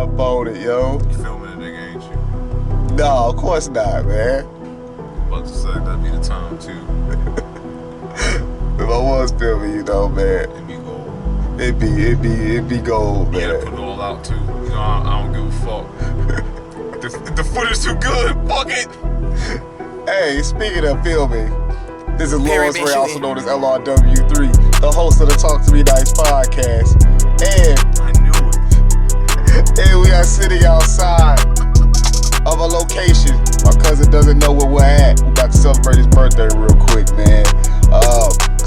blindfolded, yo. You filming a nigga, ain't you? No, of course not, man. About to say, that'd be the time, too. If I was filming, you know, man. It'd be gold. It'd be gold, man. You gotta put it all out, too. You know, I don't give a fuck. The footage too good, fuck it. Hey, speaking of filming, this is Lawrence Ray, also known as LRW3, the host of the Talk to Me Nice podcast. And I knew it. And we are sitting outside of a location. My cousin doesn't know where we're at. We're about to celebrate his birthday real quick, man.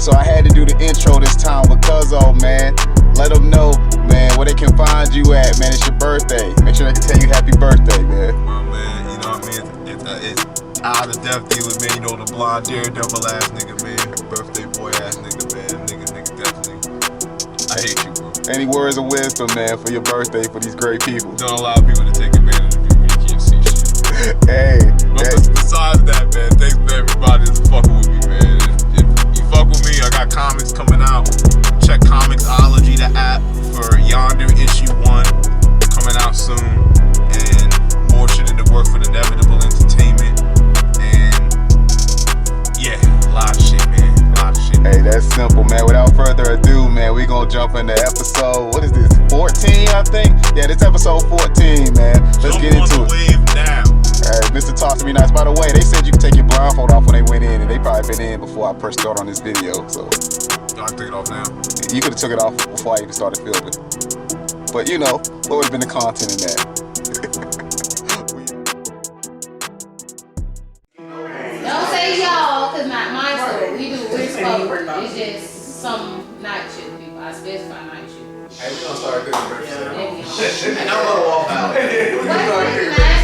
So I had to do the intro this time with Cuzzo, man. Let them know, man, where they can find you at, man. It's your birthday. Make sure they can tell you happy birthday, man. Well, man, you know what I mean? It's out of death dealer, man. You know the blonde daredevil ass nigga, man. Birthday boy ass nigga, man. Nigga, definitely. I hate you, bro. Any words of wisdom, man, for your birthday for these great people? Don't allow people to take advantage of you when you can't see shit. Hey. But besides that, man, thanks for everybody that's fucking with me, man. If you fuck with me, I got comics coming out. Check Comixology, the app, for Yonder issue 1 coming out soon. And more shit in the work for the Inevitable Entertainment. And yeah, a lot of shit, man. A lot of shit. Hey, that's simple, man. Without further ado, man, we gonna jump into episode, what is this, 14, I think? Yeah, this episode 14, man. Let's get into it. Wave now. Hey, Mr. Talk to Me Nice. By the way, they said you could take your blindfold off when they went in, and they probably been in before I pressed start on this video, so. Y'all take it off now? You could have took it off before I even started filming. But you know, what would have been the content in that? Don't say y'all, cause not mine, so we're spoken. It's just some night shift people. I specify night shift. Hey, we gonna start cooking breakfast. And I'm gonna walk out.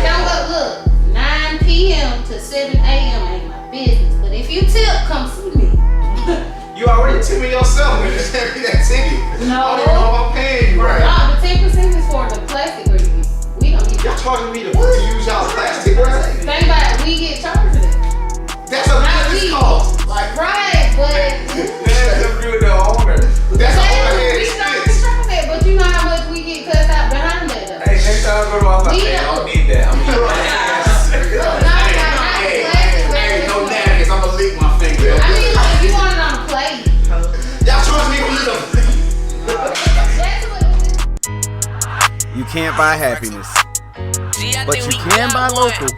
don't look, 9 p.m. to 7 a.m. ain't my business. But if you tip, come see me. You already took me yourself when you sent me that ticket. No. I don't even know if I'm paying you right. No, the 10% is for the plastic review. We don't get Y'all charging me to use y'all plastic, right? Think about it, we get charged for that. That's a business cost. Like, Right, but that's the owner. That's the overhead we shit. not control that, but you know how much we get cut out behind that though. Hey, next time I go to my house, We hey, I don't- don't need that. I'm sure I Hey, no napkins. I'm gonna lick my finger. I mean, like, if you want it on a plate. Y'all charge me for little. That's what You can't buy happiness, but you can buy local.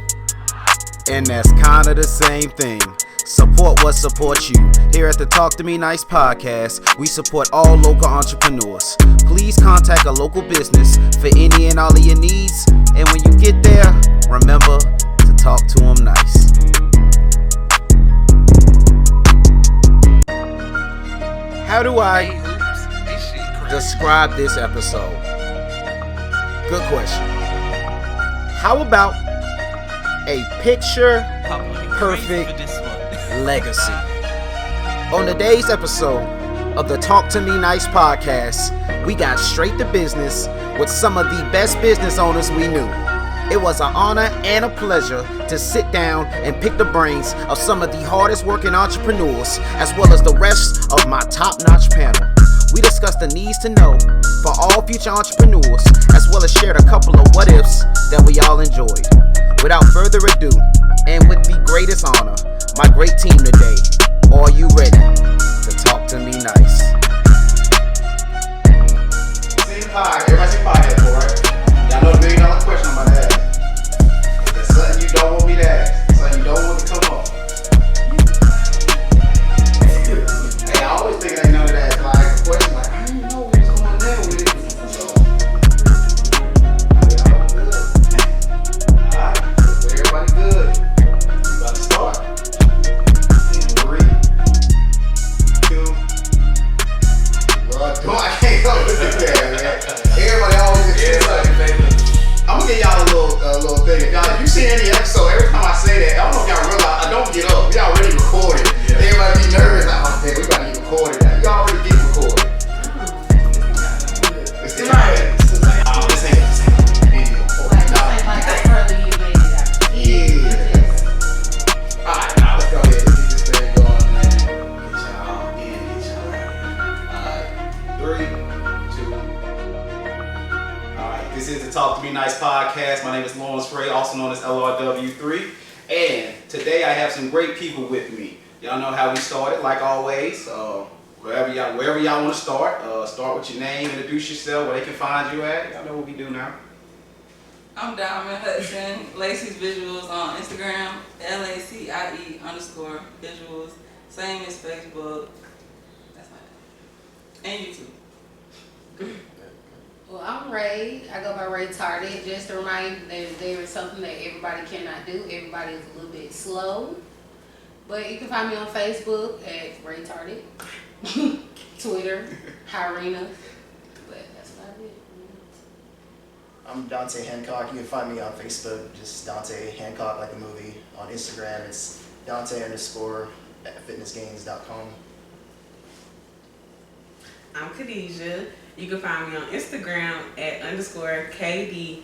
And that's kinda the same thing. Support what supports you. Here at the Talk to Me Nice podcast, we support all local entrepreneurs. Please contact a local business for any and all of your needs. And when you get there, remember to talk to them nice. How do I describe this episode? Good question. How about a picture perfect legacy? On today's episode of the Talk to Me Nice podcast, we got straight to business with some of the best business owners we knew. It was an honor and a pleasure to sit down and pick the brains of some of the hardest working entrepreneurs, as well as the rest of my top-notch panel. We discussed the needs to know for all future entrepreneurs, as well as shared a couple of what-ifs that we all enjoyed. Without further ado, and with the greatest honor, my great team today, are you ready to talk to me nice? Seen pie. Everybody seen pie before, right? Y'all know the $1 million question I'm about to ask. Is there something you don't want me to ask? Something you don't want to come up? Hey, I always think it ain't none of that. Like, a question like, I didn't know what was going there with it. So, y'all good. Alright, so everybody good. We about to start. Season 3. to Talk to Me Nice podcast. My name is Lawrence Ray, also known as LRW3. And today I have some great people with me. Y'all know how we started, like always. Wherever y'all want to start with your name, introduce yourself, where they can find you at. Y'all know what we do now. I'm Diamond Hudson, Lacey's Visuals on Instagram, LACIE_visuals. Same as Facebook. That's my name. And YouTube. Well, I'm Ray. I go by Ray Tarded. Just to remind you that there is something that everybody cannot do. Everybody is a little bit slow. But you can find me on Facebook at Ray Tarded. Twitter, Hyrena. But that's about it. I'm Dante Hancock. You can find me on Facebook, just Dante Hancock, like the movie. On Instagram, it's Dante_fitnessgains.com. I'm Khadijah. You can find me on Instagram at _KD_babe_,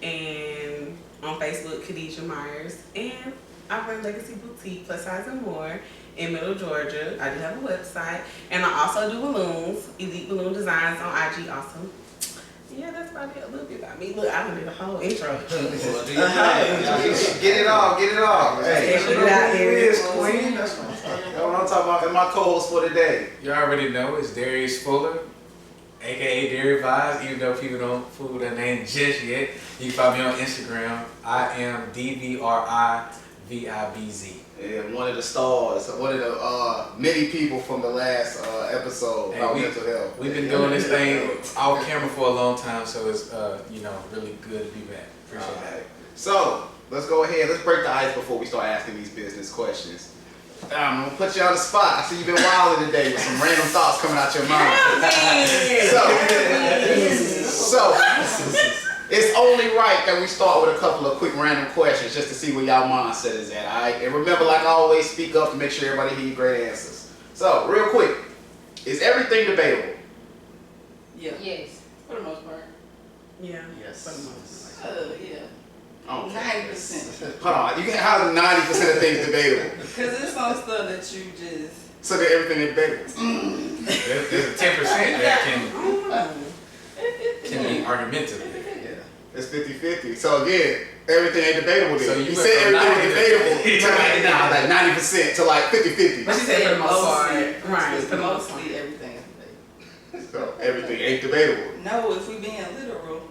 and on Facebook, Khadijah Myers. And I run Legacy Boutique Plus Size and More in Middle Georgia. I do have a website, and I also do balloons, Elite Balloon Designs on IG. Awesome. Yeah, that's about it. A little bit about me. Look, I done did a whole intro. Get it off. Hey, queen. That's what I'm talking about. And my co-host for today. You already know it's Darius Fuller, aka Dairy Vibes, even though people don't fool with that name just yet. You can find me on Instagram. I am DVRIVIBZ. Yeah, one of the stars, one of the many people from the last episode about mental health. We've been doing this thing off camera for a long time, so it's really good to be back. Appreciate that. So let's go ahead. Let's break the ice before we start asking these business questions. I'm gonna put you on the spot. I see you've been wilding today with some random thoughts coming out your mind. So it's only right that we start with a couple of quick random questions just to see where y'all mindset is at, alright? And remember, like I always, speak up to make sure everybody hear your great answers. So, real quick, is everything debatable? Yeah. Yes. For the most part. Yeah. Yes. For the most Yeah. Okay. 90%. Hold on, you can have 90% of things debatable. Because it's some stuff that you just... So that everything is debatable. There's a 10% that can be argumentative. It's 50-50. So again, everything ain't debatable then. So you you said went from everything was debatable to like 90% to like 50-50. But she said for the most part. Right. For mostly everything is debatable. So everything ain't debatable. No, if we being literal,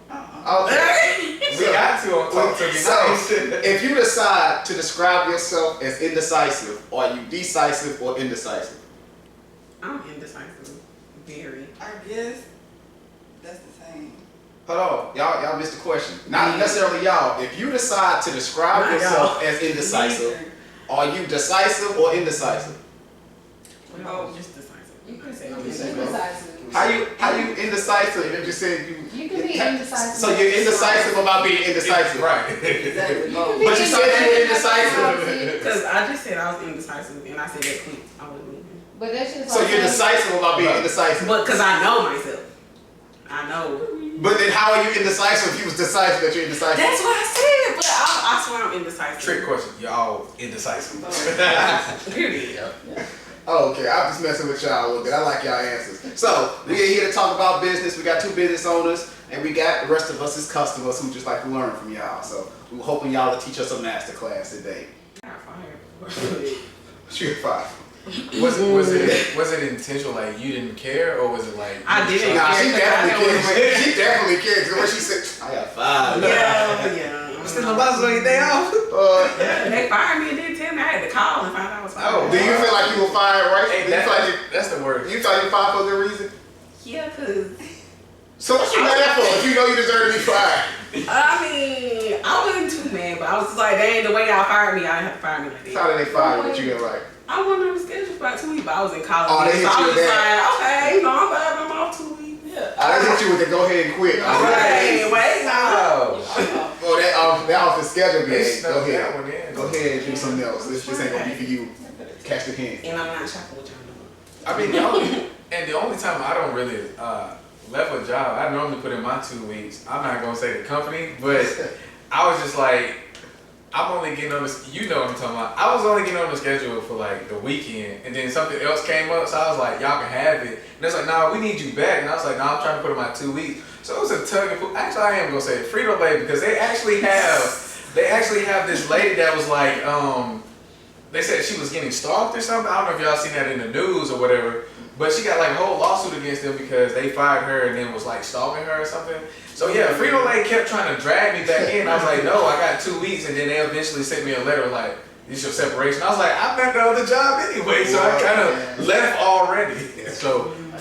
Okay. We got to on Talk to Me So, Nice. if you decide to describe yourself as indecisive, are you decisive or indecisive? I'm indecisive. Very. I guess that's the same. Hold on, y'all missed the question. Not necessarily y'all. If you decide to describe Not yourself y'all. as indecisive, are you decisive or indecisive? Well, just decisive. You can say I'm indecisive. How you indecisive? You just said you. You can be indecisive. So you're indecisive about being indecisive, Right. Exactly. But you said you were indecisive. Because I just said I was indecisive, and I said that quick. I wasn't moving. But that's just So like you're saying- decisive about being indecisive. But because I know myself. I know. But then how are you indecisive if you was decisive that you're indecisive? That's what I said, but I swear I'm indecisive. Trick question. Y'all indecisive. Period. Oh, okay, I'm just messing with y'all a little bit. I like y'all answers. So, we are here to talk about business. We got 2 business owners, and we got the rest of us as customers who just like to learn from y'all. So, we're hoping y'all to teach us a master class today. I got fired. Shoot 5. Was it intentional? Like you didn't care, or was it like I didn't. Nah, she Yeah, definitely I cares. She definitely cares. When she said, I got 5. Yeah. Still no buzz on your day off? They fired me and didn't tell me. I had to call and find out I was fired. Oh, Do you feel like you were fired, right? Hey, Do you feel like that's the word. you thought you were fired for a good reason? Yeah, because, So what you mad for if you know you deserve to be fired? I mean, I wasn't too mad, but I was just like, dang, the way y'all fired me, I didn't have to fire me like that. How did they fire you that you didn't like? I wasn't on the schedule for about 2 weeks, but I was in college. Oh, they hit so I you was with just that. like, okay, I'm fired, I'm off 2 weeks. Yeah. I hit you with the go ahead and quit. Okay, wait, no. Oh, that off the schedule They game. snuck Go that ahead. one in. Go ahead and do something else. This ain't gonna be for you. Catch the hint. And I'm not shopping with y'all no more. I mean, the only time I don't really left a job, I normally put in my 2 weeks. I'm not gonna say the company, but I was just like, I'm only getting on this. You know what I'm talking about. I was only getting on the schedule for like the weekend, and then something else came up, so I was like, y'all can have it. And it's like, nah, we need you back. And I was like, nah, I'm trying to put in my 2 weeks. So it was a tug of war. Actually, I am gonna say it, Frito-Lay, because they actually have this lady that was like, they said she was getting stalked or something. I don't know if y'all seen that in the news or whatever. But she got like a whole lawsuit against them because they fired her and then was like stalking her or something. So yeah, Frito-Lay kept trying to drag me back in. I was like, no, I got 2 weeks, and then they eventually sent me a letter like, "This your separation." I was like, I've got the other job anyway, so I kind of left already. So I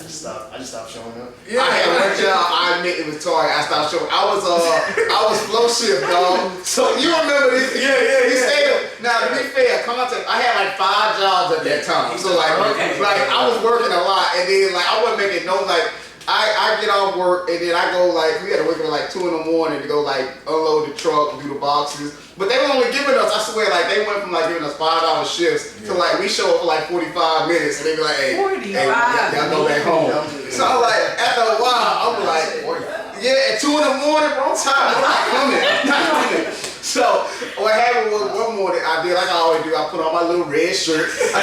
just stopped showing up. yeah, I had one job. I admit it was Target. I stopped showing. I was flow shift, dog. So you remember this? Yeah. Now to be fair, context. I had like 5 jobs at that time. So like I was working a lot, and then like I wasn't making no like. I get off work and then I go like, we had to wake up at like 2 in the morning to go like unload the truck and do the boxes. But they were only giving us, I swear, like they went from like giving us 5-hour shifts to like we show up for like 45 minutes and they be like, hey, y'all go back home. So I'm like, after a while, I'm like, yeah, at 2 in the morning, bro, I'm tired. I'm not coming. So what happened was one morning I did like I always do. I put on my little red shirt. I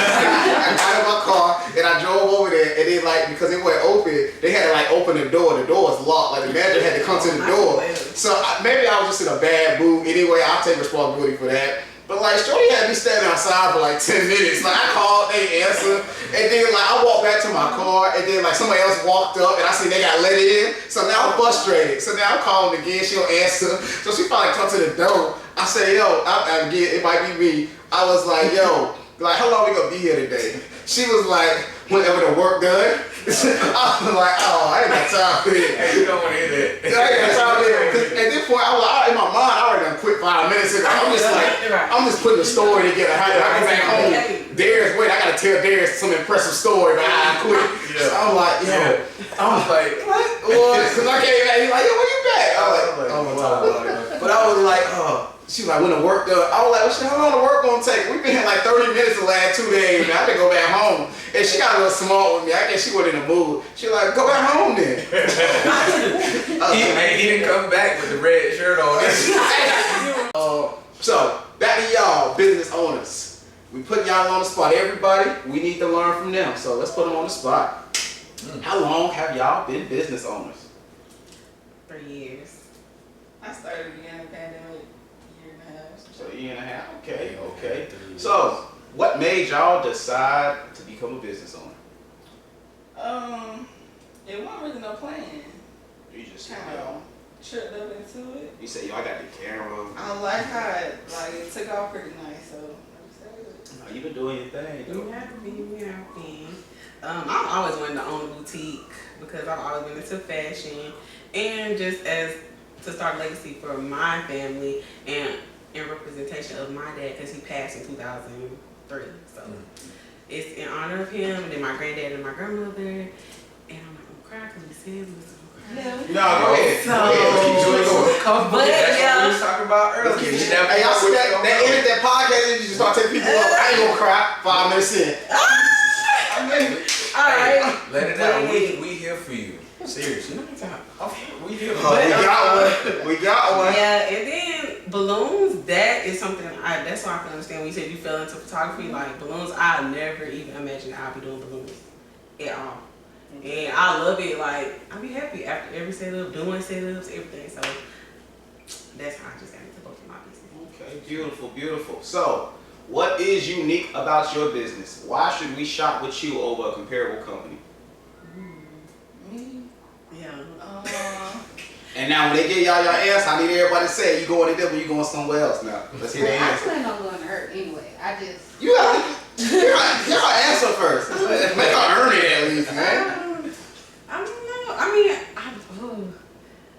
got in my car and I drove over there. And then like because it wasn't open, they had to like open the door. The door was locked. Like the manager had to come to the door. So maybe I was just in a bad mood. Anyway, I'll take responsibility for that. But like Shorty had me standing outside for like 10 minutes. Like I called, they answered, and then like I walked back to my car, and then like somebody else walked up, and I seen they got let in. So now I'm frustrated. So now I'm calling again. She don't answer. So she finally come to the door. I said, yo, again, it might be me. I was like, yo, like how long we gonna be here today? She was like, whenever the work done. I was like, oh, I ain't got time for it. Hey, you don't want to hear that. I ain't got time for it. At this point, I was like, in my mind, I already done quit 5 minutes ago. I'm just like, I'm just putting the story together. How did I go back home? Darius, wait, I gotta tell Darius some impressive story, but I quit. So I'm like, yo, I was like, what? Because I came back, he's like, yo, when you back? I was like, oh, wow. But I was like, oh. She was like, when the work done, I was like, well, how long the work gonna take? We've been here like 30 minutes the last 2 days, man. I can go back home. And she got a little smart with me. I guess she wasn't in the mood. She was like, go back home then. He didn't come back with the red shirt on. So, back to y'all, business owners. We put y'all on the spot. Everybody, we need to learn from them. So let's put them on the spot. How long have y'all been business owners? 3 years. I started beginning of the pandemic, 1.5 years. So a year and a half. Okay. So, what made y'all decide to become a business owner? It wasn't really no plan. You just Kind of tripped up into it. You say, yo, I got the camera. I like how it took off pretty nice, so I decided. Oh, you been doing your thing, though. We have been. I've always wanted to own a boutique because I've always been into fashion and just as to start a legacy for my family and in representation of my dad because he passed in 2003. So it's in honor of him and then my granddad and my grandmother. And I'm not gonna cry because we said we was gonna cry. No, go ahead. So, Let's keep going. but That's yeah. what we was talking about earlier. Hey, y'all see that podcast and you just start taking people up. I ain't gonna cry 5 minutes in. I made it. Alright. Let it out. We here for you. Seriously. We here for Oh, you. we got one. Yeah, and then balloons, that is something that's why I can understand when you said you fell into photography. Like balloons, I never even imagined I'd be doing balloons at all. And I love it. Like I'll be happy after every setup, doing setups, everything. So that's how I just got into both of my business. Okay, beautiful. So, what is unique about your business? Why should we shop with you over a comparable company? Me? Yeah. And now when they give y'all your answer, I need everybody to say you going to them or you going somewhere else now. Let's hear the I answer. plan on going to her anyway. You gotta answer first. Make her earn it at least, man. I don't know. I mean,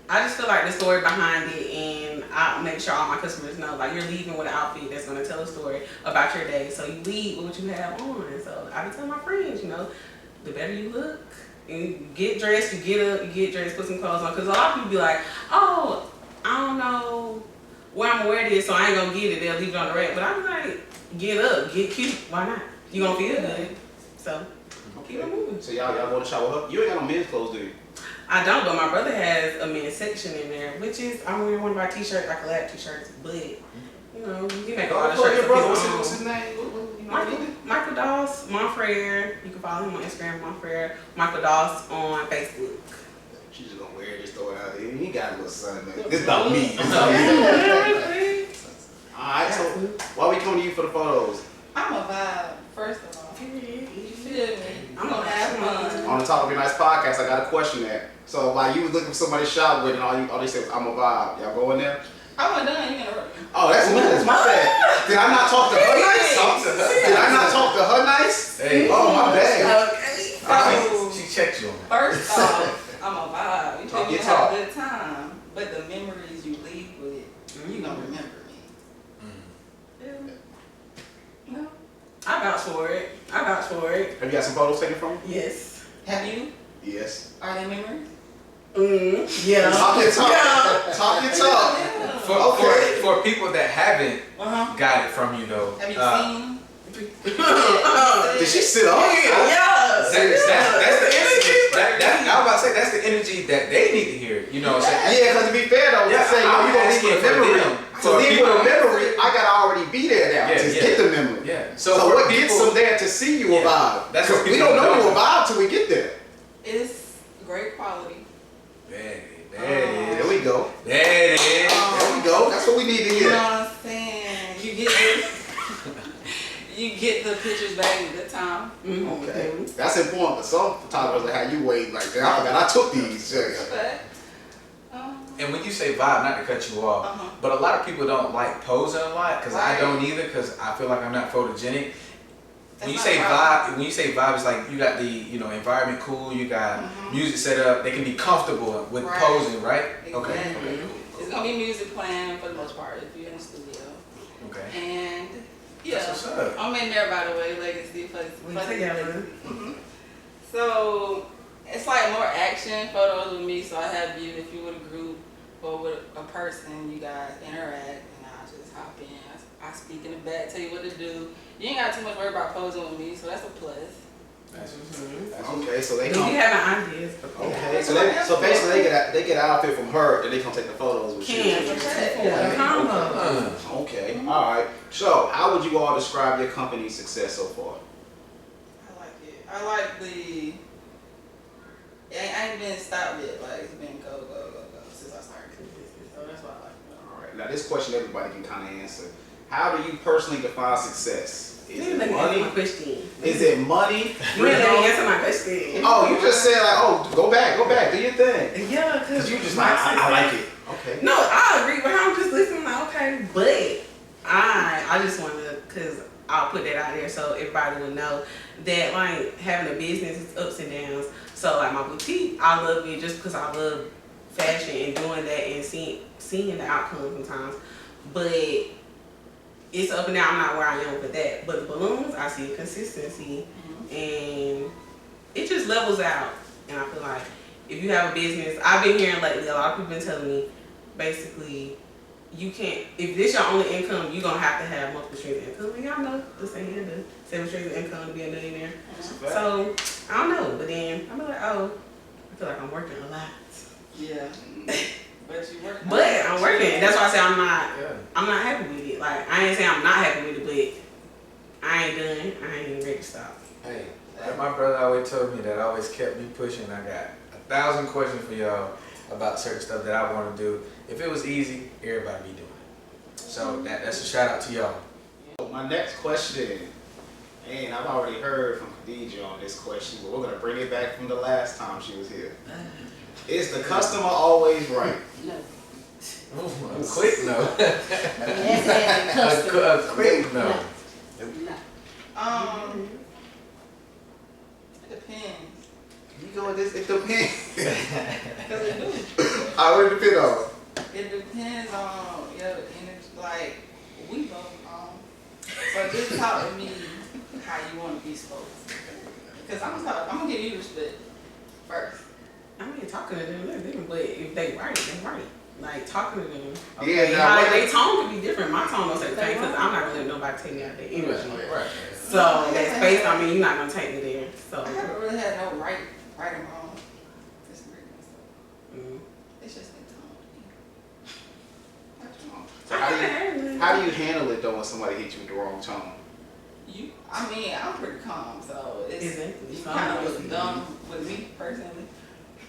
I just feel like the story behind it, and I make sure all my customers know, like, you're leaving with an outfit that's going to tell a story about your day. So you leave with what you have on. So I be telling my friends, the better you look, and you get dressed, you get up, you get dressed, put some clothes on. Because a lot of people be like, oh, I don't know where I'm going to wear this, so I ain't going to get it. They'll leave it on the rack. But I be like, get up, get cute. Why not? You going to feel good. So keep it moving. So y'all going to shop with her? You ain't got no men's clothes, do you? I don't, but my brother has a men's section in there, which is I'm wearing one of our t-shirts, like collab t-shirts, but know, he make a lot of shirts. Your brother, of what's his his own. name? Michael Doss, Monfrere. You can follow him on Instagram, Monfrere. Michael Doss on Facebook. She's just gonna wear this, throw it out there. He got a little son, man. This about me. This about me. Alright, so why we coming to you for the photos? I'm a vibe, first of all. You feel me? I'm gonna have fun. On the Talk of Your Nice podcast, I got a question there. So like you was looking for somebody to shop with and all they said was I'm a vibe. Y'all go in there? I wasn't done, you interrupted me. Oh, that's my bad. Did I not talk to her nice? Talk to her. Did I not talk to her nice? Hey. Oh, my bad. So, She checked you on that. first off, I'm a vibe. You Talk think you your have talk. a good time, but the memories you leave with, you gonna remember me. No? I vouch for it. Have you got some photos taken from her? Yes. Have you? Yes. Are they memories? Yeah. Talk your talk. Yeah. Talk your talk. For people that haven't Uh-huh. got it from you though, Have you seen? Did she sit up? Yeah. that's the energy. I was about to say that's the energy that they need to hear. You know what I'm saying? Yeah, because to be fair though, Yeah, say, I'm you gonna leave asking with a for memory. them. To For leave people- with a memory, I gotta already be there now Yeah, to yeah. get the memory. Yeah. So for what people, gets them there to see you Yeah, alive? that's Because what we people don't know don't you know. alive till we get there. It's great quality. There There we go. it is. There we go. That's what we need to You know hear. what I'm saying? You get the pictures back at a good time. Okay. That's important. But some photographers like how you wait like that. I forgot I took these. But, And when you say vibe, not to cut you off, Uh-huh. but a lot of people don't like posing a lot because I Right. don't either because I feel like I'm not photogenic. When you That's say not a problem. vibe, it's like you got the environment cool, you got music set up. They can be comfortable with Right. posing, right? Exactly. Okay. It's gonna be music playing for the most part if you're in the studio. Okay. And That's what's up. I'm in there by the way, Legacy We together. So it's like more action photos with me. So I have you if you with a group or with a person, you guys interact, and I just hop in. I speak in the back, tell you what to do. You ain't got too much worry about posing with me, so that's a plus. That's Okay, so they Do come. you have ideas? Okay, so basically they get an outfit from her and they come take the photos with you. Can. Combo. Okay, all right. So how would you all describe your company's success so far? I like it. I like the. I ain't been stopped yet. Like it's been go since I started this business. So that's what I like. All right. Now this question everybody can kind of answer. How do you personally define success? Is it money? Is it money? You ain't let me answer my question. Oh, you just said like, oh, go back, do your thing. Yeah, Cause you just like, I like it. Okay. No, I agree with her. I'm just listening like, okay, but I just want to, cause I'll put that out there so everybody will know that like having a business is ups and downs. So like my boutique, I love it just because I love fashion and doing that and seeing the outcome sometimes. But it's up and down. I'm not where I am with that. But the balloons, I see a consistency, and it just levels out. And I feel like if you have a business, I've been hearing lately, a lot of people been telling me, basically, you can't, if this your only income, you're going to have multiple streams of income. And y'all know the saying, the 7 streams of income to be a millionaire. So, I don't know. But then, I'm like, oh, I feel like I'm working a lot. Yeah. But you working. But I'm working. That's why I say I'm not happy with it. Like, I ain't saying I'm not happy with it, but I ain't done. I ain't even ready to stop. Hey, like my brother always told me that always kept me pushing. I got 1,000 questions for y'all about certain stuff that I want to do. If it was easy, everybody be doing it. So that's a shout out to y'all. My next question, and I've already heard from Khadija on this question, but we're gonna bring it back from the last time she was here. Is the customer always right? No. A quick no. That's as a customer. A quick no. No. It depends. You go with this, it depends. Because it do. I would depend on. It depends on your energy. Like, we both so just talk to me how you want to be supposed to. Because I'm going to give you respect first. I mean, talking to them, they're different, but if they right, they right. Like, talking to them. Yeah, now, How what- they tone can be different. My tone don't say the same because I'm not going to let nobody take me out of their energy. Right. So, that space, I mean, you're not going to take me there. So, I haven't really had no right and wrong disagreements. mm. It's just been tone. So how How do you handle it though when somebody hits you with the wrong tone? I mean, I'm pretty calm, so it's Exactly. kind of was dumb with me personally.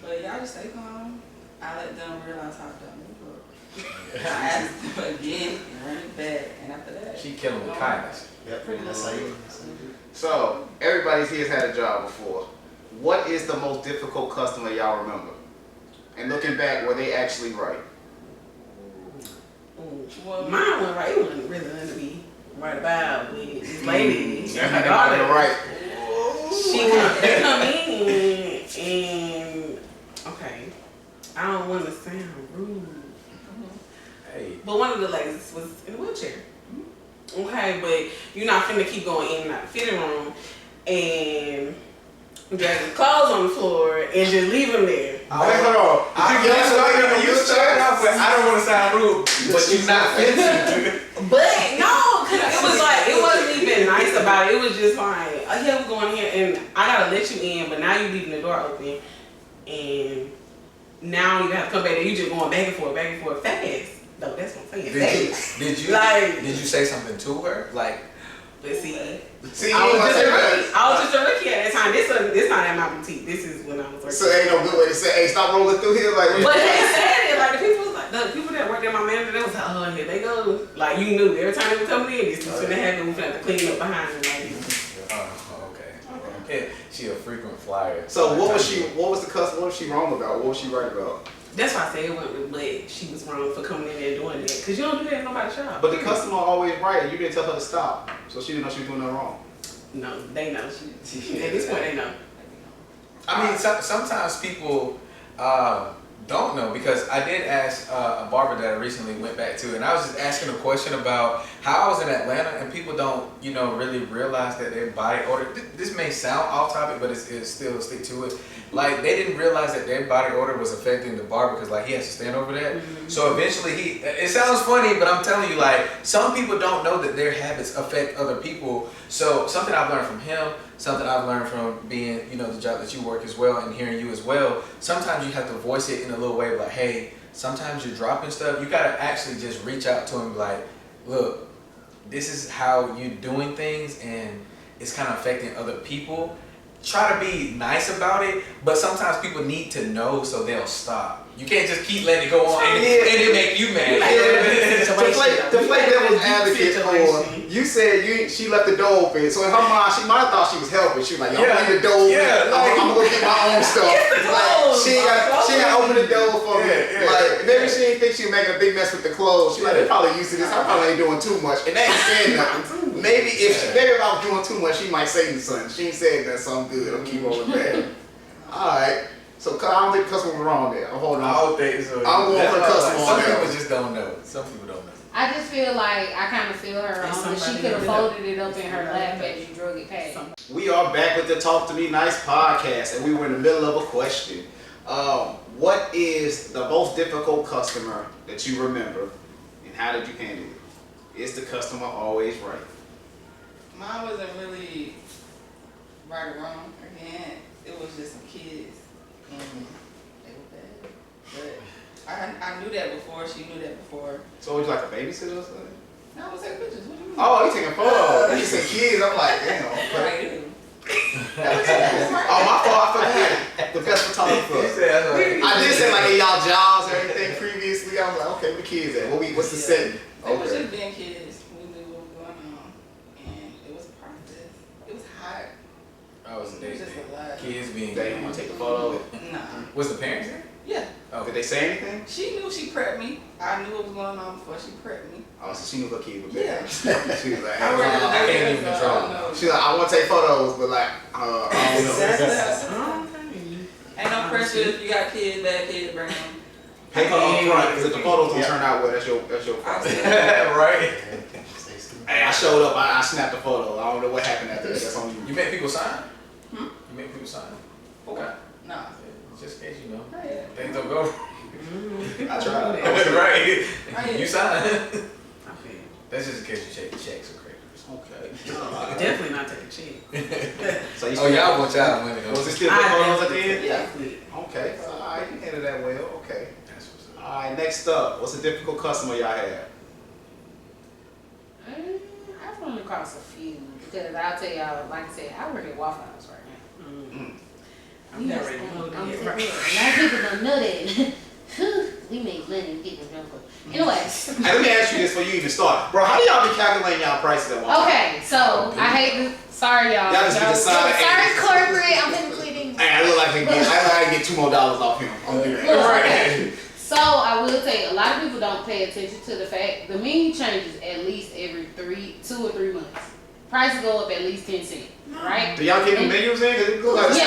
But y'all just stay calm. I let them realize how dumb they look. I asked them again and run it back, and after that, She killing with kindness. Yep. Pretty That's much. how you. So everybody's here's had a job before. What is the most difficult customer y'all remember? And looking back, were they actually right? Well, mine went right. It wasn't really going to be right about with this lady. Yeah, Her daughter. right. She come in and okay, I don't want to sound rude, Hey. but one of the ladies was in a wheelchair. Okay, but you're not finna keep going in and out the fitting room and dragging clothes on the floor and just leave them there. Wait, hold on. You started off with, I don't want to sound rude, but you not fancy. But no, cause it was like, it wasn't even nice about it. It was just like, oh yeah, we're going here and I gotta let you in, but now you leaving the door open and now you have to come back and you just going back and forth fast. No, that's what I'm saying. Did you Like- did you say something to her? Like, But see, See, I was just a rookie. that. I was just a rookie at that time. This not at my boutique. This is when I was working. So ain't no good way to say, hey, stop rolling through here. Like, But they said it, like the people that worked at my manager, they was like, oh, here they go. Like, you knew every time they were coming in, this was gonna happen. We had to clean up behind them. okay. Yeah, she a frequent flyer. so what was the customer? What was she wrong about? What was she right about? That's why I said it wasn't, but she was wrong for coming in there and doing that. Because you don't do that in nobody's shop. But the customer always right, and you didn't tell her to stop, so she didn't know she was doing nothing wrong. No, they know. She at this point, they know. I mean, sometimes people don't know, because I did ask a barber that I recently went back to, and I was just asking a question about how I was in Atlanta, and people don't, really realize that their body odor. This may sound off topic, but it's still stick to it. Like, they didn't realize that their body odor was affecting the barber, because like he has to stand over that. Mm-hmm. So eventually it sounds funny, but I'm telling you, like, some people don't know that their habits affect other people. So something I've learned from him, something I've learned from being, the job that you work as well and hearing you as well, sometimes you have to voice it in a little way like, hey, sometimes you're dropping stuff. You gotta actually just reach out to him like, look, this is how you're doing things and it's kind of affecting other people. Try to be nice about it, but sometimes people need to know so they'll stop. You can't just keep letting it go on and it make you mad. To play devil's advocate for, you said she left the door open, so in her mind, she might have thought she was helping. She was like, yo, open the door, I'm gonna go get my own stuff. Like, she ain't open the door for me. Like, maybe she didn't think she was making a big mess with the clothes. She like, they probably used to this, I probably ain't doing too much. And they ain't saying nothing. Maybe if I was doing too much, she might say something. She ain't saying that, so I'm good. I'll keep rolling back. Alright. So I don't think the customer was wrong there. I'm holding on. I don't think so. I'm going for the customer Some on that. people just don't know. Some people don't know. I just feel like I kind of feel her on that she could have folded it up in her lap as you drug it past. We are back with the Talk to Me Nice podcast, and we were in the middle of a question. What is the most difficult customer that you remember, and how did you handle it? Is the customer always right? Mine wasn't really right or wrong. Again, it was just some kids, and they were bad. But I knew that before. She knew that before. So was you like a babysitter or something? No, I was taking pictures. What do you mean? Oh, you taking photos? You said kids. I'm like, damn. Right. Oh, my fault. I forgot. The best photographer. I did say like in y'all jobs or anything previously. I was like, okay, where the kids at? What's the setting? It was just being kids. We knew what was going on, and it was a process. It was hot. Oh, it's a It day was just a lot. Kids being. They didn't want to take a photo. Nah. Was the parents there? Yeah. Oh, Did they say anything? She knew she prepped me. I knew what was going on before she prepped me. Oh, so she knew her kid was Yeah. bad. She was like, I worked at the I can't even so I control. don't know. she's like, I want to take photos, but like, I don't know. Exactly. Ain't no pressure if you got kids, bad kids, bring them. Pay her up front, because if the photos don't turn out well, that's your fault. Right. Hey, I showed up, I snapped a photo. I don't know what happened after that. That's on you. You make people sign? Hmm? You make people sign? Okay. Nah. Just in case you know. Oh, yeah. Things don't go I tried. right. Oh, yeah. You sign. I feel. That's just in case you check the checks or creditors. Okay. Definitely not take a check. So you Oh, y'all want y'all money. Was it still the photos at the end? Yeah. Okay. Alright, you handled that well. Okay. That's what's up. Alright, next up. What's a difficult customer y'all had? across a few because I'll tell y'all, like I said, I work at Waffle House right now. I'm not ready to know that yet. A lot of people don't know that. We make money, people don't go. Anyway. Hey, let me ask you this before you even start. Bro, how do y'all be calculating y'all prices at one time? Okay, so I hate to, sorry y'all. Y'all just be deciding. Sorry corporate, I'm gonna quit. Hey, I look like I can get $2 more off him. I'm doing that. Okay. So I will tell you, a lot of people don't pay attention to the fact the menu changes at least every 2 or 3 months. Prices go up at least 10 cents, right? Do y'all get the menus in? 'Cause it looks like the Yeah,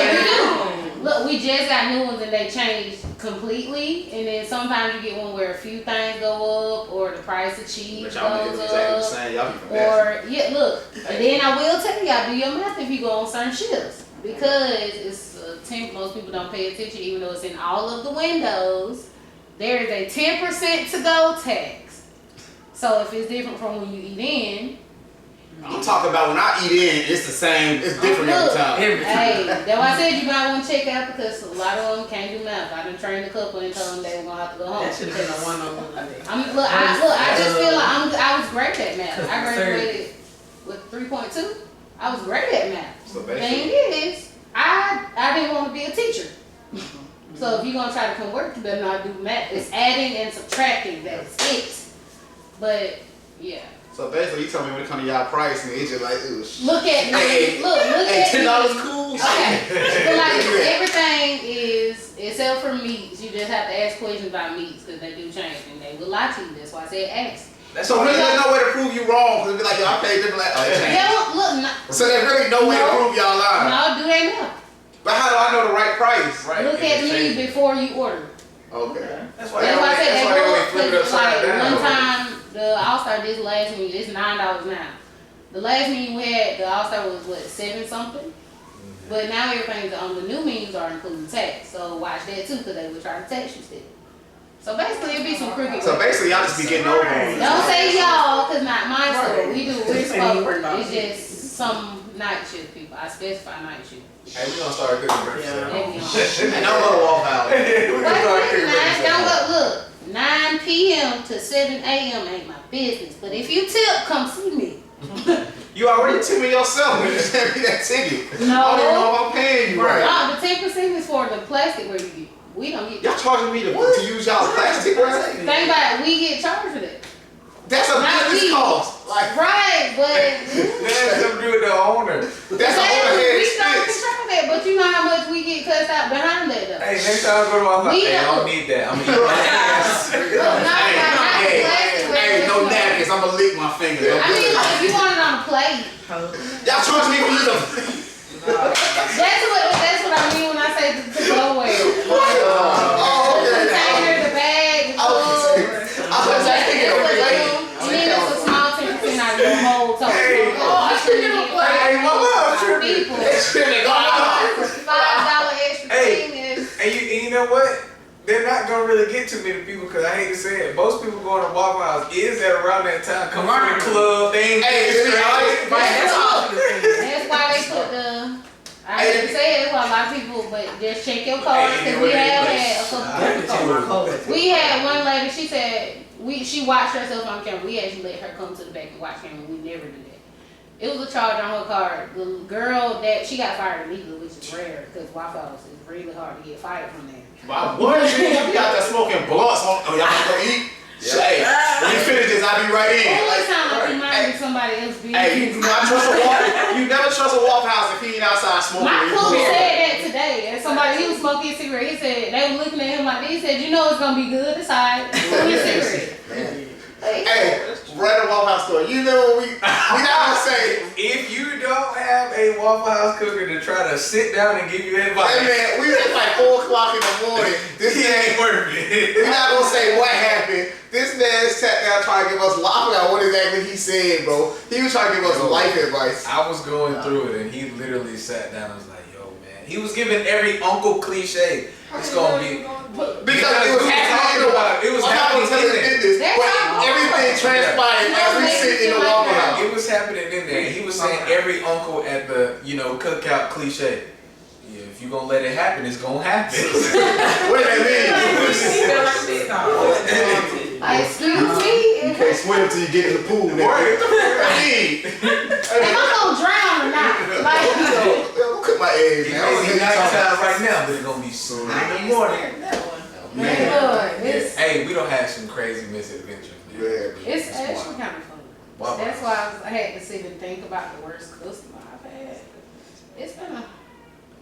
same. we do. Look, we just got new ones and they changed completely. And then sometimes you get one where a few things go up or the price of cheese But y'all goes be exactly the up. same. Y'all be finessing. Or, yeah, look. And then I will tell y'all, do your math if you go on certain shifts. Because it's most people don't pay attention, even though it's in all of the windows. There is a 10% to-go tax. So if it's different from when you eat in. I'm talking about when I eat in, it's the same. It's different every time. Hey, that's why I said you might want to check out because a lot of them can't do math. I done trained a couple and told them they were gonna have to go home. That should have been a one-on-one. I just feel like I was great at math. I graduated with 3.2. I was great at math. So The thing is, I didn't want to be a teacher. So if you're gonna try to come work, you better not do math. It's adding and subtracting. That's it. But yeah. So basically, you tell me when it comes to y'all pricing, it's just like, ooh, shit. Look at me. Look Hey, at me. $10 cool. Okay. But like everything is, except for meats, you just have to ask questions about meats because they do change and they will lie to you. That's why I said ask. So really, there's no way to prove you wrong because it'd be like, yo, I paid different. Like, oh, it changed. Yeah, look. So there's really no way to prove y'all lying. No, do they know? But how do I know the right price? Right. Look at me before you order. Okay. That's That's why I said they they go only up flip it because upside like down. one time the All-Star this last menu, it's $9 now. The last menu we had, the All-Star was what, 7 something? But now everything's on the new menus are including tax. So watch that too because they will try to tax you still. So basically it'll be some crooked. So basically, y'all just be getting over it. Don't say y'all because not my store. We do, we're Say you work spoken. on It's just some night shift people. I specify night shift. Hey, we gonna start cooking breakfast. Yeah. They be on. And don't go to Waffle House. We gonna start cooking Wait, breakfast. don't go, look, 9 p.m. to 7 a.m. ain't my business. But if you tip, come see me. You already took me yourself when you sent me that ticket. No. I don't even know if I'm paying you right. No, the 10% is for the plastic where you get. We don't get. Y'all charging me to use y'all plastic, right? Think about it, we get charged for that. That's a Not business we. cost. Like, Right, but That has something to do with the owner. that's a overhead we don't expense. control that. But you know how much we get cussed out behind that though. Hey, next time I go to my house, We hey, I don't- don't need that. I'm gonna eat my ass. Look, not Hey, plastic where hey, it's no like- napkins. I'm gonna lick my fingers. I mean, like, if you want it on a plate, Y'all charging me for using. that's what I mean when I say to go away. Oh, okay. Container, the bag, the food. I was like, thinking of plate. And then it's a small 10% out of your whole total. Hey, I shouldn't get Hey, my love, tripping. people. Shit, go out. $5 extra Hey. thing is. And you know what? They're not gonna really get too many people because I hate to say it. Most people going to Waffle House is at around that time. Come from the club, they ain't Hey, getting right. straight. That's why they put the. I didn't say it. That's why a lot of people, but just check your card because we have had a couple. We had one lady. She said she watched herself on camera. We actually let her come to the back and watch camera. We never do that. It was a charge on her card. The girl that she got fired immediately, which is rare because Waffle House is really hard to get fired from there. Wow, what is it? You got that smoking blunts on. Oh, y'all gonna go eat? Hey, when you finish this, I'll be right in. Always sound like you might be somebody else's business. Hey, you do not trust a Waffle. You never trust a Waffle House if he ain't outside smoking. My when you cook pull up. said that today. And somebody, he was smoking a cigarette. He said, they were looking at him like this. He said, you know it's going to be good. It's hot. Smoking a cigarette. Hey, right at Waffle House store. You know what we not gonna say. If you don't have a Waffle House cooker to try to sit down and give you advice, Hey man, we it's like 4 o'clock in the morning. This he man, ain't worth it. we not gonna say what happened. This man sat down trying to give us. I forgot what exactly he said, bro. He was trying to give us life advice. I was going through it and he literally sat down and was like, yo man. He was giving every uncle cliche. It's gonna be Because it was happening in the Waffle House. It was I'm not gonna happening tell in you there. this, but everything transpired as we sit in the Waffle House. It was happening in there. He was saying every uncle at the, cookout cliche. Yeah, if you gonna let it happen, it's gonna happen. What does that mean? Excuse me. You can't swim till you get in the pool. Nigga. Right. need? Am I gonna drown or not? Like, Yo, cook my eggs, It man. may be nighttime right now, but it's gonna be soon in the morning. man, Hey, we don't have some crazy misadventures. Man. Yeah. it's actually kind of fun. Waffle That's House. why I had to sit and think about the worst customer I've had. It's been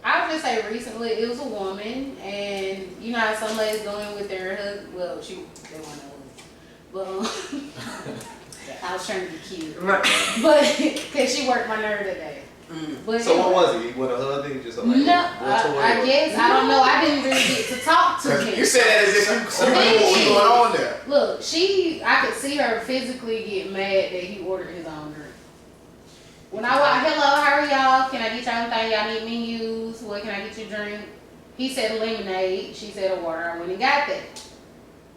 I would just say recently, it was a woman, and you know how some ladies go in with their husband. Well, they want to, but I was trying to be cute, Right. but because she worked my nerve that day. But So what was it? With a husband? Just like no, I guess I don't know. I didn't really get to talk to him. You said that as if you knew what was going on there. Look, I could see her physically get mad that he ordered his own drink. When I walked, hello, how are y'all? Can I get y'all anything? Y'all need menus? What can I get you a drink? He said lemonade. She said a water. I went and got that.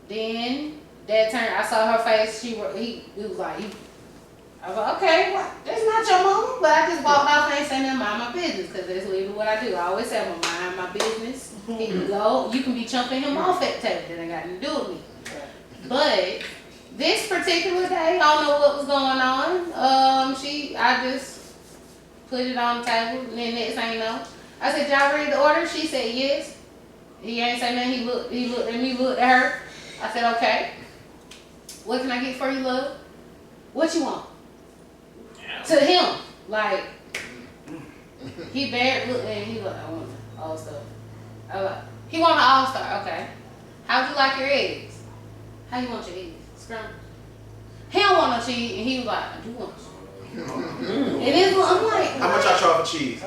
Then that turned. I saw her face. He was like, I was like, okay, what? That's not your mama. But I just walked off and ain't saying nothing, mind my business, because that's literally what I do. I always say I'm gonna mind my business. He can go. You can be chumping him off at the table. That ain't got nothing to do with me. But this particular day, I don't know what was going on. I just put it on the table, and then next thing you know, I said, y'all ready to order? She said yes. He ain't say nothing. He looked at me, looked at her. I said, okay. What can I get for you, love? What you want? To him, like, he barely looked and he like, I want all stuff. I like, he want an all-star, okay. How'd you like your eggs? How you want your eggs? Scrambled. He don't want no cheese, and he was like, I do want some. And it's, I'm like, How much I charge for cheese?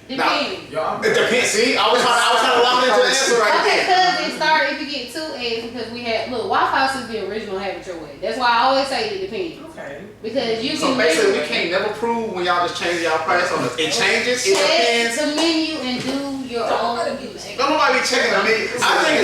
depends. It depends. See, I was trying to lock into the answer right Okay, there. because it started if you get 2 eggs, because we had, look, Waffle House is the original Have It Your Way. That's why I always say it depends. Okay. Because you So can basically, we literally can't never prove when y'all just change y'all price on it changes. It check depends. the menu and do your own. Don't nobody be checking the menu. I think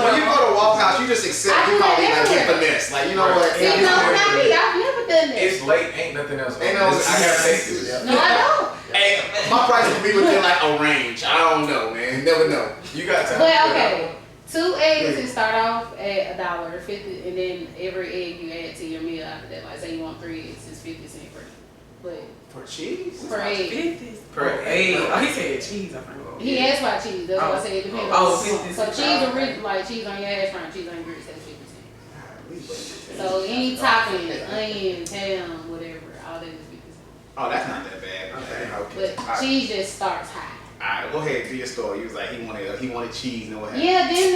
when you go to Waffle House, you just accept I you do that probably like get everywhere. finesse. Like, you know what? See, no, not me. I've never done that. It's late, ain't nothing else. Ain't no- I gotta take this. No, I don't. Hey, my price would be within like a range. I don't know, man. Never know. You got time. But okay, 2 eggs it start off at $1.50, and then every egg you add to your meal after that. Like say you want 3 eggs, it's 50 cents per. But For cheese? per egg. 50 Per egg. Oh, he said cheese. I think. He asked about cheese. That's why I said it depends. Oh, on 50 so cents. cheese original, like cheese on your hash brown, cheese on your grits, that's 50 cents. So any toppings, onion, ham, whatever, all that is 50 cents. Oh, that's not that bad. Okay. But cheese just starts high. Alright, go ahead, do your story. He was like, he wanted cheese and what happened? Yeah, then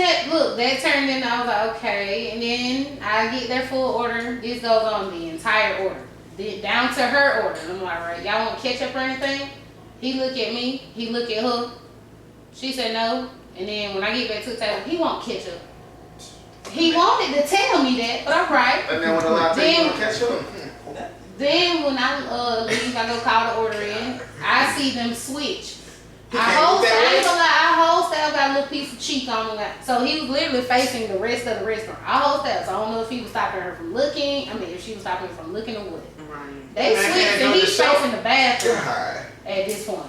that turned into, I was like, okay, and then I get their full order. This goes on the entire order, down to her order. And I'm like, right, y'all want ketchup or anything? He look at me, he look at her. She said no, and then when I get back to the table, he want ketchup. He wanted to tell me that, but I'm right. And then when the line takes you catch up. Then when I leave, I go call the order in. I see them switch. He can't eat that I ain't rice? gonna lie, our whole staff got a little piece of cheek on him. So he was literally facing the rest of the restaurant. Our whole staff. So I don't know if he was stopping her from looking. if she was stopping her from looking or what. Right. They Man, switched can't and go he's to the show. facing the bathroom God. at this point.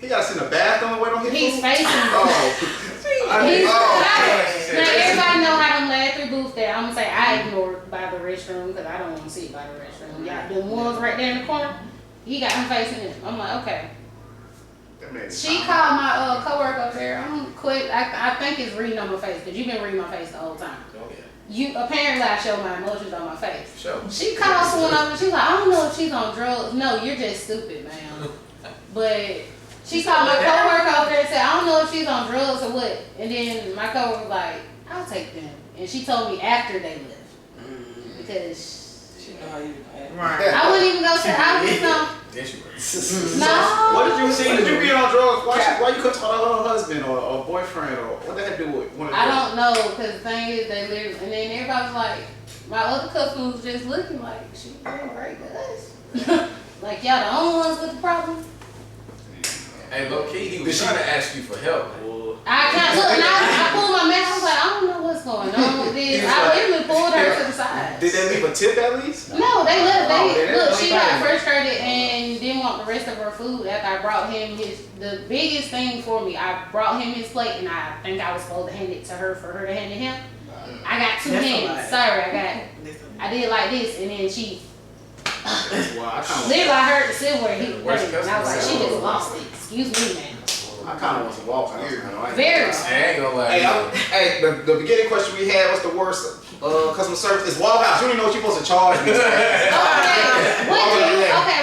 He got us in the bathroom and wait on his He's food? facing Oh. Now everybody know how them last 3 booths there. I'm gonna say I ignored by the restroom because I don't want to sit by the restroom. Y'all, them ones right there in the corner, he got him facing it. I'm like, okay. That man is She fine. called my coworker over there. I'm quit. I think it's reading on my face because you've been reading my face the whole time. Oh, yeah. You apparently I show my emotions on my face. Sure. She called someone over. She's like, I don't know if she's on drugs. No, you're just stupid, man. But she called my coworker over there and said, I don't know if she's on drugs or what. And then my coworker was like, I'll take them. And she told me after they left because She know how you act. Right. I wouldn't even go to. I was just no. Yes, you were. No. What did you be on drugs? Why you couldn't talk to her husband or boyfriend or what they had to do with one of I them? don't know, because the thing is, they literally, and then everybody was like, my other customer was just looking like, she doing great to us. Like, y'all the only ones with the problem. Hey, low key, he was trying to ask you for help. I can't look, and I pulled my mask, I was like, I don't know what's going on with this. I literally pulled her to the side. Did they leave a tip at least? No, they left. Oh, they didn't? Look, she got frustrated and didn't want the rest of her food after I brought him the biggest thing for me, I brought him his plate, and I think I was supposed to hand it to her for her to hand it to him. I got 2 That's a hands. lot. Sorry, I did like this, and then she. Well, I kind of. Literally, I heard the silver hit the Worst thing, and I was like, she customer just lost it. Excuse me, man. I kind of want to walk here. Very. I ain't gonna lie. Hey, the beginning question we had was the worst customer service. It's Waffle House. You don't even know what you're supposed to charge me. Okay,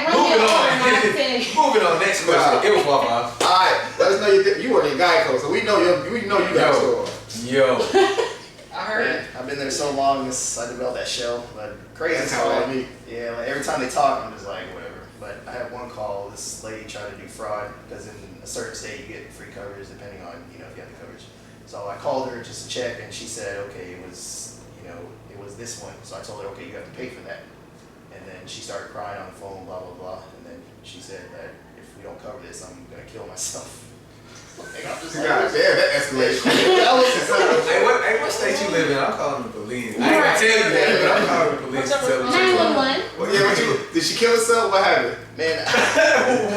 run Moving your on. order, and I'll tell you. Moving on, next question. It was Waffle House. All right, let us know you work at Geico, so we know you got a store. Yo. I heard. I've been there so long, I developed that shell. But crazy That's story. how I meet. Yeah, like every time they talk, I'm just like, whatever. But I had one call, this lady tried to do fraud, because in a certain state you get free coverage depending on, if you have the coverage. So I called her just to check, and she said, okay, it was this one. So I told her, okay, you have to pay for that. And then she started crying on the phone, blah, blah, blah. And then she said that if we don't cover this, I'm gonna kill myself. Like, I'm just like, God damn, that escalation. Hey, what state you live in? I'm calling the police. I ain't gonna tell you that, but I'm calling the police to tell you. 911. Well, yeah, did she kill herself? What happened? Man,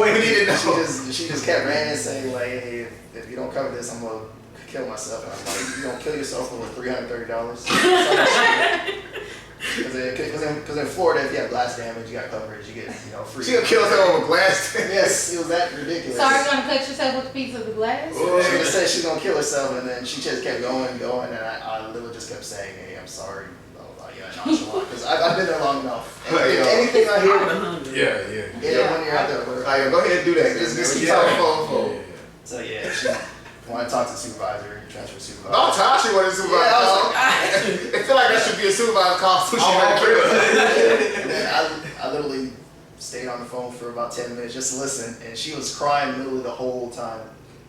We need to know. she just kept ranting, saying like, hey, if you don't cover this, I'm gonna kill myself. And I'm like, you gonna kill yourself for $330? Because in Florida, if you have glass damage, you got coverage, you get free. She gonna kill herself over glass. Yes, it was that ridiculous. So are you gonna cut yourself with a piece of the glass? She just said she's gonna kill herself, and then she just kept going, and I literally just kept saying, hey, I'm sorry. Nonchalant, because I've been there long enough. Anything I hear, Yeah. when you're out there, Go ahead and do that. Just keep talking phone. So yeah, she wanted to talk to the supervisor, transfer supervisor. Don't talk she wanted a supervisor. Yeah, I feel like that should be a supervisor call. So she got to And then I literally stayed on the phone for about 10 minutes just to listen, and she was crying literally the whole time,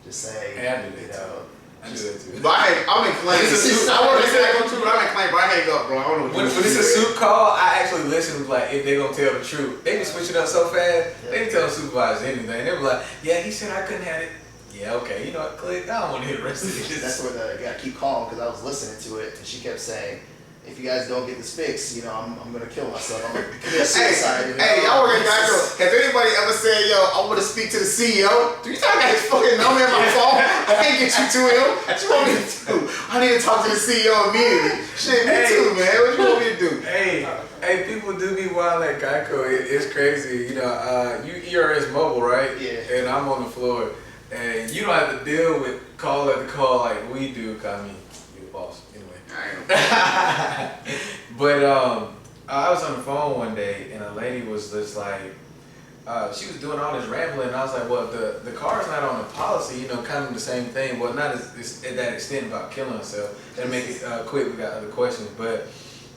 just saying, I do that too. I do that too. But I'm in claim. I work in Geico too, but I'm in claim. But I hang up, bro. I don't know When it's a suit call, I actually listen to if they're gonna tell the truth. They be switching up so fast, they didn't tell the supervisor anything. They were like, yeah, he said I couldn't have it. Yeah, okay, you know what, click. I don't want to hear the rest of this. That's where you gotta keep calm, because I was listening to it, and she kept saying, if you guys don't get this fixed, I'm gonna kill myself. I'm gonna commit suicide. Hey, y'all work at Geico. Has anybody ever said, yo, I want to speak to the CEO? Do you think I got his fucking number in my phone? I can't get you to him. What you want me to do? I need to talk to the CEO immediately. Shit, me too, man. What you want me to do? Hey, people do be wild at Geico. It's crazy. You ERS mobile, right? Yeah. And I'm on the floor, and you don't have to deal with call after call like we do. 'Cause I mean, you're the boss anyway. But I was on the phone one day, and a lady was just like, she was doing all this rambling, and I was like, well, the car's not on the policy, kind of the same thing. Well, not at that extent about killing herself. And make it quick, we got other questions. But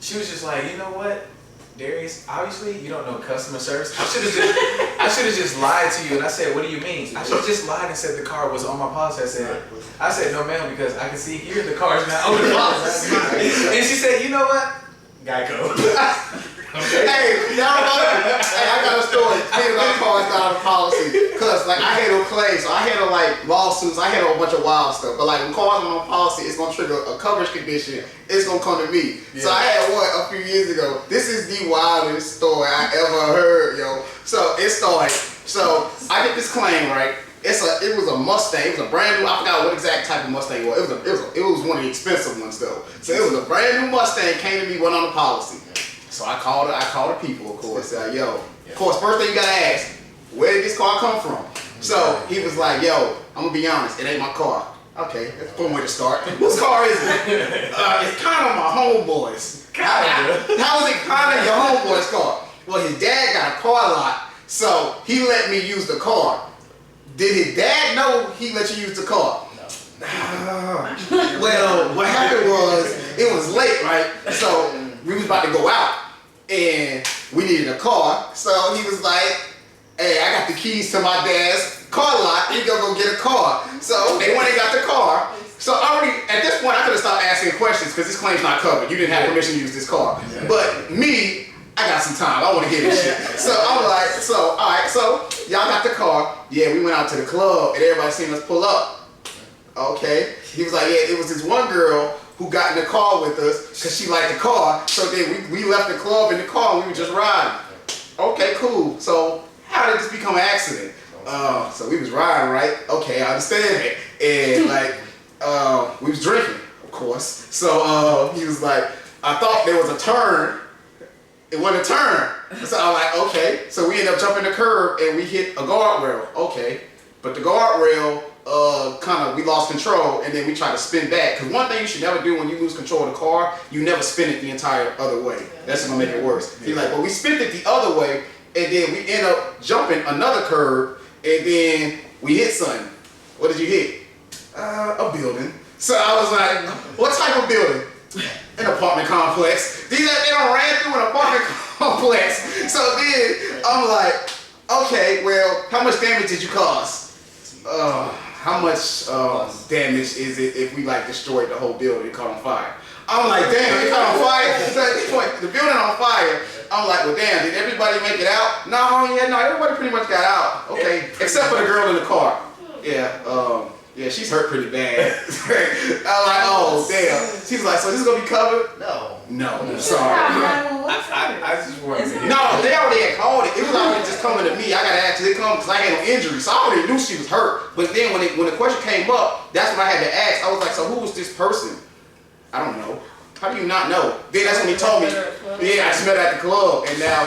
she was just like, you know what, Darius, obviously you don't know customer service. I should have just lied to you. And I said, what do you mean? I should have just lied and said the car was on my policy. I said, no ma'am, because I can see here the car's not on the policy. And she said, you know what? Geico. Okay. Hey, y'all know that? Hey, I got a story. Speaking about cars not on the policy. Because, I handle claims. So I handle, lawsuits. I handle a bunch of wild stuff. But, when cars are on policy, it's going to trigger a coverage condition. It's going to come to me. Yeah. So I had one a few years ago. This is the wildest story I ever heard, yo. So it started. So I get this claim, right? It was a Mustang. It was a brand new. I forgot what exact type of Mustang it was. It was one of the expensive ones, though. So it was a brand new Mustang. Came to me, went on the policy. So I called the people, of course. Of course, first thing you gotta ask, where did this car come from? So he was like, yo, I'm gonna be honest, it ain't my car. Okay, that's one way to start. Whose car is it? It's kind of my homeboy's. How is it kind of your homeboy's car? Well, his dad got a car lot, so he let me use the car. Did his dad know he let you use the car? No. Well, what happened was, it was late, right? So we was about to go out, and we needed a car. So he was like, hey, I got the keys to my dad's car lot. You go get a car. So they went and got the car. So at this point, I could have stopped asking questions because this claim's not covered. You didn't have permission to use this car. Yeah. But me, I got some time. I want to hear this shit. So I'm like, all right, so y'all got the car. Yeah, we went out to the club, and everybody seen us pull up. Okay. He was like, yeah, it was this one girl who got in the car with us because she liked the car. So then we left the club in the car and we were just riding. Okay, cool. So how did this become an accident? So we was riding, right? Okay, I understand it. And we was drinking. Of course. So he was like, I thought there was a turn. It wasn't a turn. So I'm like, okay. So we ended up jumping the curb and we hit a guardrail. Okay. But the guardrail, we lost control and then we tried to spin back. Because one thing you should never do when you lose control of the car, you never spin it the entire other way. That's gonna make it worse. He's like, well, we spin it the other way and then we end up jumping another curb and then we hit something. What did you hit? A building. So I was like, what type of building? An apartment complex. They don't ran through an apartment complex. So then I'm like, okay, well, how much damage did you cause? How much damage is it if we like destroyed the whole building and caught on fire? I'm like, damn, it caught on fire. So at this point, the building on fire. I'm like, well, damn, did everybody make it out? No, everybody pretty much got out. Okay, except for the girl in the car. Yeah, she's hurt pretty bad. I'm like, oh, damn. She's like, so this is gonna be covered? No, sorry. I just want to. No, they already had called it. It was already just coming to me. I gotta actually come because I had no injury, so I already knew she was hurt. But then when the question came up, that's when I had to ask. I was like, so who was this person? I don't know. How do you not know? Then that's when he told me. Yeah, I just met her at the club, and now,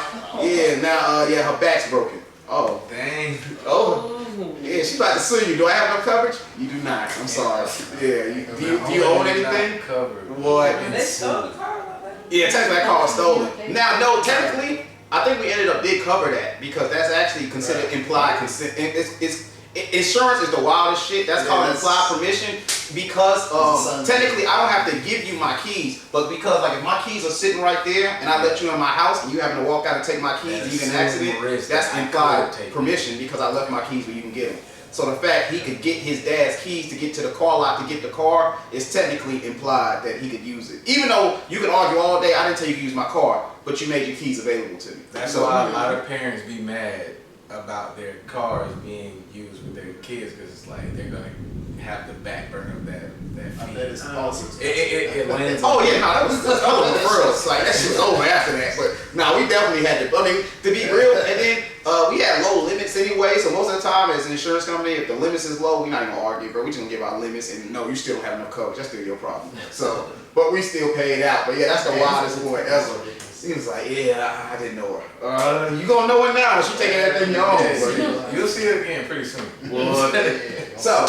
her back's broken. Oh, Dang. oh. Yeah, she's about to sue you. Do I have no coverage? You do not. I'm sorry. Yeah. Do you own anything? Covered. What? They stole the car like that? Yeah, technically that car was stolen. Now, no, technically, I think we ended up did cover that because that's actually considered implied consent. Insurance is the wildest shit. That's called implied permission because technically I don't have to give you my keys, but because like if my keys are sitting right there and I let you in my house and you having to walk out and take my keys and you get an accident, that's implied permission because I left my keys where you can get them. So the fact he could get his dad's keys to get to the car lot to get the car is technically implied that he could use it. Even though you can argue all day, I didn't tell you to use my car, but you made your keys available to me. That's why a lot of parents be mad about their cars being used with their kids because it's like they're gonna have the back burner of that fee. That is also It lands. Oh yeah, no, that was referrals. Like that shit was over after that. But no, we definitely had to. I mean, to be real, and then we had low limits anyway. So most of the time, as an insurance company, if the limits is low, we're not even gonna argue, bro. We just gonna give our limits, and no, you still don't have enough coverage. That's still your problem. So, but we still paid out. But yeah, that's the wildest one ever. He was like, yeah, I didn't know her. You gonna know her now? She taking everything you own. You'll see it again pretty soon. Well, so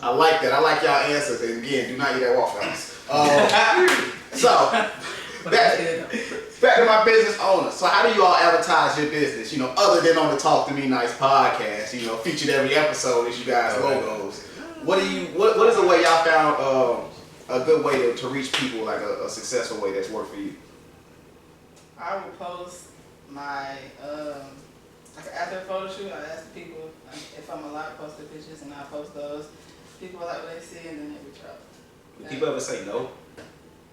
I like that. I like y'all answers. And again, do not eat at Waffle House. So back to my business owner. So how do you all advertise your business? Other than on the Talk to Me Nice podcast, featured every episode is you guys logos. What is a way y'all found a good way to reach people, like a successful way that's worked for you? I would post my after a photo shoot. I ask people if I'm allowed to post the pictures, and I post those. People like what they see, and then they reach out. Do people ever say no?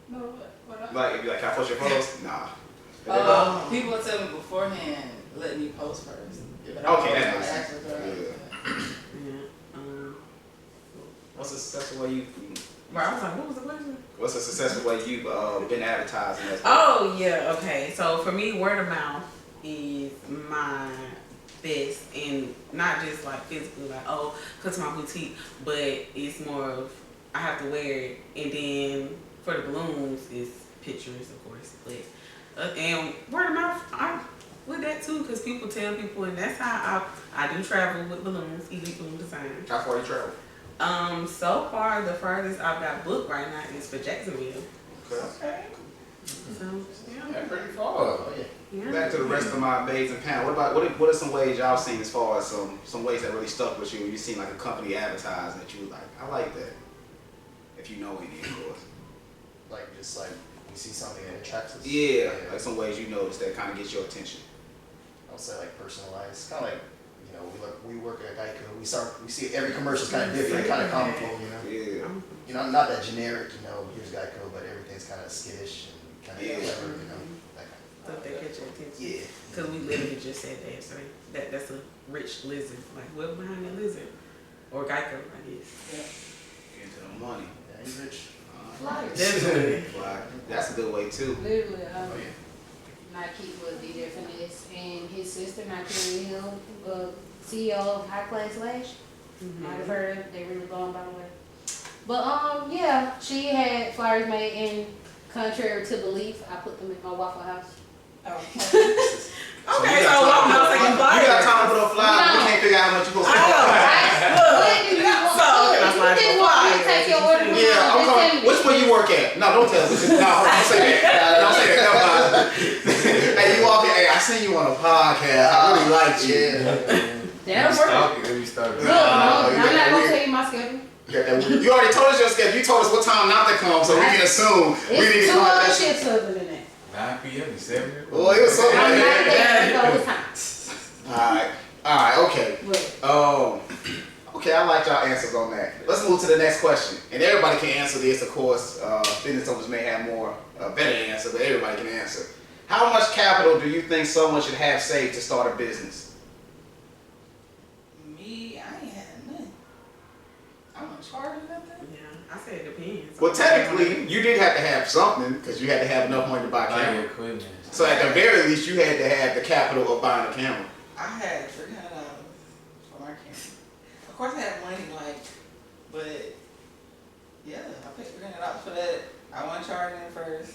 No, what? Like if you like, can I post your photos? Nah. People will tell me beforehand, let me post first. Okay, that makes sense. Yeah. What's a successful way you? I was like, what was the question? What's a successful way you've been advertising? Oh yeah, okay. So for me, word of mouth is my best, and not just like physically, like come to my boutique, but it's more of I have to wear it, and then for the balloons, it's pictures, of course, but and word of mouth, I'm with that too, because people tell people, and that's how I do travel with balloons, Elite Balloon Design. How far you travel? So far, the farthest I've got booked right now is for Jacksonville. Okay. So, yeah. That's pretty far. Oh, yeah. Yeah. Back to the rest of my amazing panel. What are some ways y'all seen as far as some ways that really stuck with you? You seen like a company advertising that you was like, I like that. If you know any, of course. Like just like we see something that attracts us. Yeah, like some ways you notice that kind of gets your attention. I'll say like personalized, kind of like we work at Geico. We see every commercial's kind of different, kind of comical. Yeah. Not that generic. Here's Geico, but everything's kind of skittish and kind of clever. That kind of. Stuff that catch your attention. Yeah. Because we literally just said that, so that's a rich lizard. Like, whoever behind that lizard? Or Geico, I guess. Yeah. Into the money. Yeah, he's rich. Definitely. That's a good way too. Literally, Nike was DJ Finesse and his sister, Nike Hill, CEO of High Class Lash. Might have heard of it. They really going by the way. But yeah, she had flyers made, and contrary to belief, I put them in my Waffle House. Okay, so Waffle House taking flyers. You got time to put on flyers, No. we can't figure out how much you supposed to I know, put. right? If you So, can I slide didn't some want me to flyers? take your order, Yeah, I'm coming. Which one you work at? No, don't tell me. No, don't say that. Don't say that. Never mind. Hey, you walk in. Hey, I seen you on a podcast. I really liked you. That'll work. Let me start. Look, no, I'm not gonna tell you my schedule. You already told us your schedule. You told us what time not to come, so we can assume we need It's to 2 come at other that. shifts other than that. 9 p.m. to 7. Well, it was something I'm like not that. there those times. Alright, okay. But Okay, I like y'all answers on that. Let's move to the next question. And everybody can answer this, of course. Business owners may have more, better answer, but everybody can answer. How much capital do you think someone should have saved to start a business? Me, I ain't had nothing. I'm not charging nothing. Yeah, I said it depends. Well, technically, you did have to have something because you had to have enough money to buy a Buy camera. equipment. So at the very least, you had to have the capital of buying a camera. I had $300 for my camera. Of course, I had money, but yeah, I paid $300 for that. I wasn't charging it first.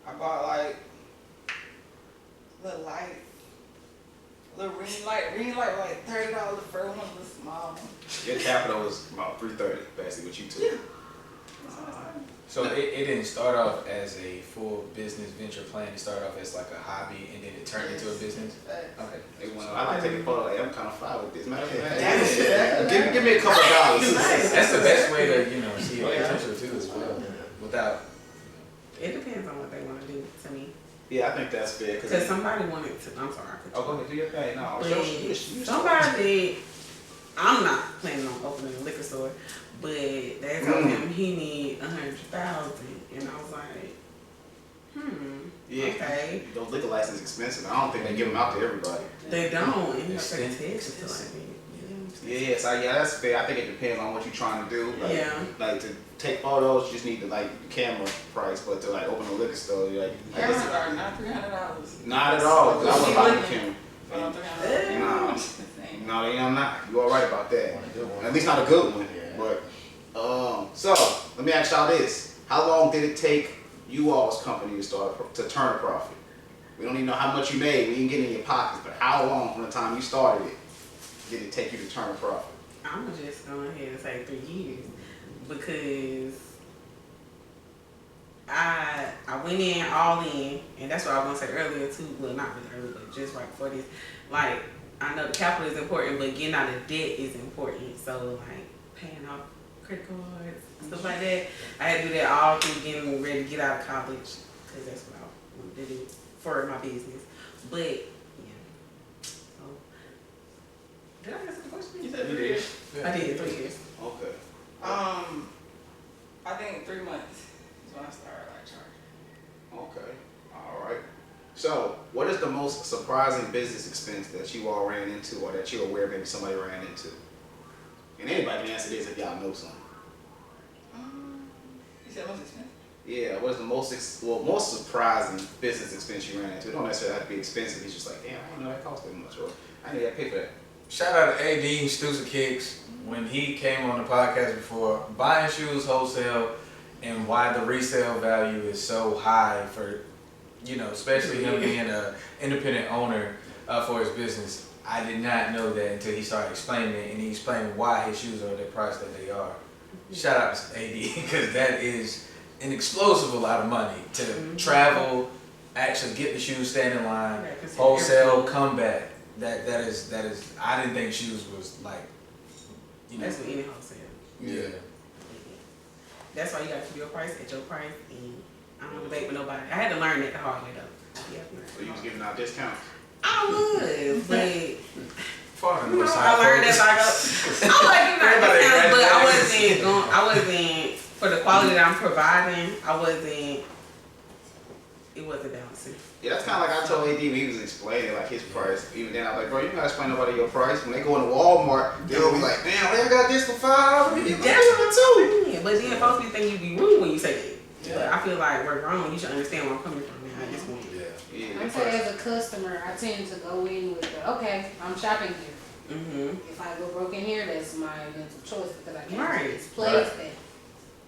I bought little light, little ring light was like $30 the first one, the small one. Your capital was about $330, basically, what you took. So it didn't start off as a full business venture plan. It started off as like a hobby, and then it turned into a business. Okay. I like taking photos. Like, I'm kind of fine with this. Man, Yeah. give me a couple dollars. That's the best way to see a potential too as well. Without. It depends on what they want to do to me. Yeah, I think that's fair. Because somebody wanted to, I'm sorry. Oh, go ahead, do your thing. No, But somebody, I'm not planning on opening a liquor store, but they told him he need $100,000, and I was like, Yeah, okay. those liquor licenses expensive. I don't think they give them out to everybody. They don't, and you have to Extend- take tests to like Yeah, so yeah, that's fair. I think it depends on what you're trying to do. Like, Yeah. Like to take photos, you just need to the camera price, but to open a liquor store, you're Cameras are not $300. not at all. 'Cause I wouldn't buy the camera. But $300. No, I'm not. You all right about that? At least not a good one. But so let me ask y'all this: how long did it take you all's company to turn a profit? We don't even know how much you made. We didn't get it in your pockets, but how long from the time you started it did it take you to turn a profit? I'm gonna just go ahead and say 3 years because I went in all in, and that's what I was gonna say earlier too. Well, not really earlier, but just right before this. Like, I know the capital is important, but getting out of debt is important. So paying off credit cards, stuff like that. I had to do that all through getting ready to get out of college because that's what I wanted to do for my business. But yeah, so did I answer the question? You said You 3 did. years. I did 3 years. Okay. I think 3 months is when I started charging. Okay. All right. So, what is the most surprising business expense that you all ran into, or that you're aware maybe somebody ran into? And anybody can answer this if y'all know something. You said most expensive? Yeah. What is the most surprising business expense you ran into? It don't necessarily have to be expensive. It's just like, damn, I didn't know that cost that much, or I didn't pay for that. Shout out to AD Stoops Kicks when he came on the podcast before, buying shoes wholesale and why the resale value is so high for, especially him being an independent owner for his business. I did not know that until he started explaining it, and he explained why his shoes are the price that they are. Shout out to AD because that is an explosive amount of money to travel, actually get the shoes, stand in line, wholesale, come back. That is. I didn't think shoes was That's what any wholesale. Yeah. That's why you gotta keep your price at your price, and I don't debate with nobody. I had to learn that the hard way though. Yeah. So you was giving out discounts. I was, but I I learned as I go. I like giving out discounts, but I wasn't for the quality that I'm providing. It wasn't balancing. Yeah, that's kind of like I told AD when he was explaining his price. Even then, I was like, bro, you gotta explain nobody your price. When they go into Walmart, they'll be like, damn, they got this for $5. That's what too. Yeah, but then folks be thinking you be rude when you say that. Yeah. But I feel like we're grown. You should understand where I'm coming from now at this point. Yeah. I'm saying as a customer, I tend to go in with okay, I'm shopping here. Mm-hmm. If I go broke in here, that's my mental choice because I can't Right. misplace that.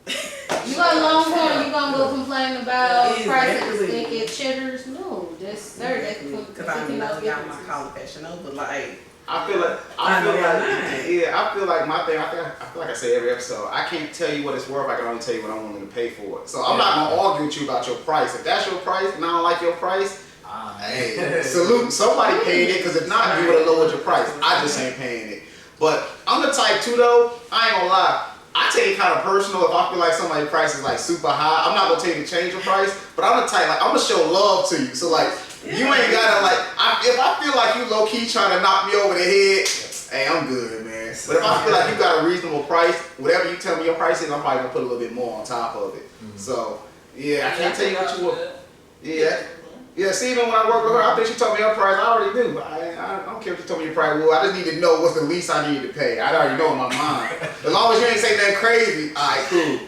You got Longhorn, you gonna go complain about price at the Exactly. stick at Cheddar's? No, that's sir, that's Because I know y'all might call it fashion, but like, I feel like my thing. I feel like I say every episode. I can't tell you what it's worth. I can only tell you what I'm willing to pay for it. So I'm not gonna argue with you about your price. If that's your price and I don't like your price, hey, salute. Somebody paid it. Because if not, you would have lowered your price. I just ain't paying it. But I'm the type too though. I ain't gonna lie. I take it kind of personal if I feel like somebody's price is like super high. I'm not gonna tell you to change your price, but I'm the type like I'm gonna show love to you. So like you ain't gotta like if I feel like you low key trying to knock me over the head, hey, I'm good, man. But if I feel like you got a reasonable price, whatever you tell me your price is, I'm probably gonna put a little bit more on top of it. So yeah, I can't tell you what you want. Yeah, see, even when I work with her, I think she told me her price. I already knew. I don't care if she told me your price. Well, I just need to know what's the least I need to pay. I already know in my mind. As long as you ain't say nothing crazy, all right, cool.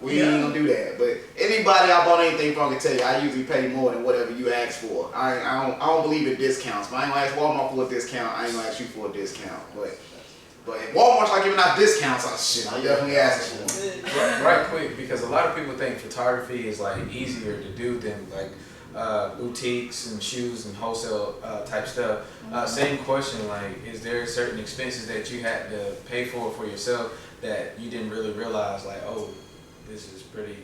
We ain't gonna do that. But anybody I bought anything from can tell you, I usually pay more than whatever you ask for. I don't believe in discounts. If I ain't gonna ask Walmart for a discount, I ain't gonna ask you for a discount. But if Walmart's like giving out discounts, I definitely ask for them. Right quick, because a lot of people think photography is like easier to do than like boutiques and shoes and wholesale type stuff. Same question, like, is there certain expenses that you had to pay for yourself that you didn't really realize, like, oh, this is pretty,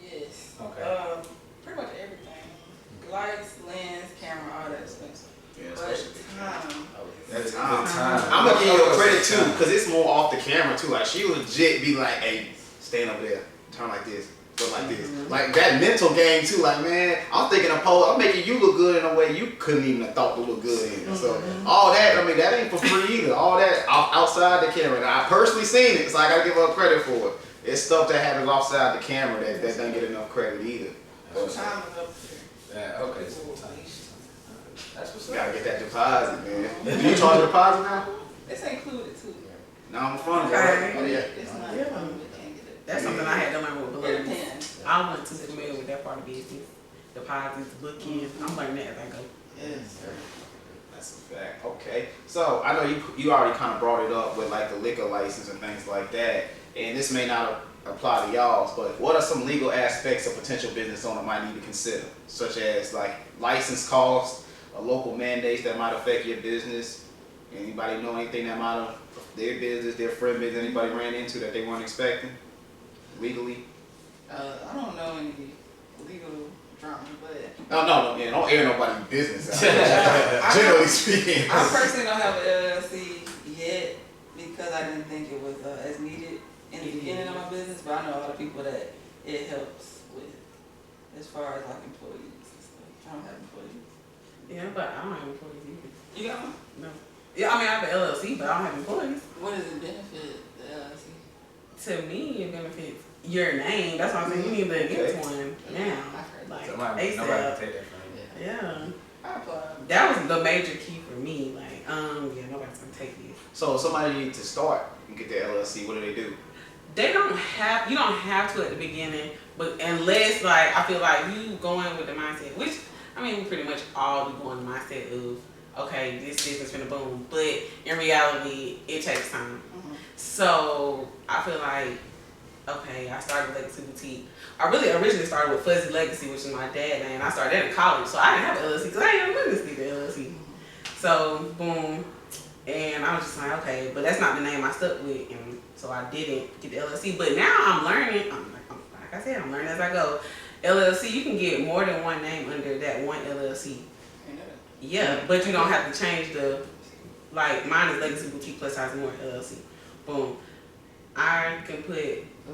Yes. Okay. Pretty much everything. Lights, lens, camera, all that expensive. Yeah, But time. That's time. I'm gonna give you credit too, because it's more off the camera too. Like she legit be like, hey, stand over there, turn like this. Like this, like that mental game too. Like man, I'm thinking of pose. I'm making you look good in a way you couldn't even have thought to look good in. So all that, I mean, that ain't for free either. All that outside the camera. Now, I personally seen it, so I gotta give her credit for it. It's stuff that happens outside the camera that doesn't get enough credit either. Time is up there. Yeah, okay, so that's what's You up. gotta get that deposit, man. Do you charge a deposit now? It's included too. No, I'm funny. Okay. Oh yeah. It's not. Yeah. We can't get it. that's something I had to learn with It balloons. depends. I wasn't too familiar with that part of business. Deposits, bookings. I'm learning that as I go. Yes. That's a fact. Okay. So I know you already kind of brought it up with like the liquor license and things like that. And this may not apply to y'all, but what are some legal aspects a potential business owner might need to consider? Such as like license costs, local mandates that might affect your business. Anybody know anything that might have their business, their friend business, anybody ran into that they weren't expecting legally? I don't know any legal drama, but No, man, don't air nobody's business out. Generally speaking. I personally don't have an LLC yet because I didn't think it was as needed in the beginning of my business, but I know a lot of people that it helps with as far as like employees and stuff. I don't have employees. Yeah, but I don't have employees either. You got one? No. Yeah, I mean, I have an LLC, but I don't have employees. What does it benefit the LLC? To me, it benefits your name. That's what I'm saying. You need to get one now. Like, Nobody can ASAP. take that from you. Yeah. I applied. That was the major key for me. Like, yeah, nobody's gonna take this. So if somebody needs to start and get their LLC, what do they do? You don't have to at the beginning, but unless, like, I feel like you going with the mindset, which, I mean, we pretty much all be going the mindset of, okay, this business finna boom, but in reality, it takes time. So, I feel like, okay, I started Legacy Boutique. I really originally started with Fuzzy Legacy, which is my dad's name. I started that in college, so I didn't have an LLC, because I didn't even need the LLC. So, boom, and I was just like, okay, but that's not the name I stuck with, and so I didn't get the LLC. But now I'm learning, like I said, I'm learning as I go. LLC, you can get more than one name under that one LLC. Yeah, but you don't have to change the, like, mine is Legacy Boutique Plus Size More LLC. Boom. I can put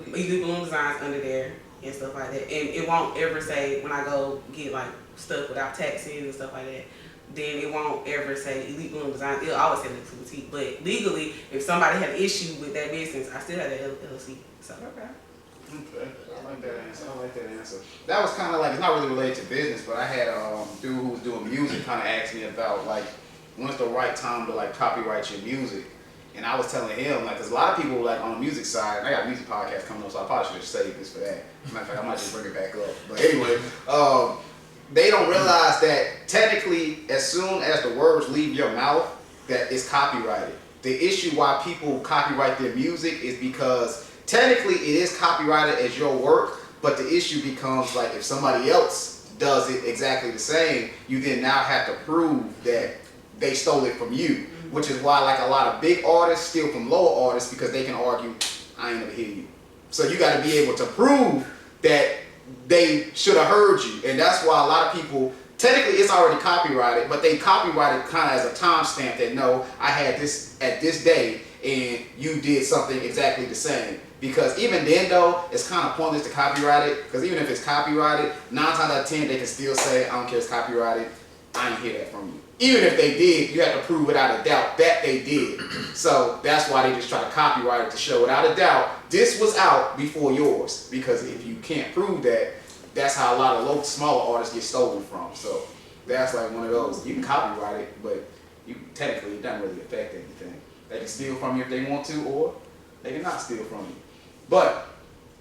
Elite Balloon Designs under there and stuff like that. And it won't ever say, when I go get, like, stuff without taxes and stuff like that, then it won't ever say Elite Balloon Designs. It'll always say Legacy Boutique. But legally, if somebody had an issue with that business, I still have that LLC. So, okay. Okay, I like that answer. That was kind of like, it's not really related to business, but I had a dude who was doing music kind of asked me about, like, when's the right time to, like, copyright your music? And I was telling him, like, because a lot of people, like, on the music side, I got a music podcast coming up, so I probably should have saved this for that. Matter of fact, I might just bring it back up. But anyway, they don't realize that technically, as soon as the words leave your mouth, that it's copyrighted. The issue why people copyright their music is because technically it is copyrighted as your work, but the issue becomes like if somebody else does it exactly the same, you then now have to prove that they stole it from you, which is why like a lot of big artists steal from lower artists because they can argue, I ain't never hear you. So you got to be able to prove that they should have heard you, and that's why a lot of people, technically it's already copyrighted, but they copyrighted kind of as a timestamp that no, I had this at this day and you did something exactly the same. Because even then though, it's kind of pointless to copyright it, because even if it's copyrighted, 9 times out of 10 they can still say, I don't care, it's copyrighted, I didn't hear that from you. Even if they did, you have to prove without a doubt that they did. So that's why they just try to copyright it to show without a doubt this was out before yours. Because if you can't prove that, that's how a lot of local, smaller artists get stolen from. So that's like one of those. You can copyright it, but you technically it doesn't really affect anything. They can steal from you if they want to, or they can not steal from you. But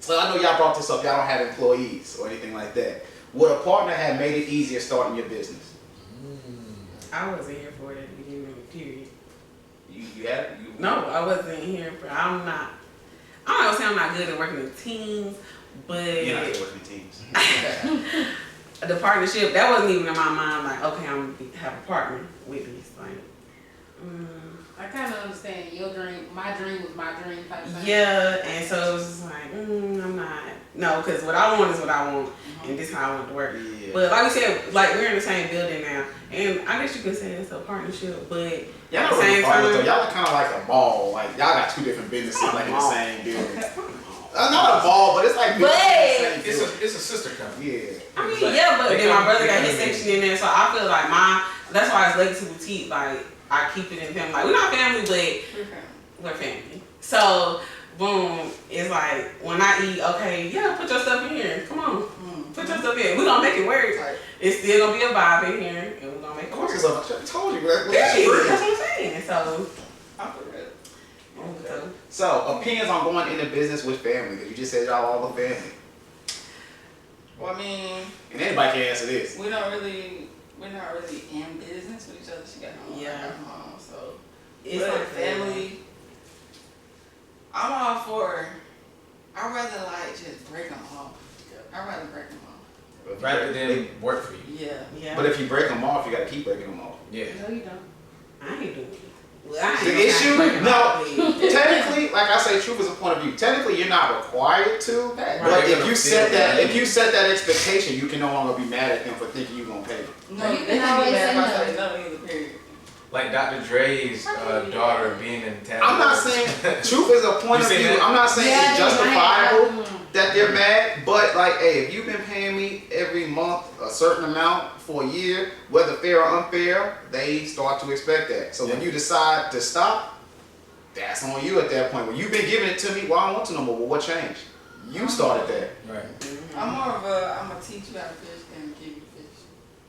so I know y'all brought this up. Y'all don't have employees or anything like that. Would a partner have made it easier starting your business? I wasn't here for it at the beginning of the period. You had it? No, I wasn't here for. I'm not gonna say I'm not good at working in teams, but You're not good at working in teams. the partnership that wasn't even in my mind. Like, okay, I'm gonna have a partner with me. It's like, I kind of understand your dream. My dream was my dream type thing. yeah, and so it was just like, I'm not. No, because what I want is what I want, and this is how I want it to work. Yeah. But like we said, like we're in the same building now, and I guess you could say it's a partnership, but Y'all at not the really same partners though. time, Y'all are kind of like a mall. Like y'all got two different businesses like in the same building. Not a ball, but it's like It's a sister company. Yeah. I mean, Like, yeah, but they then my come- brother they got come his in. section in there, so I feel like that's why it's Legacy Boutique. Like I keep it in family. Like we're not family, but we're family. So boom, it's like when I eat, okay, yeah, put your stuff in here. Come on, put your stuff in. We're gonna make it work. It's still gonna be a vibe in here, and we're gonna make it work. I told you. That's Period. That's what I'm saying. So. Okay. So opinions on going into business with family, because you just said y'all all a family. Well, I mean, And anybody can answer this. we're not really in business with each other. She got her own, I got my own, so It's but like family. I'm all for. I'd rather like just break them off. I'd rather break them off. Rather than work for you. Yeah. But if you break them off, you gotta keep breaking them off. Yeah. No, you don't. I ain't doing it. Well, I ain't The gonna issue? break it No. off, but- Technically, like I say, truth is a point of view. Technically, you're not required to. Right. But if you set that expectation, you can no longer be mad at them for thinking you're gonna pay them. No, You they can can always be mad say if I no. say no either. Period. Like Dr. Dre's daughter being in town. I'm not saying truth is a point You of say view. that? I'm not saying it's Yeah, justifiable that they're mad, but like, hey, if you've been paying me every month a certain amount for a year, whether fair or unfair, they start to expect that. So when you decide to stop, that's on you at that point. When you've been giving it to me, well, I don't want to no more. Well, what changed? You started that. Right. I'm more of a. I'm gonna teach you how to fish than give you fish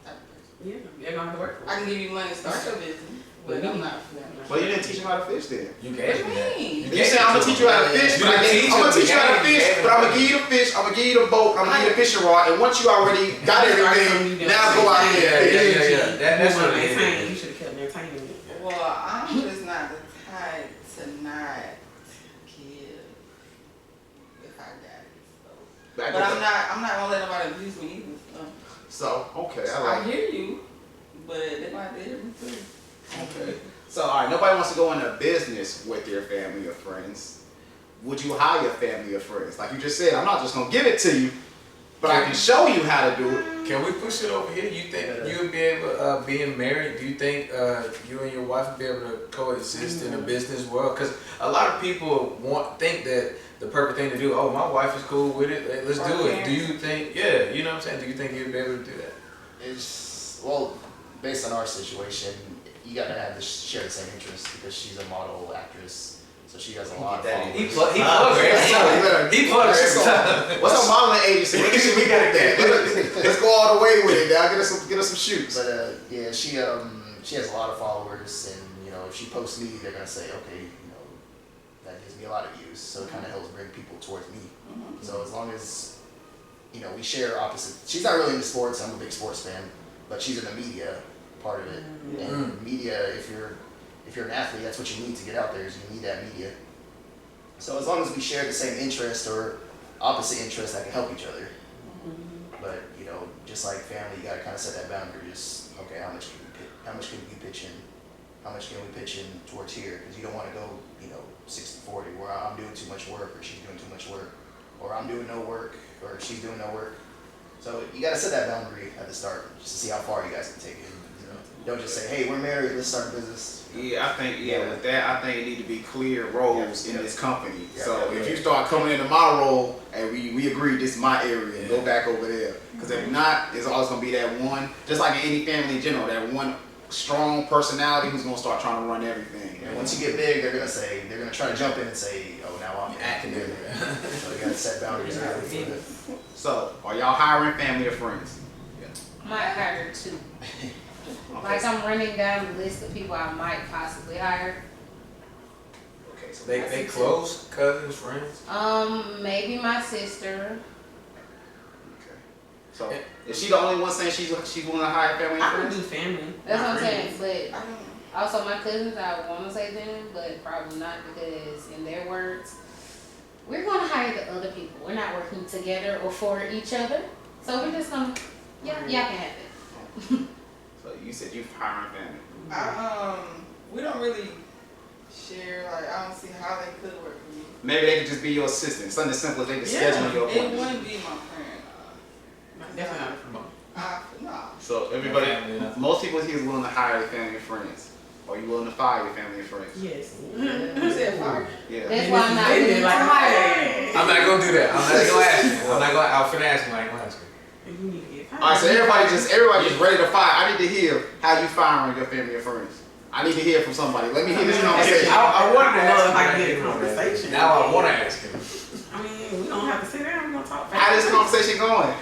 type of person. Yeah, they're gonna have to work for I can give you money to start your business, but I'm not. Well, you didn't teach them how to fish then. You What gave you me that. mean? You said I'm gonna teach you how to fish, but I'm gonna teach you how to fish, but I'm gonna give you the fish, I'm gonna give you the boat, I'm gonna give you the fishing rod, and once you already got everything, now go out there. Yeah. That's You what wanna it maintain, is. you should have kept maintaining it. Well, I'm just not the type to not give if I got it. So. But I'm not gonna let nobody abuse me either. So, okay, I I like it. hear you, but they're gonna have to hear me too. Okay. So, all right, nobody wants to go into business with their family or friends. Would you hire family or friends? Like you just said, I'm not just going to give it to you, but I can show you how to do it. Can we push it over here? You think you would be able, being married, do you think you and your wife would be able to coexist in a business world? Because a lot of people think that the perfect thing to do, oh, my wife is cool with it, let's do it. Do you think, you know what I'm saying? Do you think you'd be able to do that? It's, well, based on our situation, you gotta have share the same interests because she's a model actress, so she has a lot of followers. He plugs every time. What's our modeling agency? What should we got that? Let's go all the way with it now. Get us some shoots. But yeah, she has a lot of followers, and you know, if she posts me, they're gonna say, okay, you know, that gives me a lot of views, so it kind of helps bring people towards me. So as long as you know we share opposite, she's not really into sports. I'm a big sports fan, but she's in the media part of it, and media. If you're an athlete, that's what you need to get out there. Is you need that media. So as long as we share the same interest or opposite interest, that can help each other. But you know, just like family, you gotta kind of set that boundary. Just okay, how much can we pitch in? How much can we pitch in towards here? Because you don't want to go, you know, 60-40, where I'm doing too much work or she's doing too much work, or I'm doing no work or she's doing no work. So you gotta set that boundary at the start, just to see how far you guys can take it. You know, don't just say, hey, we're married, let's start a business. Yeah, I think with that, I think it need to be clear roles in this company. Yeah, So yeah, if yeah. you start coming into my role and we agree this is my area, and go back over there. Because if not, it's always gonna be that one, just like in any family in general, that one strong personality who's gonna start trying to run everything. And once you get big, they're gonna try to jump in and say, oh, now I'm Acting in. So you gotta set boundaries early. So are y'all hiring family or friends? Might hire two. Like I'm running down the list of people I might possibly hire. Okay, so They close cousins, friends. Maybe my sister. Okay. So is she the only one saying she's willing to hire family and I can friends? do family. That's what I'm not saying. friends. But also my cousins, I want to say them, but probably not because in their words, we're going to hire the other people. We're not working together or for each other. So we're just going to, y'all can have it. So you said you hiring family. We don't really share. Like, I don't see how they could work with me. Maybe they could just be your assistant. Something as simple as they could schedule your It appointments. wouldn't be my friend. Definitely not for mom. Nah. So everybody, Family, yeah. most people here is willing to hire their family and friends. Are you willing to fire your family and friends? Yes. You said fire. Yeah. That's why I'm not willing to hire. I'm not gonna do that. I'm not gonna ask you. I'm finna ask you. I ain't gonna ask you. You need to get fired. All right, so everybody just ready to fire. I need to hear how you firing your family and friends. I need to hear from somebody. Let me hear this conversation. I wanted to I ask know if I can him. get a conversation. Now I want to ask him. I mean, we don't have to sit down. We're gonna talk. How this conversation going?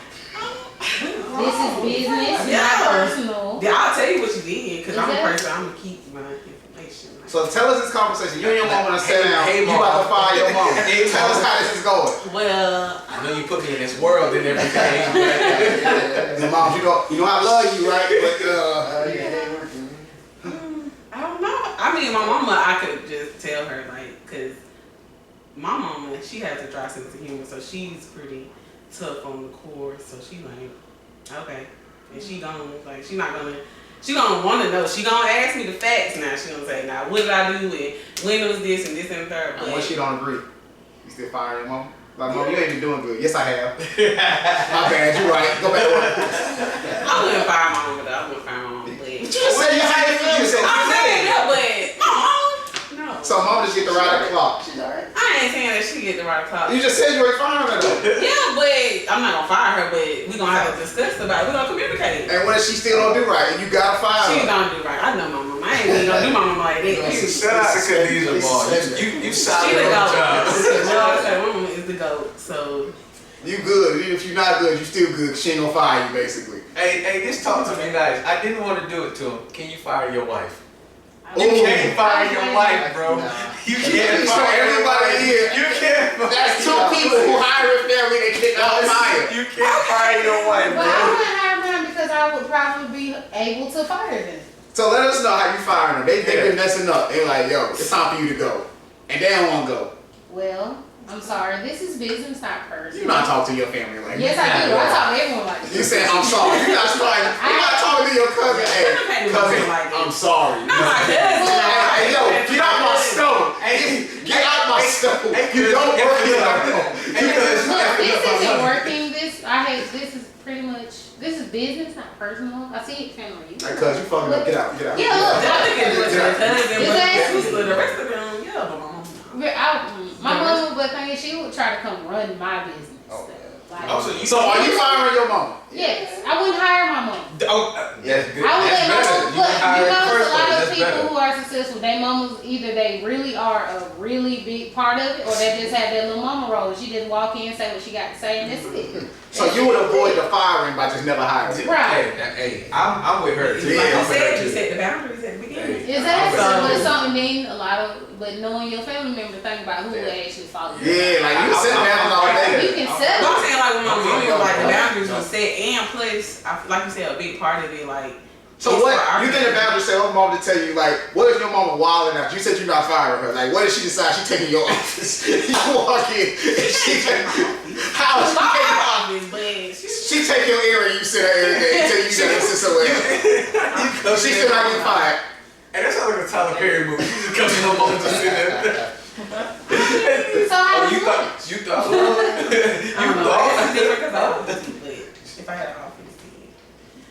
This is business, Yeah. not personal. Yeah, I'll tell you what you did, because I'm a Exactly. person, I'm gonna keep my information. So tell us this conversation. You and your mom want to sit down. Hey, You about to Mom. fire your mom. Tell us how this is going. Well, I know you put me in this world and everything. And mom, you know I love you, right? But I don't know. I mean, my mama, I could just tell her, like, because my mama, she has a dry sense of humor, so she's pretty tough on the core, so she like, okay. And she gonna, like, she gonna want to know. She gonna ask me the facts now. She gonna say, now, what did I do, and when was this, and this, and the third. and when she don't agree, you still fire your mom? Like, mom, you ain't been doing good. Yes, I have. My bad, you right. Go back to work. I wouldn't fire my mama, though. I wouldn't fire my mama, but You just said you hired me. You said I'm you saying did. that, but my mom, no. So mom just get the right clock. She's alright. I ain't saying that she get the right clock. You just said you were firing her though. Yeah, but I'm not gonna fire her, but we gonna have to discuss about it. We gonna communicate. And what if she still don't do right and you gotta fire She her? gonna do right. I know my mama. I ain't even gonna do my mama like that. Period. Shout out to Khadijah Ball. You She solid the on the goat. job. No, I said my mama is the goat. So You good. Even if you're not good, you still good. 'Cause she ain't gonna fire you basically. Hey, just talk to me nice. I didn't want to do it to him. Can you fire your wife? You Ooh. can't fire your wife, bro. Nah. You So can't fire everybody here, You can't. that's two people who hire a family they cannot fire. You can't fire your wife, But I bro. wouldn't hire them because I would probably be able to fire them. So let us know how you firing them. They've been messing up. They're like, yo, it's time for you to go. And they don't want to go. Well, I'm sorry. This is business, not personal. You not talk to your family like Yes, I do. I talk to everyone like You this. said, I'm sorry. You're not sorry. You're not talking to your cousin. Hey, cousin, I'm sorry. not my cousin. Hey, yo, get out my stove. Hey, Get out my stove. You don't work here no more. Look, this isn't working. This is pretty much, this is business, not personal. I see it family. Hey, cuz, you fucking up. Get out. Get out. Yeah, look. That nigga was her cousin, Exactly. but the rest of them, yeah, but my mama. My mom, but thing is, she would try to come run my business. Oh. Like, So are you firing your mama? yes, I wouldn't hire my mom. That's good. I would That's let my better. mom. You Look, can hire you her know, first a lot place. of That's people better. who are successful, their mamas either they really are a really big part of it, or they just have that little mama role. She just walk in, say what she got to say, and that's it. So you would avoid the firing by just never hiring. Right. Hey, I'm with her too. Like Yeah, I I'm with her said, you too. set the boundaries at the beginning. Hey. Exactly. So- But it's something then a lot of, but knowing your family member, think about who will actually follow you. Yeah, like you sit down all day. You can But settle. I'm saying like when my I'm mama, feeling like the you. boundaries was set, and plus, like you said, a big part of it, like So what, you think the boundary say, oh, mom to tell you, like, what if your mama wilding out? You said you're not firing her. Like, what if she decides she's taking your office? You walk in, and she take, how is she taking your office? She take your ear and you sit her every day until you gotta sit somewhere else. She still not getting fired. And that sounds like a Tyler Perry movie. She just comes in her mom just sitting there. So how you thought. It's different because I don't do it. If I had an office.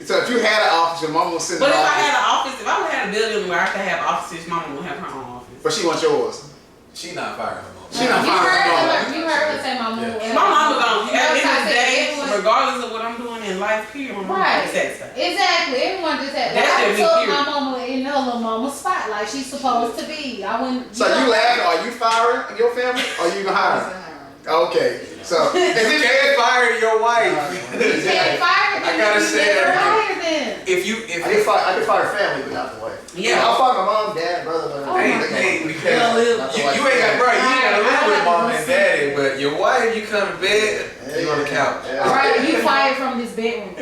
So if you had an office, your mama was sitting in But the if I office. had an office, if I would have a building where I could have offices, my mom would have her own office. But she wants yours. She not firing her mom. She not firing her mom. You heard her say my mom. And my mama gonna, at the end of the day, everyone- regardless of what I'm doing in life, period, my mom Right. is satisfied. Exactly. Everyone just had. That's I just me, took period. my mama in her little mama's spot like she's supposed to be. I wouldn't. So you laughing? Are you firing your family? Or you gonna hire her? Okay. So If you can't fire your wife, You can't fire them. I gotta You say never that. hire them. I can fire family, but not the wife. Yeah. I'll fire my mom, dad, brother, but Oh hey, my hey, because Not the you wife. ain't got, bro, you ain't gotta live with mom and Right. daddy, but your wife, you come to bed, you on the couch. Right, you fired from this bedroom.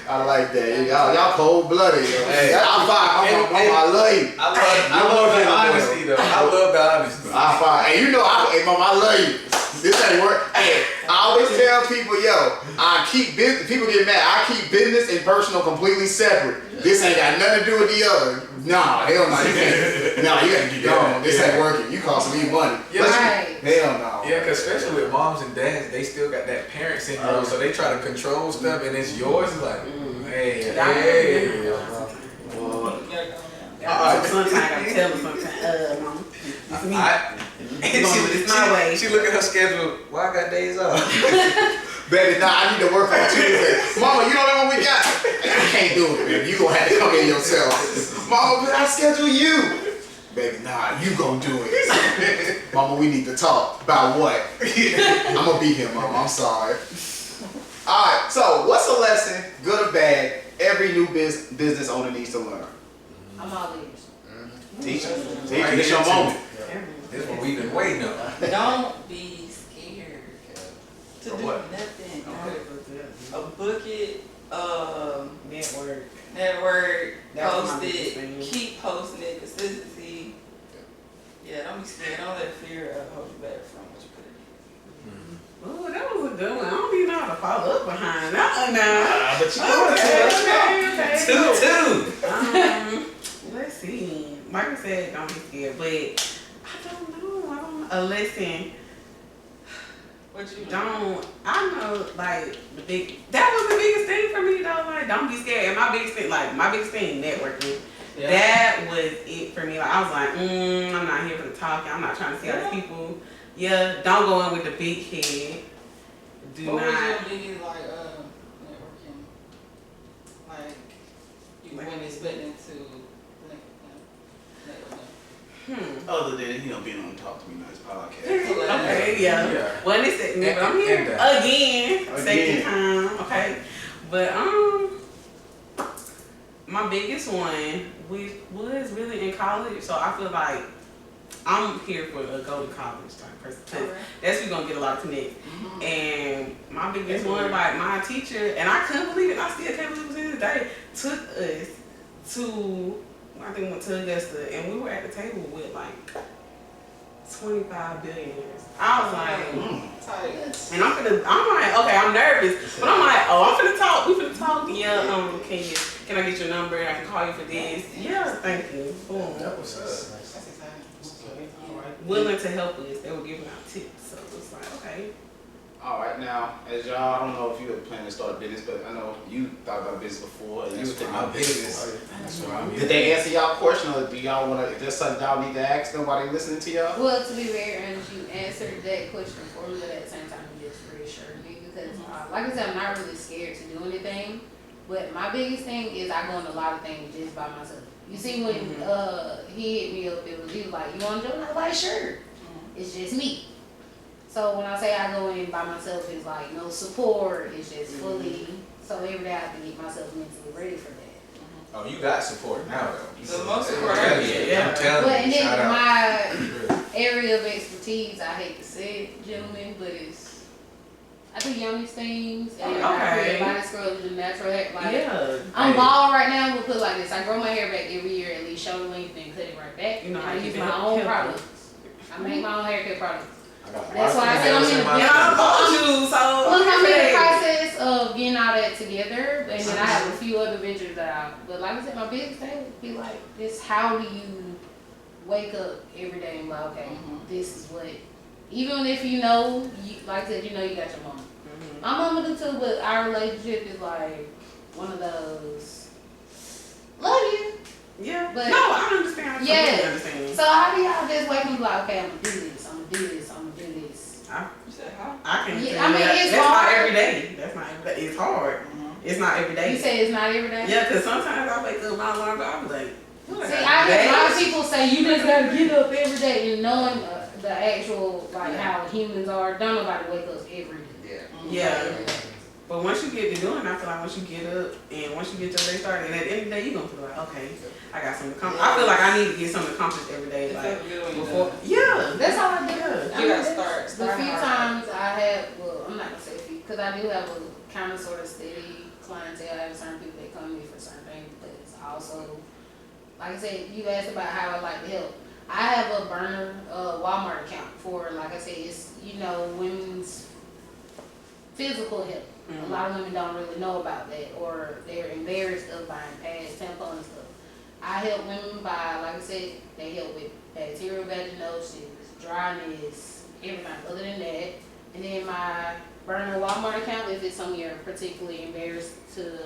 I like that. Y'all cold blooded. Hey. I'm fine. I love you. I love the honesty though. I love the honesty. I'm fine. And you know, hey, mom, I love you. This ain't work. Hey, I always tell people, yo, I keep business. People get mad. I keep business and personal completely separate. This ain't got nothing to do with the other. Nah, hell no. You can't. Nah, you gotta get gone. This ain't working. You costing me money. Yeah, Right. Hell no. Yeah, because especially with moms and dads, they still got that parent syndrome, so they try to control stuff, and it's yours. It's like, hey. Sometimes I gotta tell them sometimes, mama, it's me. It's my way. She look at her schedule. Well, I got days off. Baby, nah, I need to work on Tuesday. Mama, you know that one we got? I can't do it, baby. You gonna have to come in yourself. Mama, but I schedule you. Baby, nah, you gonna do it. Mama, we need to talk. About what? I'm gonna be here, Mama. I'm sorry. Alright, so what's a lesson, good or bad, every new business owner needs to learn? I'm all ears. Teach them. It's your moment. This is what we've been waiting on. Don't be scared to do what? nothing. Okay. A bucket, Network. network, That was my post biggest it, thing. keep posting it, consistency. Yeah, don't be scared. Don't let fear hold you back from what you put in. Oh, that was a good one. I don't even know how to follow up behind that now. But you Okay. Let's see. Michael said don't be scared, but I don't know. A lesson. What you I know, like, that was the biggest thing for me, though. Like, don't be scared. And my biggest thing, networking. Yeah. That was it for me. Like, I was like, I'm not here for the talking. I'm not trying to see other people. Yeah, don't go in with the big head. What was your biggest, like, networking? Like, you went expecting to network. Other than, being on the Talk to Me Nice podcast. Okay, yeah. Yeah. Well, it's but I'm here again, second Again. time. Okay, but my biggest one was really in college, so I feel like I'm here for a go to college type person. 'Cause that's where you're gonna get a lot of connect. And my biggest one, like my teacher, and I couldn't believe it. I still can't believe it to this day. Took us to, I think we went to Augusta, and we were at the table with like 25 billionaires. I was like, and I'm like, okay, I'm nervous, but I'm like, I'm finna talk. We finna talk. Yeah, can I get your number? I can call you for this. Yeah, thank you. Boom. That was us. Willing to help us. They were giving out tips, so it was like, okay. Alright, now, as y'all, I don't know if you were planning to start a business, but I know you thought about business before, and you were thinking about business. That's what I'm Did they answer y'all question, or do y'all want to, is there something y'all need to ask them while they listening to y'all? Well, to be very honest, you answered that question for me, but at the same time, you just reassured me because, like I said, I'm not really scared to do anything. But my biggest thing is I go into a lot of things just by myself. You see, when he hit me up, he was like, "You want to do it?" I was like, "Sure." It's just me. So when I say I go in by myself, it's like no support. It's just fully. So every day I have to get myself mentally ready for that. Oh, you got support now, though. The most support I'm I telling get. you. I'm telling But you. and Shout then out. my area of expertise, I hate to say it, gentlemen, but it's I do yoni steams and Okay. I create body scrubs and natural hair. Like, Yeah. I'm bald right now. We'll put it like this. I grow my hair back every year at least shoulder length and cut it right back. You know, and I I use keep my it own healthy. products. I make my own haircut products. That's That's why I said I'm in the Yeah, I told you. So Look, I'm in the okay. process of getting all that together, and then I have a few other ventures that I. But like I said, my biggest thing would be like this: how do you wake up every day and be like, okay, this is what. Even if you know, like I said, you know you got your mama. My mama do too, but our relationship is like one of those. Love you. Yeah. But no, I understand. I yeah. totally understand. So how do y'all just wake up and be like, okay, I'm gonna do this, I'm gonna do this, I'm gonna do this. You said how? I can. Yeah, I mean, it's that's hard. not every day. That's not every day. It's hard. It's not every day. You say it's not every day? Yeah, because sometimes I wake up my alarm, I'll be like, what See, I I got hear a lot of days? people say you just gotta get up every day and knowing the actual, like how humans are, don't nobody wake up every day. Yeah. But once you get to doing, I feel like once you get up and once you get your day started, and at the end of the day, you're going to feel like, okay, I got something accomplished. I feel like I need to get something accomplished every day. It Like, feels good when you before. do it. Yeah. That's how I do Yeah. it. You gotta start The few hard. times I have, well, I'm not gonna say a few, because I do have a kind of sort of steady clientele. I have certain people that come to me for certain things, but it's also, like I said, you asked about how I like to help. I have a burner Walmart account for, like I said, it's, you know, women's physical health. A lot of women don't really know about that, or they're embarrassed of buying pads, tampons and stuff. I help women by, like I said, they help with bacterial vaginosis, dryness, everything other than that. And then my burner Walmart account, if it's something you're particularly embarrassed to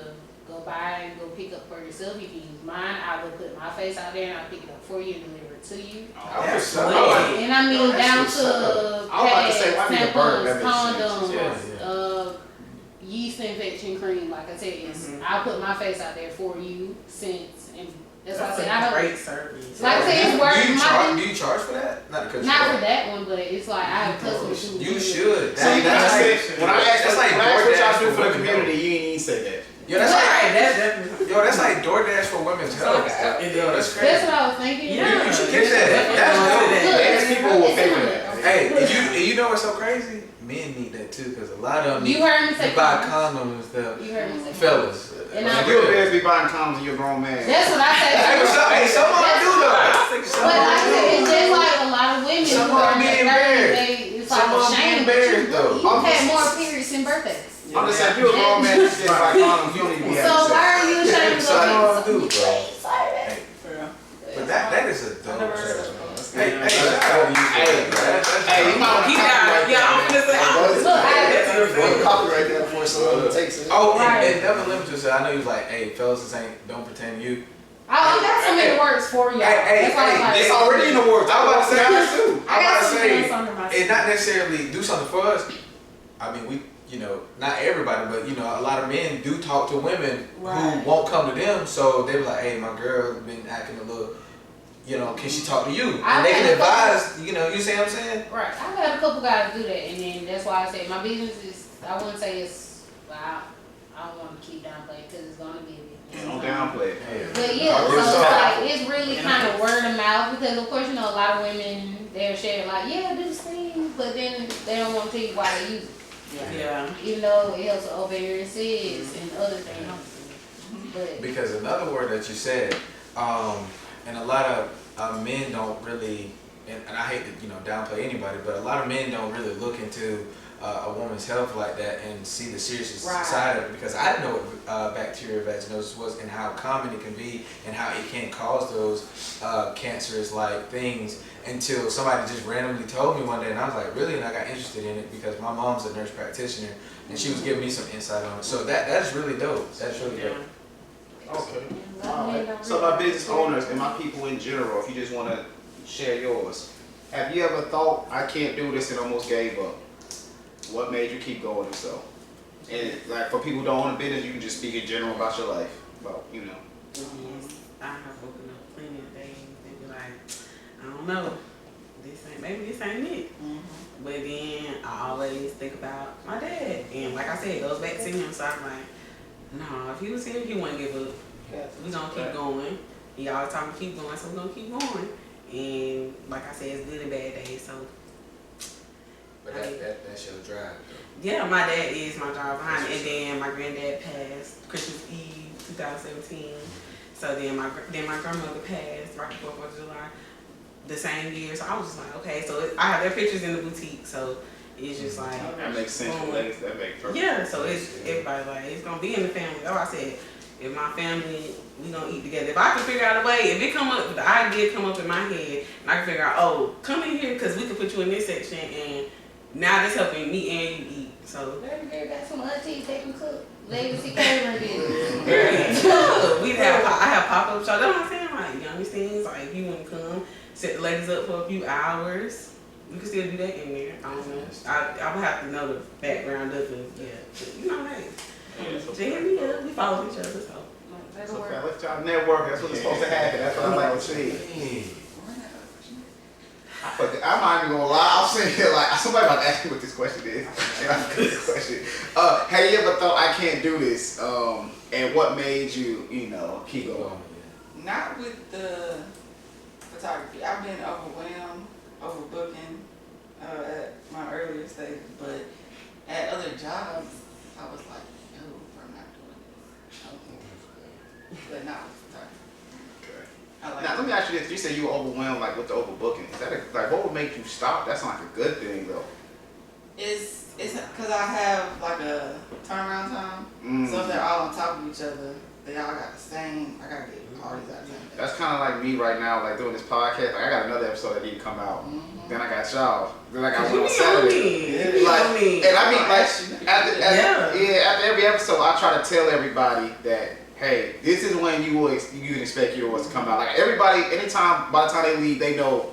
go buy and go pick up for yourself, you can use mine. I will put my face out there and I'll pick it up for you and deliver it to you. That's so lit. And I mean down what's to up. I was about to say, why pads, need a burner? That tampons, makes sense. condoms, yeast infection cream. Like I said, I'll put my face out there for you, scents, and that's why I said I That's a don't. great service. Like I said, it's worth Do you charge for that? Not because not for that one, but it's like I have customers who You do it. should. See, when I asked That's like what y'all DoorDash do for for the women, community, you ain't even say that. Yo, that's like Right, that's definitely. That's like DoorDash for women's health. Yo, that's crazy. That's what I was thinking. Yeah. You should get that. That's dope. Look, Ask people who will pay for it's- that. Hey, and you know what's so crazy? Men need that too, because a lot of them You heard me say buy condoms. condoms and stuff. You heard me say Fellas. And Like, I- you better be buying condoms and you're a grown man. That's what I say. Hey, some of them do though. But like I said, it's just like a lot of women Some who of are them in be their 30s, embarrassed. it's Some like of them a be shame. embarrassed, though. You've had more periods than birthdays. I'm just saying, if you're a grown man, you just buy condoms, you don't even be So having why sex. are you ashamed So I know what of to do, it? bro. Excited. For real. But that is a dope never heard of service. it. Hey, shout out to you. Hey, you might want to He got, copyright yeah, I'm that. gonna say, Look, Well, copyright that before someone takes it. Oh, Right. and Devin Limit just said, I know he was like, hey, fellas, this ain't, don't pretend you. I got some in the works for y'all. Hey, That's why I was like, It's already in the works. I was about to say, that too. I got some say, things under my and not necessarily do something for us. I mean, we, not everybody, but a lot of men do talk to women Right. who won't come to them. So they be like, hey, my girl been acting a little, can she talk to you? I've And they had can a couple- advise, you see what I'm saying? Right. I've had a couple guys do that, and then that's why I say my business is, I wouldn't say it's, well, I don't want to keep downplaying because it's going to be a business. Don't downplay it. But yeah, Oh, so it's it's so like, it's really kind of word of mouth because of course, a lot of women, they'll share like, yeah, do this thing, but then they don't want to tell you why they use it. yeah. Even though it helps with ovarian cysts and other things. But Because another word that you said, and a lot of men don't really, and I hate to downplay anybody, but a lot of men don't really look into a woman's health like that and see the serious Right. side of it. Because I didn't know what bacterial vaginosis was and how common it can be and how it can cause those cancerous like things until somebody just randomly told me one day, and I was like, really? And I got interested in it because my mom's a nurse practitioner and she was giving me some insight on it. So that's really dope. That's really dope. Okay. a lot of men Alright. don't So my realize business that. owners and my people in general, if you just want to share yours, have you ever thought, I can't do this and almost gave up? What made you keep going and so? And like for people who don't own a business, you can just speak in general about your life. About, Yes, I have opened up plenty of things and be like, I don't know, maybe this ain't it. But then I always think about my dad, and like I said, it goes back to him. So I'm like, no, if he was here, he wouldn't give up. We gonna keep going. He always told me to keep going, so we gonna keep going. And like I said, it's good and bad days. So But that's your drive, though. Yeah, my dad is my driver behind it, and then my granddad passed Christmas Eve 2017. So then my grandmother passed right before 4th of July the same year. So I was just like, okay, so I have their pictures in the boutique, so it's just like That makes sense. That makes perfect. Yeah, so it's everybody like it's gonna be in the family. That's why I said if my family we gonna eat together. If I can figure out a way, if it come up, the idea come up in my head, and I can figure out, oh, come in here because we can put you in this section, and now that's helping me and you eat. So Baby girl got some aunties that can cook. Legacy catering business. I have pop-up shops. That's what I'm saying. Like youngest things, like if you want to come, set the ladies up for a few hours. We can still do that in there. I don't know. I would have to know the background of it. Yeah, you know that. Hit me up. We follow each other. So. So let's y'all network. That's what's supposed to happen. That's what I like to see. I'm not even gonna lie. I'm sitting here like somebody about to ask me what this question is. And I'm good at this question. Have you ever thought I can't do this? And what made you, keep going? Not with the photography. I've been overwhelmed, overbooking at my earlier stage, but at other jobs, I was like, no, I'm not doing this. Okay. But not with photography. Now let me ask you this: you said you were overwhelmed, like with the overbooking. Is that what would make you stop? That's not a good thing, though. It's because I have like a turnaround time, so if they're all on top of each other, they all got the same. I gotta get parties out of them. That's kind of like me right now, like doing this podcast. Like I got another episode that didn't come out. Then I got y'all. Then I got one on Saturday. And I mean, like after every episode, I try to tell everybody that, hey, this is when you can expect yours to come out. Like everybody, anytime, by the time they leave, they know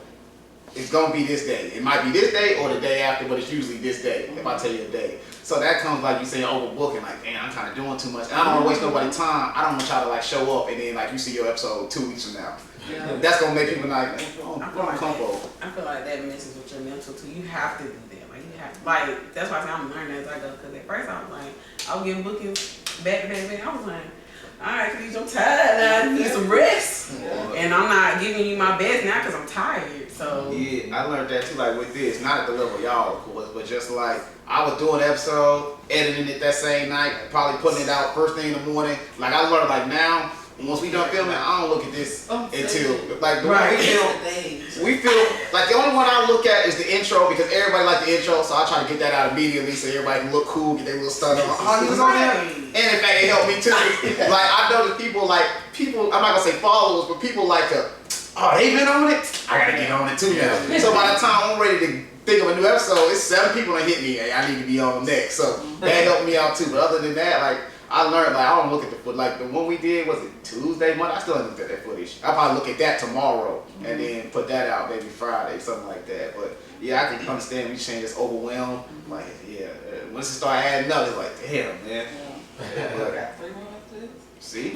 it's gonna be this day. It might be this day or the day after, but it's usually this day. If I tell you a day, so that comes like you saying overbooking. Like, damn, I'm kind of doing too much. And I don't want to waste nobody's time. I don't want y'all to like show up and then like you see your episode 2 weeks from now. Yeah. That's gonna make people like, I feel like that messes with your mental too. You have to do that. Like you have, like that's why I say I'm learning as I go. Because at first I was like, I was getting bookings back. I was like, all right, Khadijah, I'm tired now. I need some rest. And I'm not giving you my best now because I'm tired. So yeah, I learned that too. Like with this, not at the level y'all, of course, but just like I was doing an episode, editing it that same night, probably putting it out first thing in the morning. Like I learned like now. Once we done filming, I don't look at this until like the we feel like the only one I look at is the intro because everybody like the intro, so I try to get that out immediately so everybody can look cool, get their little stuff on. Oh, he was on there, and in fact, it helped me too. Like I know that people, I'm not gonna say followers, but people like to, oh, they been on it, I gotta get on it too now. So by the time I'm ready to think of a new episode, it's 7 people that hit me. Hey, I need to be on next, so that helped me out too. But other than that, like. I learned, like, I don't look at the footage. Like, the one we did, was it Tuesday, Monday? I still haven't looked at that footage. I'll probably look at that tomorrow and then put that out maybe Friday, something like that. But, yeah, I can understand we change this overwhelmed. Like, yeah, once it start adding up, it's like, damn, man. Got 3 more episodes. See?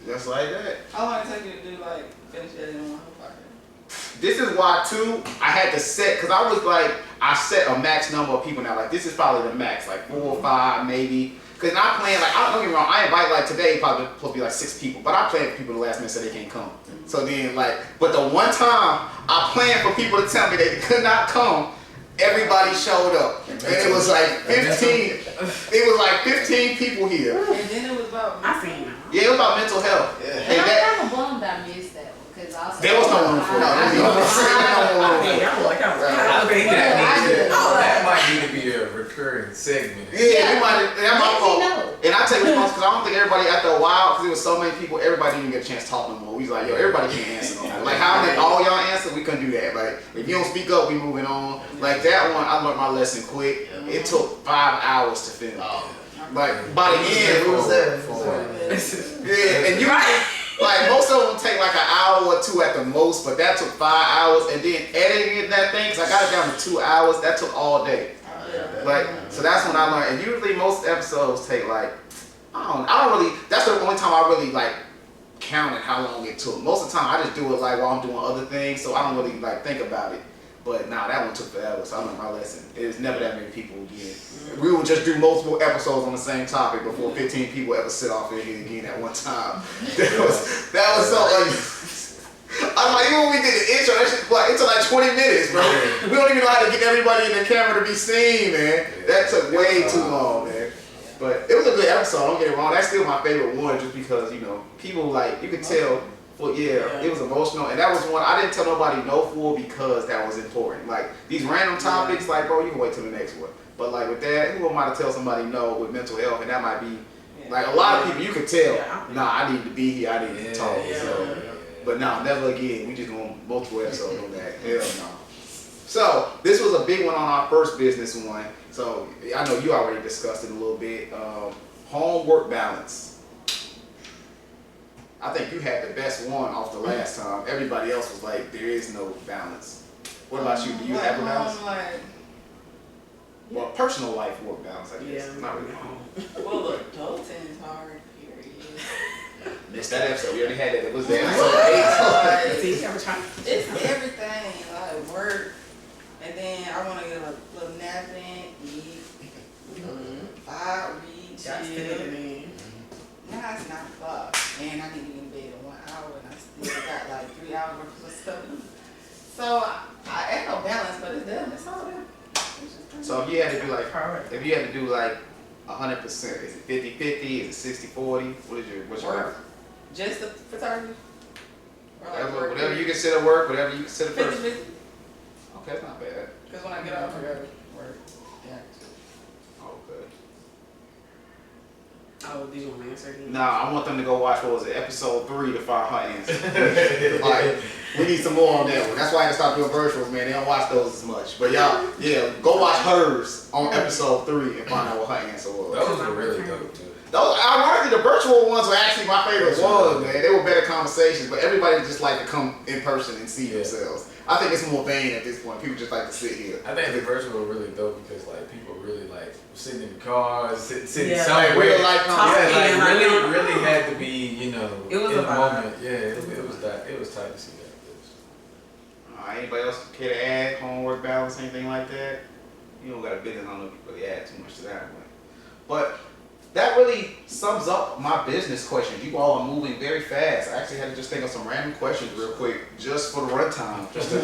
Just like that. How long did it take you to do, like, finish editing one whole podcast? This is why, too, I had to set, because I was like, I set a max number of people now. Like, this is probably the max, like 4 or 5 maybe. Because I plan, like, don't get me wrong, I invite, like, today probably supposed to be like 6 people, but I plan for people the last minute so they can't come. So then, like, but the one time I planned for people to tell me they could not come, everybody showed up. And it was like 15 people here. And then it was about, yeah, it was about mental health. Yeah. And I'm kind of bummed I missed that one. There was no room for that. That might need to be a recurring segment. Yeah, that's my fault. And I take responsibility because I don't think everybody, after a while, because there was so many people, everybody didn't get a chance to talk no more. We was like, yo, everybody can't answer no more. Like, how did all y'all answer? We couldn't do that. Like, if you don't speak up, we moving on. Like, that one, I learned my lesson quick. It took 5 hours to finish. Like, by the end, it was there. Yeah, and you like, most of them take like an hour or 2 at the most, but that took 5 hours, and then editing that thing, because I got it down to 2 hours, that took all day. Like, so that's when I learned, and usually most episodes take like, I don't really, that's the only time I really like counted how long it took. Most of the time I just do it like while I'm doing other things, so I don't really like think about it. But nah, that one took forever, so I learned my lesson. It's never that many people again. We would just do multiple episodes on the same topic before 15 people ever sit off in here again at one time. That was so I'm like, even when we did the intro, that shit like, it took like 20 minutes, bro. We don't even know how to get everybody in the camera to be seen, man. That took way too long, man. But it was a good episode, don't get it wrong. That's still my favorite one just because, you know, people like, you could tell, well, it was emotional. And that was one, I didn't tell nobody no for because that was important. Like, these random topics, like, bro, you can wait till the next one. But like with that, who am I to tell somebody no with mental health? And that might be, like a lot of people, you could tell, nah, I need to be here, I need to talk. So. But no, never again. We just going multiple episodes on that. Hell no. So this was a big one on our first business one. So I know you already discussed it a little bit. Home work balance. I think you had the best one off the last time. Everybody else was like, there is no balance. What about you? Do you have a balance? Well, personal life work balance, I guess. Not really home. Well, adulting is hard, period. Missed that episode. We already had that. It was there. It's everything, like work, and then I want to get a little nap in, eat, read, chill. Now it's 9 o'clock, and I need to be in bed in 1 hour, and I still got like 3 hours worth of stuff. So I ain't no balance, but it's done. It's all there. So if you had to do like, 100%, is it 50-50? Is it 60-40? What's your work? Just the photography? Or like whatever you consider work, whatever you consider 50-50. personal. Okay, that's not bad. Because when I get off, I gotta work. Yeah. Okay. Oh, do you want to answer again? Nah, I want them to go watch, what was it, episode 3 to find her answer. Like, we need some more on that one. That's why I had to stop doing virtuals, man. They don't watch those as much. But y'all, go watch hers on episode 3 and find out what her answer was. Those were really dope too. Those, ironically, the virtual ones were actually my favorite ones, man. They were better conversations, but everybody just like to come in person and see themselves. I think it's more vain at this point. People just like to sit here. I think the virtual were really dope because like people really like sitting in the cars, sitting Yeah, somewhere. real life Yeah, really had to be, you know, It was in a the vibe. moment. Yeah, it was tight to see that. Anybody else care to add homework balance, anything like that? You don't got a business. I don't know if you really add too much to that one. But that really sums up my business questions. You all are moving very fast. I actually had to just think of some random questions real quick, just for the runtime, just to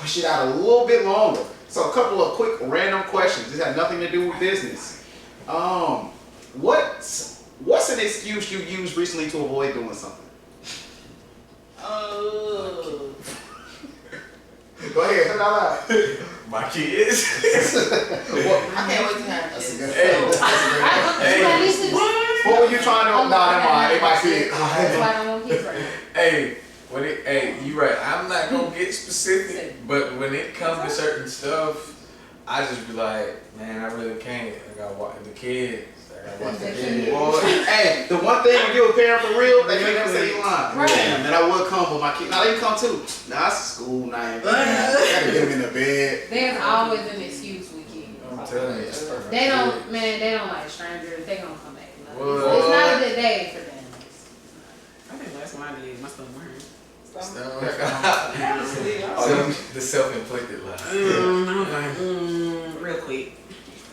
push it out a little bit longer. So a couple of quick random questions. This had nothing to do with business. What's an excuse you used recently to avoid doing something? Go ahead, say it out loud. My kids. I can't wait to have kids. What were you trying to? Nah, never mind. They might see it. That's why I don't want kids right now. Hey, you right. I'm not gonna get specific, but when it comes to certain stuff, I just be like, man, I really can't. I gotta watch the kids. I gotta watch the kids. Well, hey, the one thing when you're a parent for real, they ain't never say you lying. Right. Damn, man, I would come with my kids. Now they can come too. Nah, it's school night. Gotta get them in the bed. There's always an excuse with kids. I'm telling you. They don't like strangers. They gonna come back. What? It's not a good day for them. I think that's what I did. My stomach hurt. The self-inflicted lie. Real quick.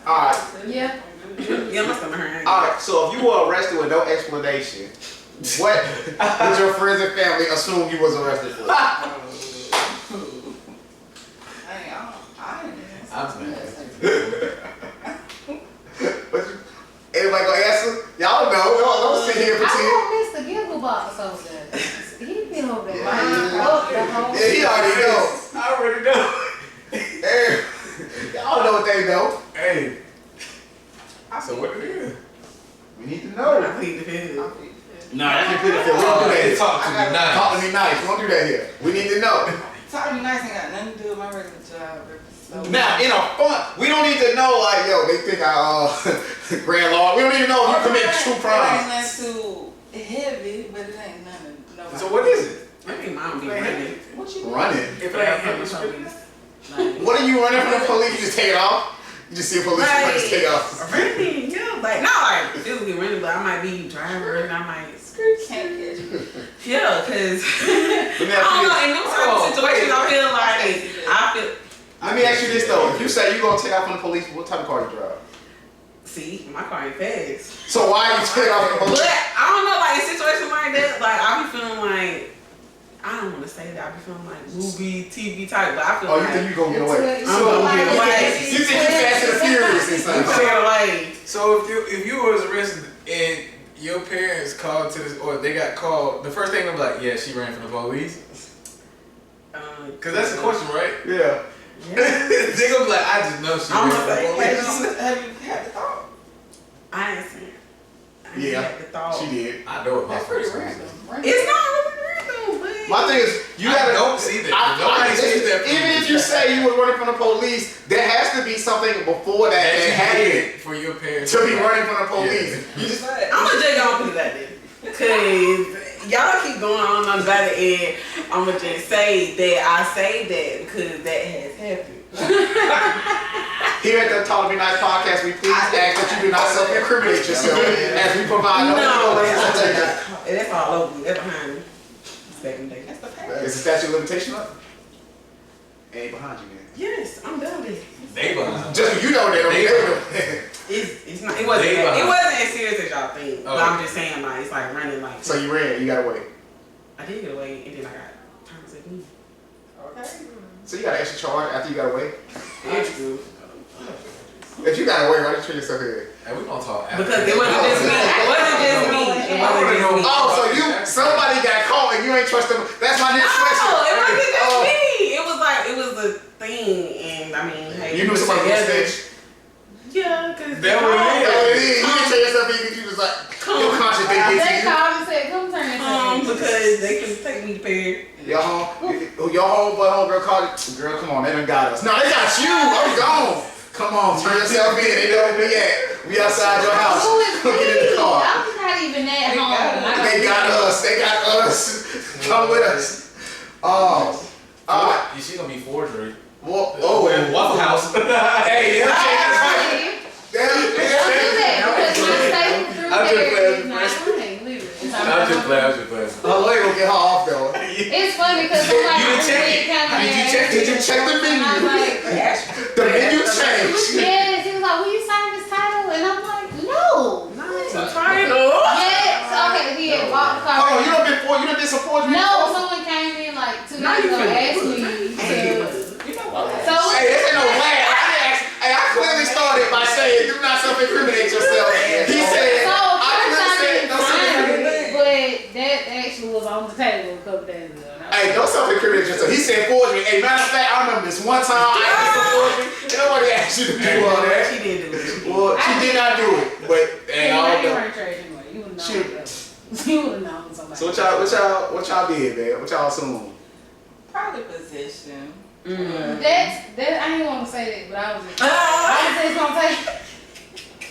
Alright. Yeah. Yeah, my stomach hurt. Alright, so if you were arrested with no explanation, what did your friends and family assume you was arrested for? Everybody gonna answer? Y'all know. Don't sit here and pretend. I want Mr. Gigglebox over there. He been over there. The whole Yeah, he already know. I already know. Hey, y'all know what they know. Hey. So what it is? We need to know. I plead the fifth. Nah, that's your good. We don't do that here. Talk to me nice. Talk to me nice. We don't do that here. We need to know. Talk to me nice ain't got nothing to do with my regular job. So Now, in a fun, we don't need to know, like, yo, they think I, grand law. We don't even know if you commit true It crimes. ain't nothing too heavy, but it ain't nothing. Nobody. So what is it? I think mine be running. What you Running. If But I I have have the police. What are you running from the police? You just take it off? You just see a police Right. just take it off. Running, yeah. Like, not like physically running, but I might be driver and I might. can't catch me. Yeah, because Let me I ask don't you know, this. in them type of situations, I feel like, I feel. Let me ask you this though. If you say you gonna take off from the police, what type of car you drive? See, my car ain't fast. So why you take off from the But police? I don't know, like in situations like that, like I be feeling like I don't want to say that. I be feeling like movie, TV type, but I feel Oh, you like think you gonna get away? I'm gonna get away. You think you Fast and the Furious and I'm stuff? get away. So if you was arrested and your parents called to this, or they got called, the first thing I'm like, yeah, she ran from the police. Cause that's the question, right? Yeah. They gonna be like, I just know she I'm ran from gonna the say, police. Have you had the thought? I ain't seen it. I ain't Yeah, had the thought. She did. I know what my That's pretty first random. It's not really weird though, but My thing is, you I gotta don't see that. Nobody sees that. Even if you say you were running from the police, there has to be something before that you happened did for your parents to be running from the police. Yeah. You just, I'm gonna just go through that then. Cause y'all keep going on about it and I'm gonna just say that I say that because that has happened. here at the Talk to Me Nice podcast, we please ask that you do not self-incriminate yourself as we provide No, no. that's all over. That's behind me. It's back in the day. That's the past. Is the statute of limitation up? It ain't behind you, man. Yes, I'm done with it. They behind. Just so you know that. They Okay? It's not. It wasn't. They It behind. wasn't as serious as y'all think. But Oh. I'm just saying, like it's like running like. So you ran, you got away. I did get away, and then I got turned to me. Okay. So you got an extra charge after you got away. It's true. If you got away, why did you treat yourself here? Hey, we gonna talk after. Because it wasn't just me. It wasn't just me. It wasn't just me. Oh, so somebody got caught and you ain't trust them. That's my next question. No, it wasn't just Oh. me. It was like it was a thing, and I mean, hey, You knew we somebody was together. snitch. Yeah, cause That what it is. That's what it is. You didn't tell yourself because you was like, your conscience didn't get to They you. called and said, come turn this because they can take me to bed. Your homegirl called it. Girl, come on, they done got us. No, they got you. I'm gone. Come on, turn yourself in. They know where we at. We outside your house. Who is Come get in the car. I'm not even at home. They got us. They got us. Come with us. Oh. Alright. She gonna be forgery. Oh, Waffle House. Hey, yeah. I don't do that because my statement through I'm just there playing. is not running, literally. I was just playing. her lawyer will get her off though. It's funny because somebody You didn't check really it? kind of Did you check the menu? I'm like, The menu changed. yes. He was like, will you sign this title? And I'm like, no. Nice. I'm trying to. Yes. Okay. He had bought the car. Hold on, you done been some forgery? No, someone came in like 2 days ago and asked me to. So Hey, this ain't no laugh. I clearly started by saying, do not self-incriminate yourself. He said, So I first clearly I said, didn't don't sign self-incriminate. it, but that actually was on the table a couple days ago. And I was Hey, don't self-incriminate yourself. He said forgery. Hey, matter of fact, I remember this one time I asked for forgery, and nobody asked you to do all that. She didn't do it. Well, she did not do it, but hey, I you don't know. weren't trash anyway. You would have Shoot. known. You would have known somebody. So what y'all did, man? What y'all assumed? Probably position. That I didn't want to say that, but I was just gonna say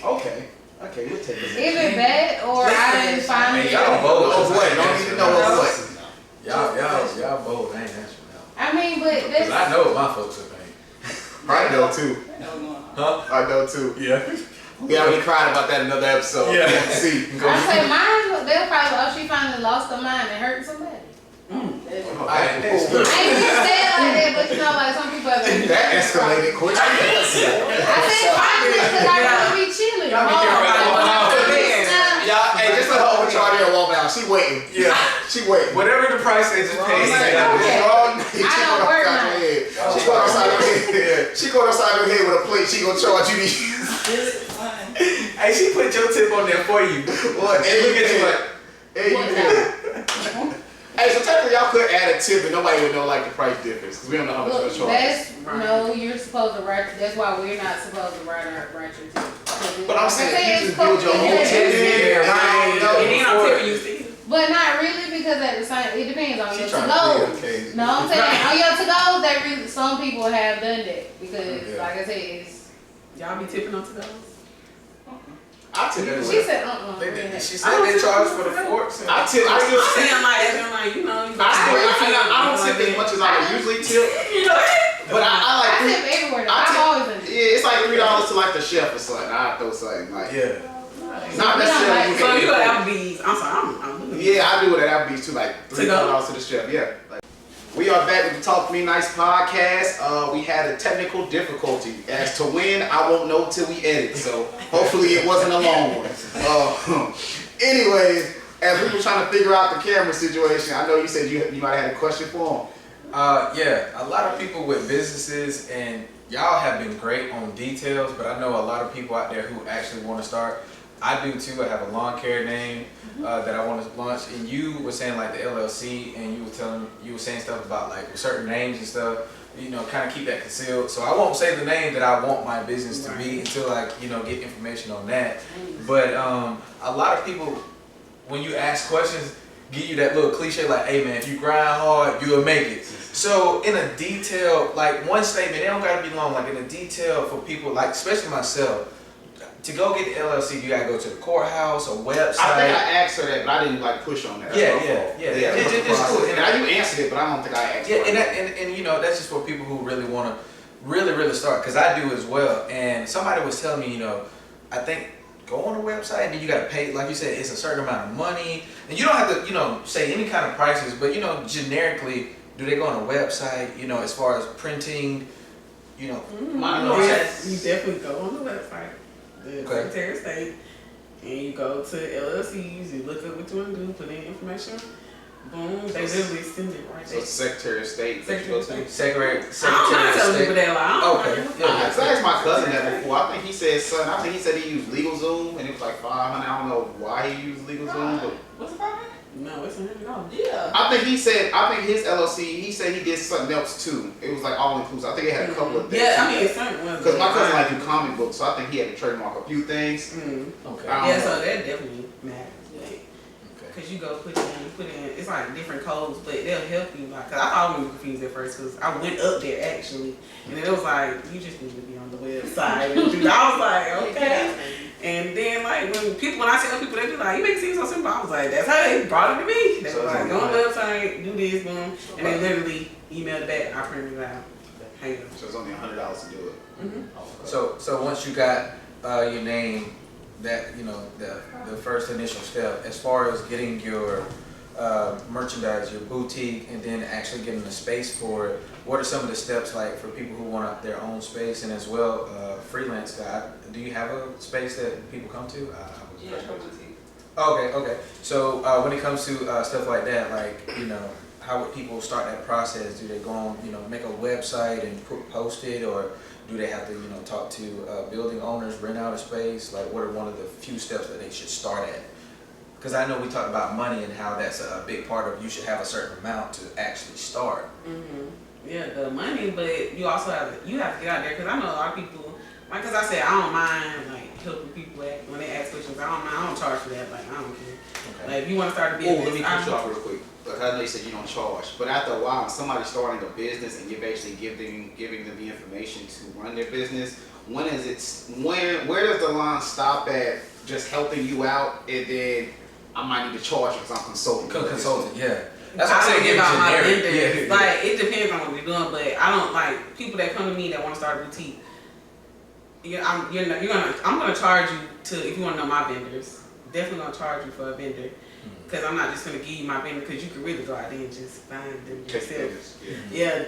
Okay, we'll take it. is it bad or I didn't find Man, it. y'all bold. Oh, what? Don't need to know what. Y'all bold. I ain't answering now. I mean, but Cause that's I know what my folks are thinking. I know too. Huh? I know too. Yeah. We already cried about that in another episode. Yeah. See. I say mine. They'll probably she finally lost her mind and hurt somebody. I I ain't just say it like that, but you know, like some people have been. that escalated quick. I say mine because I want to be chilling. Y'all be careful at Waffle House. Y'all, hey, just let her over try to walk out. She waiting. Yeah. She waiting. Whatever the price they just paid. Okay. She I don't going work upside now. your head. She going upside your head. She going upside your head with a plate. She gonna charge you these. Hey, she put your tip on there for you. What? And look at you like, Hey, you did. Hey, so technically y'all could add a tip and nobody would know like the price difference because we don't know how much Look, it's charge. that's no. You're supposed to write. That's why we're not supposed to write your tip. But I'm saying you it's just build your own supposed to tip. be- Yeah, right. And then I'm telling you, see. But not really because at the same, it depends on She your trying to to go. play okay. No, I'm saying on your to go, they really some people have done that because, Yeah. like I said, it's. Y'all be tipping on to those? I tip that. She said, she said they charge for the forks. I tip. I still tip. Saying like, you know. I don't tip as much as I would usually tip, but I I like. tip everywhere. Though. I I've tip- always done it. Yeah, it's like $3 to like the chef or something. I throw something like. Yeah. Not necessarily. So you go to Applebee's. I'm sorry, I'm doing it. Yeah, I do it at Applebee's too, like To go? $3 to the chef. Yeah. Like, we are back with the Talk to Me Nice podcast. We had a technical difficulty. As to when, I won't know till we edit. So hopefully it wasn't a long one. Anyways, as we were trying to figure out the camera situation, I know you said you might have had a question for him. Yeah, a lot of people with businesses, and y'all have been great on details, but I know a lot of people out there who actually want to start. I do too. I have a lawn care name that I want to launch, and you were saying like the LLC, and you were saying stuff about like certain names and stuff. You know, kind of keep that concealed. So I won't say the name that I want my business to be until I, get information on that. But a lot of people, when you ask questions, give you that little cliche like, "Hey man, if you grind hard, you'll make it." So in a detail, like one statement, they don't gotta be long. Like in a detail for people, like especially myself. To go get the LLC, you gotta go to the courthouse, a website. I think I asked her that, but I didn't like push on that. Yeah. It's cool. And you answered it, but I don't think I asked. Yeah, and that's just for people who really want to really start, because I do as well. And somebody was telling me, I think go on the website, and then you gotta pay, like you said, it's a certain amount of money, and you don't have to, say any kind of prices, but generically, do they go on a website? As far as printing, You definitely go on the website. The Secretary of State, and you go to LLCs, you look up what you want to do, put in information, boom, they literally send it right there. So Secretary of State. Secretary of State. Secretary of State. People that Okay. I asked my cousin that before. I think he said he used LegalZoom, and it was like $500. I don't know why he used LegalZoom, but What's the $500? No, it's $100. Yeah. I think his LLC, he said he did something else too. It was like all inclusive. I think it had a couple of things. Yeah, I mean, certain ones. Because my cousin like do comic books, so I think he had to trademark a few things. Okay. Yeah, so that definitely matters. Because you go put in, it's like different codes, but they'll help you. Like, cause I thought I was confused at first, because I went up there actually, and it was like, you just need to be on the website. And I was like, okay. And then like when I tell people, they be like, you make it seem so simple. I was like, that's how they brought it to me. They was like, go on the website, do this, boom, and they literally emailed it back. I printed it out. So it's only $100 to do it. So once you got your name, that the first initial step, as far as getting your merchandise, your boutique, and then actually getting a space for it, what are some of the steps like for people who want their own space, and as well freelance guy? Do you have a space that people come to? Yeah, boutique. Okay. So when it comes to stuff like that, like how would people start that process? Do they go on, make a website and post it, or do they have to, talk to building owners, rent out a space? Like, what are one of the few steps that they should start at? Because I know we talk about money and how that's a big part of, you should have a certain amount to actually start. Yeah, the money, but you also have to get out there, because I know a lot of people, like, because I said I don't mind like helping people when they ask questions. I don't charge for that. Like, I don't care. Okay. Like, if you want to start a business, let me cut you off real quick. Like, I know you said you don't charge, but after a while, when somebody's starting a business and you're basically giving them the information to run their business, where does the line stop at just helping you out, and then I might need to charge you because I'm consulting? Yeah. That's what I'm saying. Give out my generic. vendors. Yeah. Like, it depends on what you're doing, but I don't like people that come to me that want to start a boutique. I'm gonna charge you if you want to know my vendors. Definitely gonna charge you for a vendor, because I'm not just gonna give you my vendor, because you can really go out there and just find them yourself. Yeah,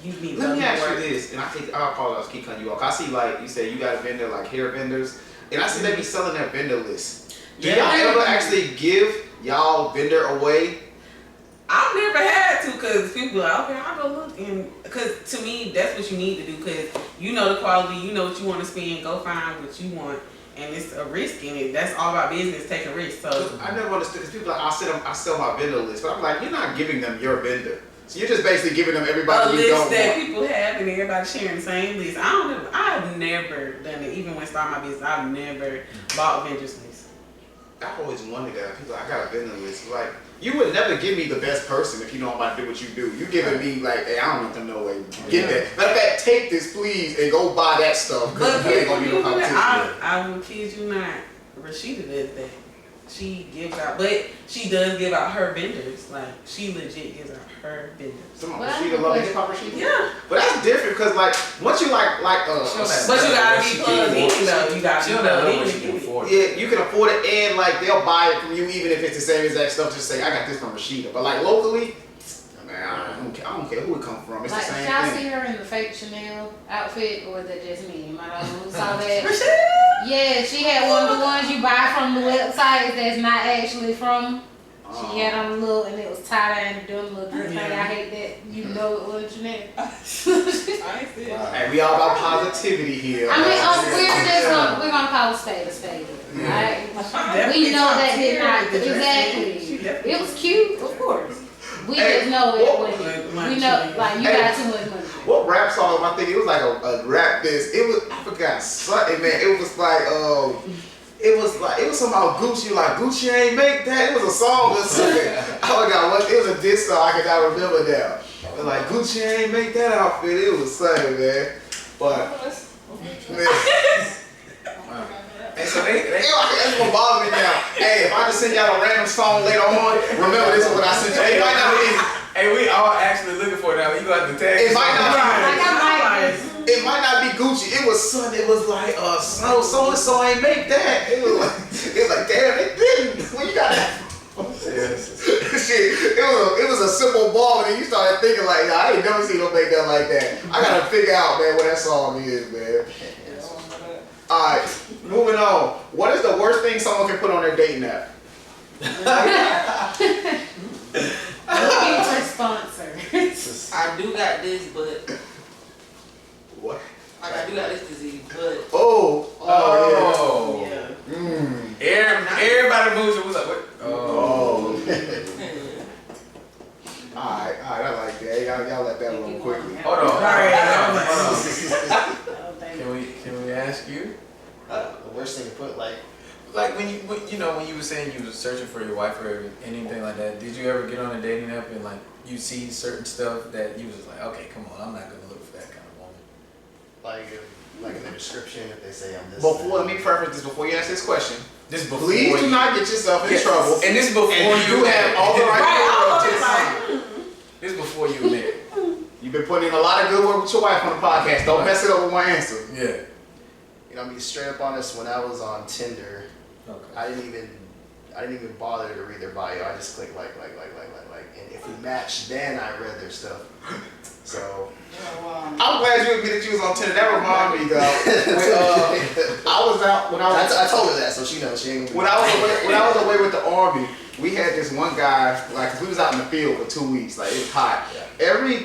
you need. Let me ask you this, and I apologize, keep cutting you off. I see, like you said, you got a vendor like hair vendors, and I see they be selling their vendor list. Do y'all ever actually give y'all vendor away? I've never had to, because people are like, okay, I'll go look. And because to me, that's what you need to do, because you know the quality, you know what you want to spend, go find what you want. And it's a risk in it. That's all about business, taking risks. So I never understood, because people are like, I sell my vendor list, but I'm like, you're not giving them your vendor. So you're just basically giving them everybody you don't want. A list that people have, and everybody sharing the same list. I've never done it. Even when starting my business, I've never bought vendors list. I've always wondered that. People like, I got a vendor list. Like, you would never give me the best person if you know I'm about to do what you do. You giving me like, hey, I don't want them no way. Get that. Matter of fact, take this please and go buy that stuff, because you ain't gonna be no competition. I will kid you not. Rashida does that. She gives out, but she does give out her vendors. Like, she legit gives out her vendors. Come on, Rashida, love hip hop Rashida. Yeah. But that's different, because like once you like but you gotta be plugged in though. You gotta be plugged in. Yeah, you can afford it, and like they'll buy it from you even if it's the same exact stuff. Just say I got this from Rashida. But like locally, man, I don't care who it come from. It's like, the same y'all thing. see her in the fake Chanel outfit, or was that just me? Am I the only one who saw that? Yeah, she had one of the ones you buy from the websites that's not actually from. She had on a little, and it was tie-dye and doing a little drip thing. I hate that. You know it wasn't Jeanette. I ain't see it. Hey, we all about positivity here. I mean, we're gonna call a spade a spade. Right? We know that did not exactly. It was cute, of course. We just know it wasn't. We know, like, you got too much money. What rap song am I thinking? It was like a rap this. It was, I forgot something, man. It was like it was something about Gucci. Like Gucci ain't make that. It was a song or something. I forgot what. It was a diss song. I cannot remember now. But like Gucci ain't make that outfit. It was something, man. But man. And so they That's what bothers me now. Hey, if I just send y'all a random song later on, remember this is what I sent you. It might not be. Hey, we all actually looking for it now. You got to tag. It might not Like, be. It might not be Gucci. It was something. It was like so and so ain't make that. It was like damn, it didn't. Well, you got that. Shit, it was a simple ball, and then you started thinking like, nah, I ain't never seen no make that like that. I gotta figure out, man, what that song is, man. Alright, moving on. What is the worst thing someone can put on their dating app? looking for sponsors. I do got this, but What? I do got this disease, but Oh. yeah. Everybody moves. It was like, what? Oh. Alright, I like that. Y'all let that alone quickly. Hold on. Oh, thank you. Can we ask you? The worst thing to put, like, Like when you were saying you were searching for your wife or anything like that, did you ever get on a dating app and like you see certain stuff that you was just like, okay, come on, I'm not gonna look for that kind of woman. like in the description, if they say I'm this. Before, let me preface this before you ask this question. This before Please do you- not get yourself in trouble. And this before And you do have all the right. This before you were married. You've been putting in a lot of good work with your wife on the podcast. Don't mess it up with one answer. Yeah. You know, I'm be straight up honest. When I was on Tinder, Okay. I didn't even bother to read their bio. I just clicked like, and if we matched, then I read their stuff. So I'm glad you admitted you was on Tinder. That reminded me, though. I was out when I told her that, so she knows she ain't gonna. When I was away with the Army, we had this one guy, like, 'cause we was out in the field for 2 weeks, like, it was hot. Yeah. Every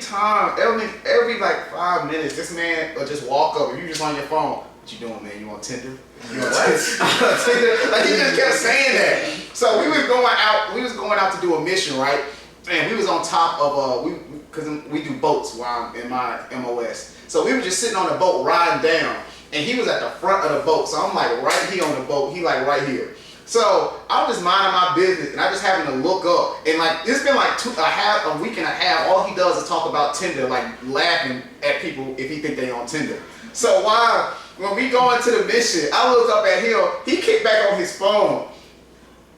like 5 minutes, this man would just walk up, and you just on your phone. What you doing, man? You on Tinder? You on Tinder? Like, he just kept saying that. So we was going out to do a mission, right? And we was on top of because we do boats while I'm in my MOS. So we were just sitting on the boat riding down, and he was at the front of the boat. So I'm like right here on the boat, he like right here. So I'm just minding my business, and I just having to look up, and like it's been like a week and a half. All he does is talk about Tinder, like laughing at people if he think they on Tinder. So when we go into the mission, I look up at him. He kicked back on his phone.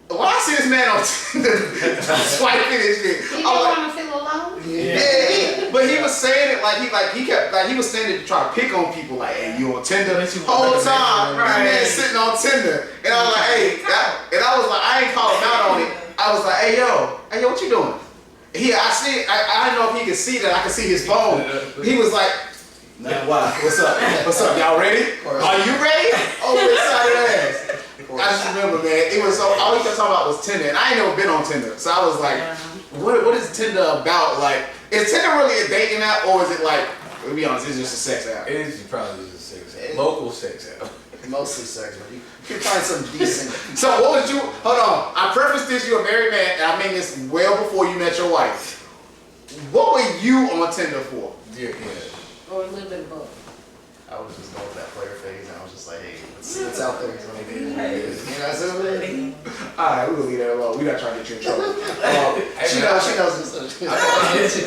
When I see this man on Tinder swiping and shit, You don't want to feel alone? yeah, but he was saying it like he was saying it to try to pick on people, like, hey, you on Tinder? Whole time, this man sitting on Tinder, and I was like, hey, I ain't calling out on it. I was like, hey yo, what you doing? I didn't know if he could see that I could see his phone. He was like, man, why? What's up? What's up? Y'all ready? Are you ready? Oh, excited ass. I just remember, man, it was so, all he kept talking about was Tinder, and I ain't never been on Tinder, so I was like, what is Tinder about? Like, is Tinder really a dating app, or is it like, to be honest, it's just a sex app? It is probably just a sex app. Local sex app. Mostly sex, but you can find some decent. So what was you, hold on, I prefaced this, you're a married man, and I mean this well before you met your wife. What were you on Tinder for? Yeah. Or a little bit of both? I was just going with that player phase, and I was just like, hey, let's see what's out there. So maybe, you know what I'm saying? Alright, we're gonna leave that alone. We're not trying to get you in trouble. She knows this.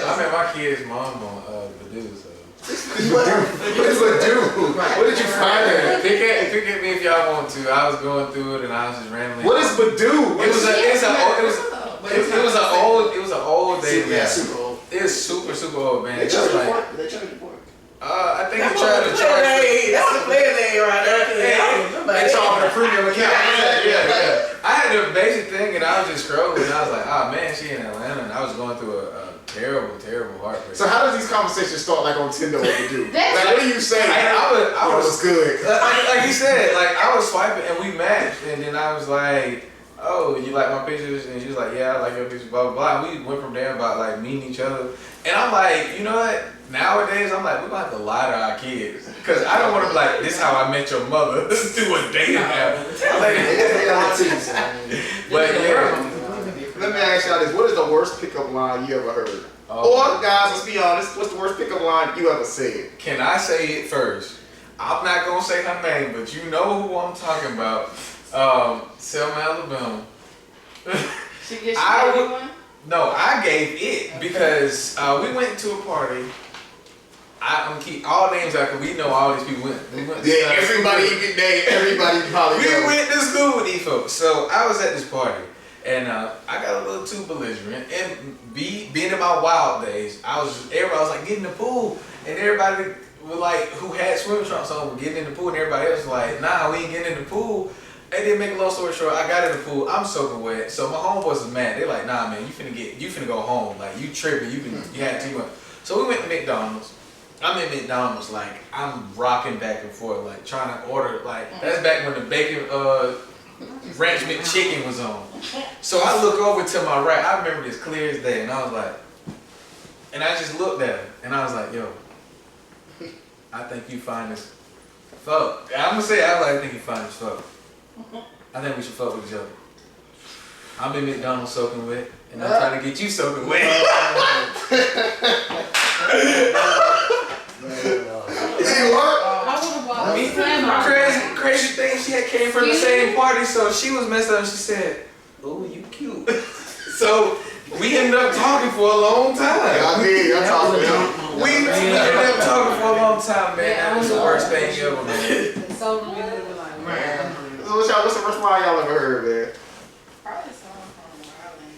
I met my kid's mom on Badoo, so. What is Badoo? What did you find there? Pick at me if y'all want to. I was going through it and I was just randomly. What is Badoo? It was an old dating Yeah, app. super old. It was super old, man. They It charge was you like, for it? They charge you for it? I think they tried to charge. That's the player name right there. They charging a premium account. Yeah. I had the basic thing and I was just scrolling and I was like, oh man, she in Atlanta, and I was going through a terrible, terrible heartbreak. So how does these conversations start like on Tinder what you do? That's- Like what do you say? I was good. like you said, like I was swiping and we matched, and then I was like, "Oh, you like my pictures?" And she was like, "Yeah, I like your pictures." Blah blah blah. And we went from there about like meeting each other, and I'm like, you know what? Nowadays, I'm like, we're gonna have to lie to our kids, cause I don't want to be like, "This is how I met your mother." Do a dating app. But yeah. Let me ask y'all this. What is the worst pickup line you ever heard? Or, guys, let's be honest, what's the worst pickup line you ever said? Can I say it first? I'm not gonna say her name, but you know who I'm talking about. Selma, Alabama. She gets one? No, I gave it because we went to a party. I'm gonna keep all names out because we know all these people. We went Yeah, everybody you can name, everybody probably we knows. went to school with these folks. So I was at this party. And I got a little too belligerent, and being in my wild days, everybody was like, get in the pool, and everybody was like, who had swimming trunks on, were getting in the pool, and everybody else was like, nah, we ain't getting in the pool. And then make a long story short, I got in the pool, I'm soaking wet, so my homeboys was mad. They're like, nah, man, you finna go home, like you tripping, you had too much. So we went to McDonald's. I'm in McDonald's, like I'm rocking back and forth, like trying to order, like that's back when the bacon ranch McChicken was on. So I look over to my right. I remember this clear as day, and I was like, and I just looked at her, and I was like, yo, I think you fine as fuck. I'm gonna say, I think you fine as fuck. I think we should fuck with each other. I'm in McDonald's soaking wet, and I'm trying to get you soaking wet. Did it work? Crazy thing, she had came from the same party, so she was messed up. She said, "Oh, you cute." So we ended up talking for a long time. Y'all talking. We ended up talking for a long time, man. That was the worst thing ever, man. So really like, man. So what's the worst line y'all ever heard, man? Probably someone from Wild and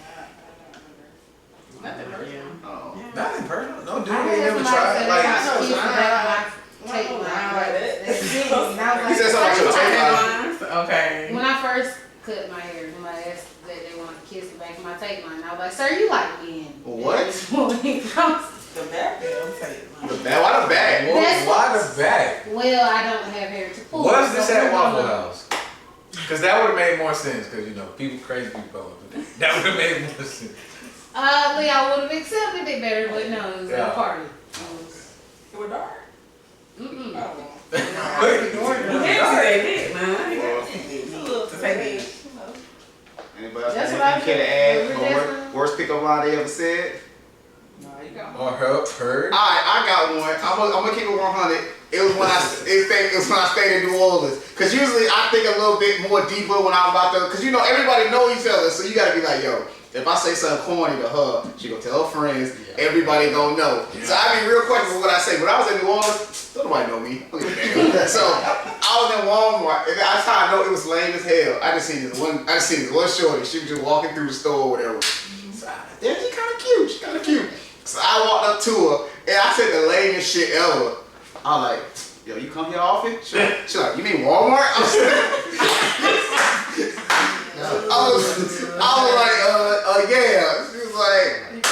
nothing personal. Oh. Nothing personal. No, dude, I we had never somebody tried. say Like, they got kids back when I take He said something about your tape line. Okay. When I first cut my hair, somebody asked that they wanted to kiss the back of my tape line. I was like, sir, you like men. What? The back of The back? Why the back? why the back? Well, I don't have hair to pull. Was this so at we're Waffle gonna- House? Because that would have made more sense. Because crazy people. That would have made more sense. Lee, I would have accepted it better, but no, it was Yeah. a party. It was dark. Mm-mm. Oh. Anybody else That's got what I anything to said. add? We're Or definitely- worst pickup line they ever said? No, you got Or heard. Alright, I got one. I'm gonna keep it 100. It was when I stayed in New Orleans. Cause usually I think a little bit more deeper when I'm about to. Cause everybody know each other, so you gotta be like, yo. If I say something corny to her, she gonna tell her friends. Everybody gonna know. So I be real cautious with what I say. When I was in New Orleans, don't nobody know me. I don't give a damn. So I was in Walmart, and that's how I know it was lame as hell. I just seen this one shorty. She was just walking through the store or whatever. So damn, she kind of cute. She kind of cute. So I walked up to her, and I said the lamest shit ever. I was like, yo, you come here often? She like, you mean Walmart? I was like, yeah. She was like,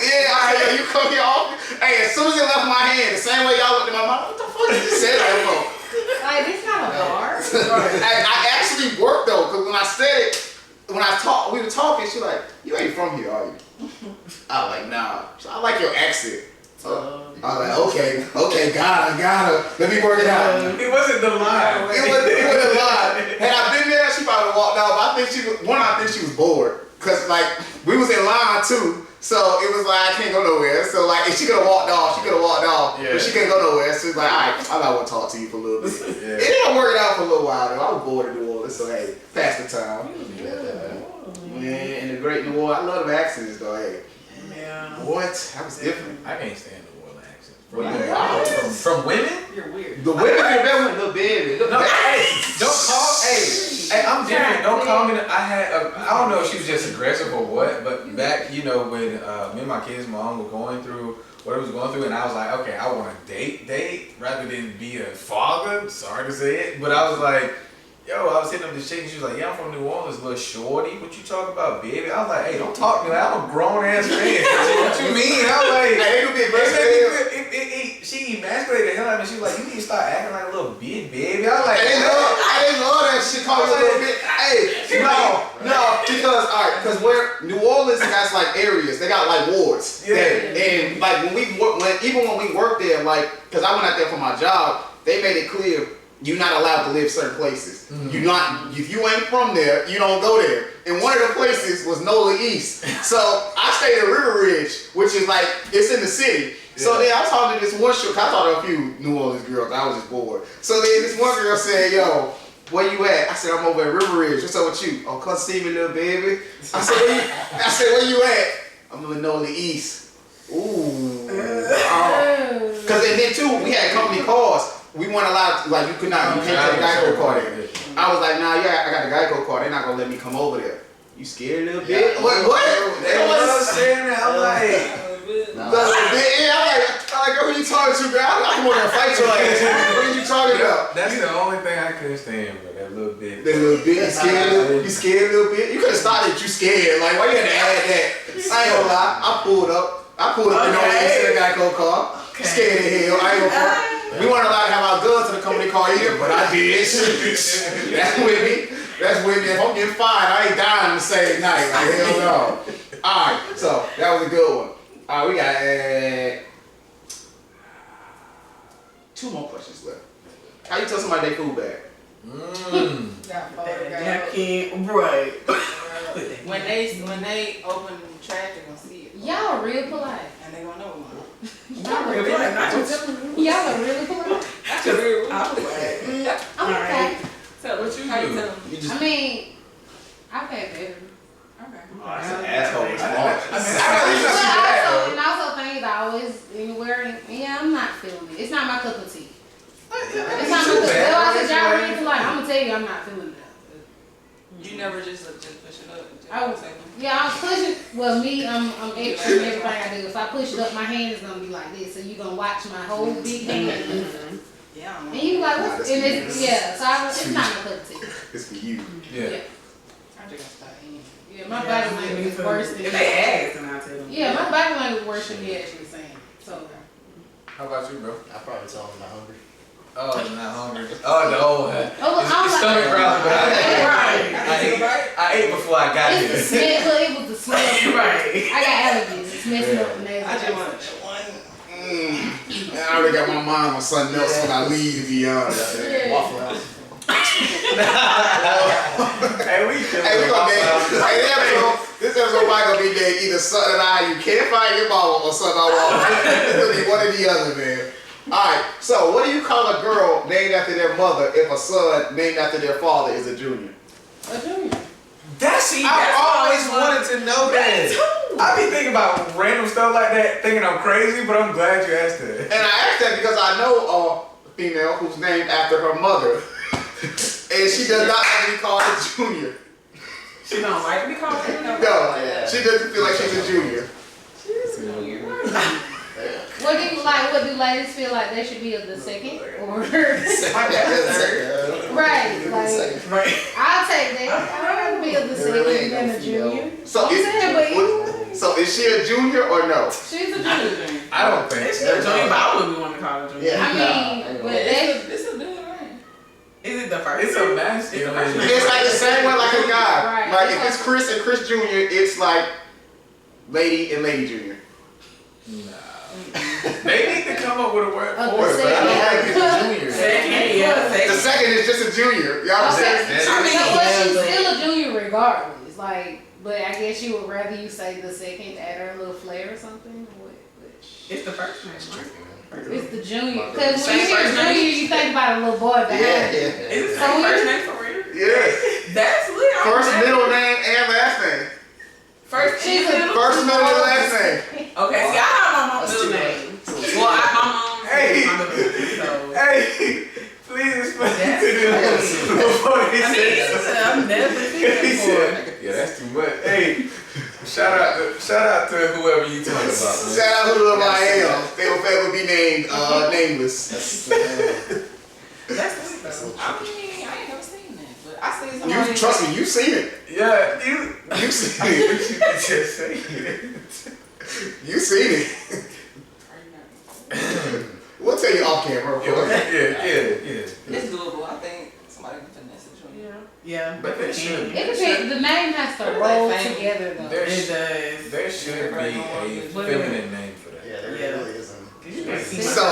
yeah. I said, yo, you come here often? Hey, as soon as it left my hand, the same way y'all looked at my mouth, what the fuck did you say that for? Like, this not a bar. I actually worked though, because when I said it, we were talking, she like, you ain't from here, are you? I was like, nah. So I like your accent. I was like, okay, got her. Let me work it out. It wasn't the line. It wasn't lying. Had I been there, she probably walked out. But I think she was bored. Cause like we was in line too. So it was like I can't go nowhere. So like if she could have walked off, Yeah. but she couldn't go nowhere. So it's like, alright, I might want to talk to you for a little bit. Yeah. It didn't work out for a little while though. I was bored in New Orleans, so hey, pass the time. Yeah, in the great New Orleans. I love them accents though, hey. Yeah. What? That was different. I can't stand the Orleans accent. What? From women? You're weird. The women in the bed went little baby. No, hey, don't call. Hey, I'm different. Don't call me. I don't know if she was just aggressive or what, but back, when me and my kids' mom were going through what it was going through, and I was like, okay, I want to date rather than be a father. Sorry to say it, but I was like, yo, I was hitting up this chick and she was like, yeah, I'm from New Orleans, little shorty. What you talking about, baby? I was like, hey, don't talk to me like I'm a grown ass man. What you mean? I was like, Hey, you be she emasculated the hell out of me. She was like, you need to start acting like a little bitch, baby. I was like, I didn't love that shit. Call you a little bit. Hey, no, because because where New Orleans has like areas, they got like wards. Yeah. And like when we worked there, like, cause I went out there for my job, they made it clear you're not allowed to live certain places. You're not, if you ain't from there, you don't go there. And one of the places was Nola East. So I stayed at River Ridge, which is like, it's in the city. So then I talked to this one I talked to a few New Orleans girls. I was just bored. So then this one girl said, yo, where you at? I said, I'm over at River Ridge. What's up with you? Oh, come see me, little baby. I said, where you at? I'm in Nola East. Ooh. Cause and then too, we had company cars. We weren't allowed to, like, you can't take the Geico car there. I was like, nah, yeah, I got the Geico car. They're not gonna let me come over there. You scared a little bit? What? They was saying that. I'm like, I'm like, girl, who you talking to, girl? I come over there and fight your ass. What are you talking about? that's the only thing I couldn't stand, bro. That little bit. That little bit, you scared a little bit? You could have started you scared. Like, why you had to add that? I ain't gonna lie. I pulled up in the instead of Geico car. Scared as hell. I ain't gonna front. We weren't allowed to have our guns in the company car either, but I did. That's with me. If I'm getting fined, I ain't dying the same night. Like, hell no. Alright, so that was a good one. Alright, we got 2 more questions left. How you tell somebody they food bag? Right. When they open the trash, they're gonna see it. Y'all real polite. And they gonna know one. Y'all are really polite. That's a real rule. I'm okay. So what you how you tell them? I mean, I pay better. Okay. Oh, that's an asshole response. And also things I always anywhere. Yeah, I'm not feeling it. It's not my cup of tea. It's not my cup of tea. I said y'all really polite. I'm gonna tell you, I'm not feeling it. You never just push it up. I was pushing. Well, me, I'm extra in everything I do. If I push it up, my hand is gonna be like this. So you gonna watch my whole big hand. Yeah. And you like, what's and it's it's not my cup of tea. It's for you. Yeah. I'm just gonna start eating. Yeah, my body language is worse than if they ask, then I'll tell them. Yeah, my body language is worse than me actually saying. So. How about you, bro? I probably tell them I'm not hungry. Oh, not hungry. Oh, no. It's stomach growling, but right. I ate before I got here. It's the smell, but it was the smell. Right. I got allergies. It's messing up the nails. I just want I already got my mind on something else when I leave, to be honest. Waffle House. Hey, we gonna this episode might gonna be named either Son and I, You Can't Find Your Mama, or Son I Want. It's gonna be one or the other, man. Alright, so what do you call a girl named after their mother if a son named after their father is a junior? A junior. I've always wanted to know that. I be thinking about random stuff like that, thinking I'm crazy, but I'm glad you asked that. And I asked that because I know a female who's named after her mother, and she does not like to be called a junior. She don't like to be called a junior? No, she doesn't feel like she's a junior. What do ladies feel like they should be of the second or right? Like I'll take that. I'd rather be of the second than a junior. So is she a junior or no? She's a junior. I don't think She's a junior, but I wouldn't want to call her a junior. Yeah. I mean, but it's a dude, right? Is it the first? it's a masculine. It's like the same way like a guy. Right. Like if it's Chris and Chris Jr., it's like Lady and Lady Jr. They need to come up with a word Of for the it, but I don't like second. it junior. Second, yeah. The second is just a junior. Y'all Okay. understand? She's still a junior regardless. Like, but I guess you would rather you say the second, add her a little flair or something. Or what? It's the first name. It's the junior. Because when you hear junior, you think about a little boy behind it. Is it So we- first name for real? Yes. That's lit. First, middle name, and last name. First, She's a- middle. First, middle, and last name. Okay, see, I have my mom's That's middle too name. much. Well, my mom's Hey. my middle name, so. Hey, please explain That's to them before he I mean, says I'm never He thinking for said, yeah, that's too much. Hey, shout out to whoever you talking about, man. Shout out to whoever I am. They will ever be named nameless. That's sweet though. I mean, I ain't never seen that. I seen somebody. You trust me, you seen it. Yeah, You seen I it. think you can just say it. You seen it. We'll tell you off camera. Yeah. It's doable. I think somebody can finesse it. Yeah. But they should. It depends. The name has to roll together though. There It does. There should be a feminine name for that. Yeah, there really isn't. So,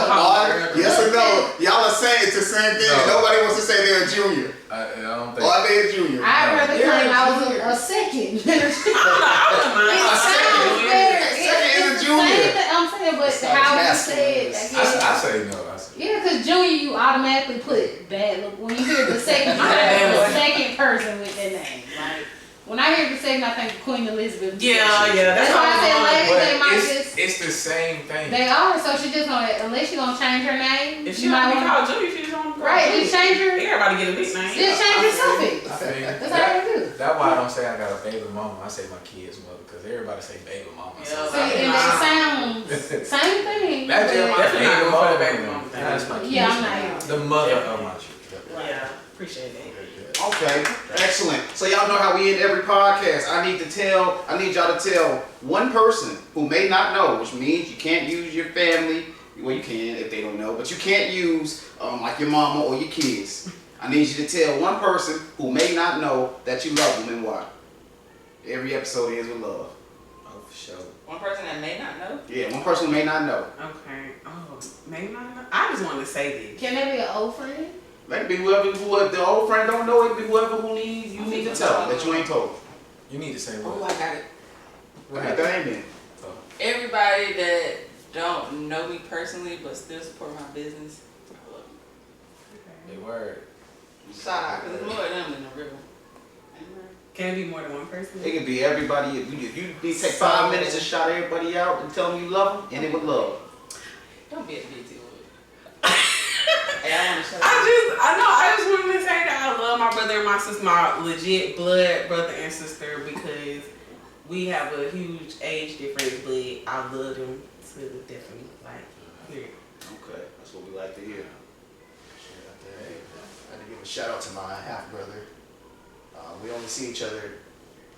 yes or no? Y'all are saying it's the same thing. No. Nobody wants to say they're a junior. I don't think. Or they're a junior. I'd rather claim I was a second. It sounds better. Second is a It's the junior. same thing. I'm saying, but It's not how you masculine. said, I say no. yeah, because junior, you automatically put bad look. When you hear the second, you have the second person with that name. Like, when I hear the second, I think Queen Elizabeth. Yeah. That's why I said ladies, But they might just. it's the same thing. They are, so she just gonna, unless she gonna change her name. If she you might might be want called Junior, she just want to right, just change her. Everybody get a nickname. Just change your suffix. I think That's how you do. that's why I don't say I got a baby mama. I say my kid's mother because everybody say baby mama. Yeah. See, and that sounds same thing. That's just my Definitely not baby going for the mama. baby mama thing. That's my kid's Yeah, I'm mother. not. The mother of my children. Yeah. Appreciate that. Okay, excellent. So y'all know how we end every podcast. I need y'all to tell one person who may not know, which means you can't use your family. Well, you can if they don't know, but you can't use like your mama or your kids. I need you to tell one person who may not know that you love them and why. Every episode ends with love. Oh, for sure. One person that may not know. Yeah, one person who may not know. Okay. Oh, maybe not. I just wanted to say this. Can that be an old friend? Let it be whoever the old friend don't know. It be whoever who you need to tell that you ain't told. You need to say Oh, what? I got it. What that thing then? Everybody that don't know me personally but still support my business, I love They word. them. Shout out, because it's more of them than the real. Can it be more than one person? It could be everybody. If you need to take 5 minutes to shout everybody out and tell them you love them, and it with love. Don't be a big deal with it. Hey, I want to shout out. I just wanted to say that I love my brother and my sister, my legit blood brother and sister, because we have a huge age difference, but I love them to definitely, like, period. Okay, that's what we like to hear. I had to give a shout out to my half brother. We only see each other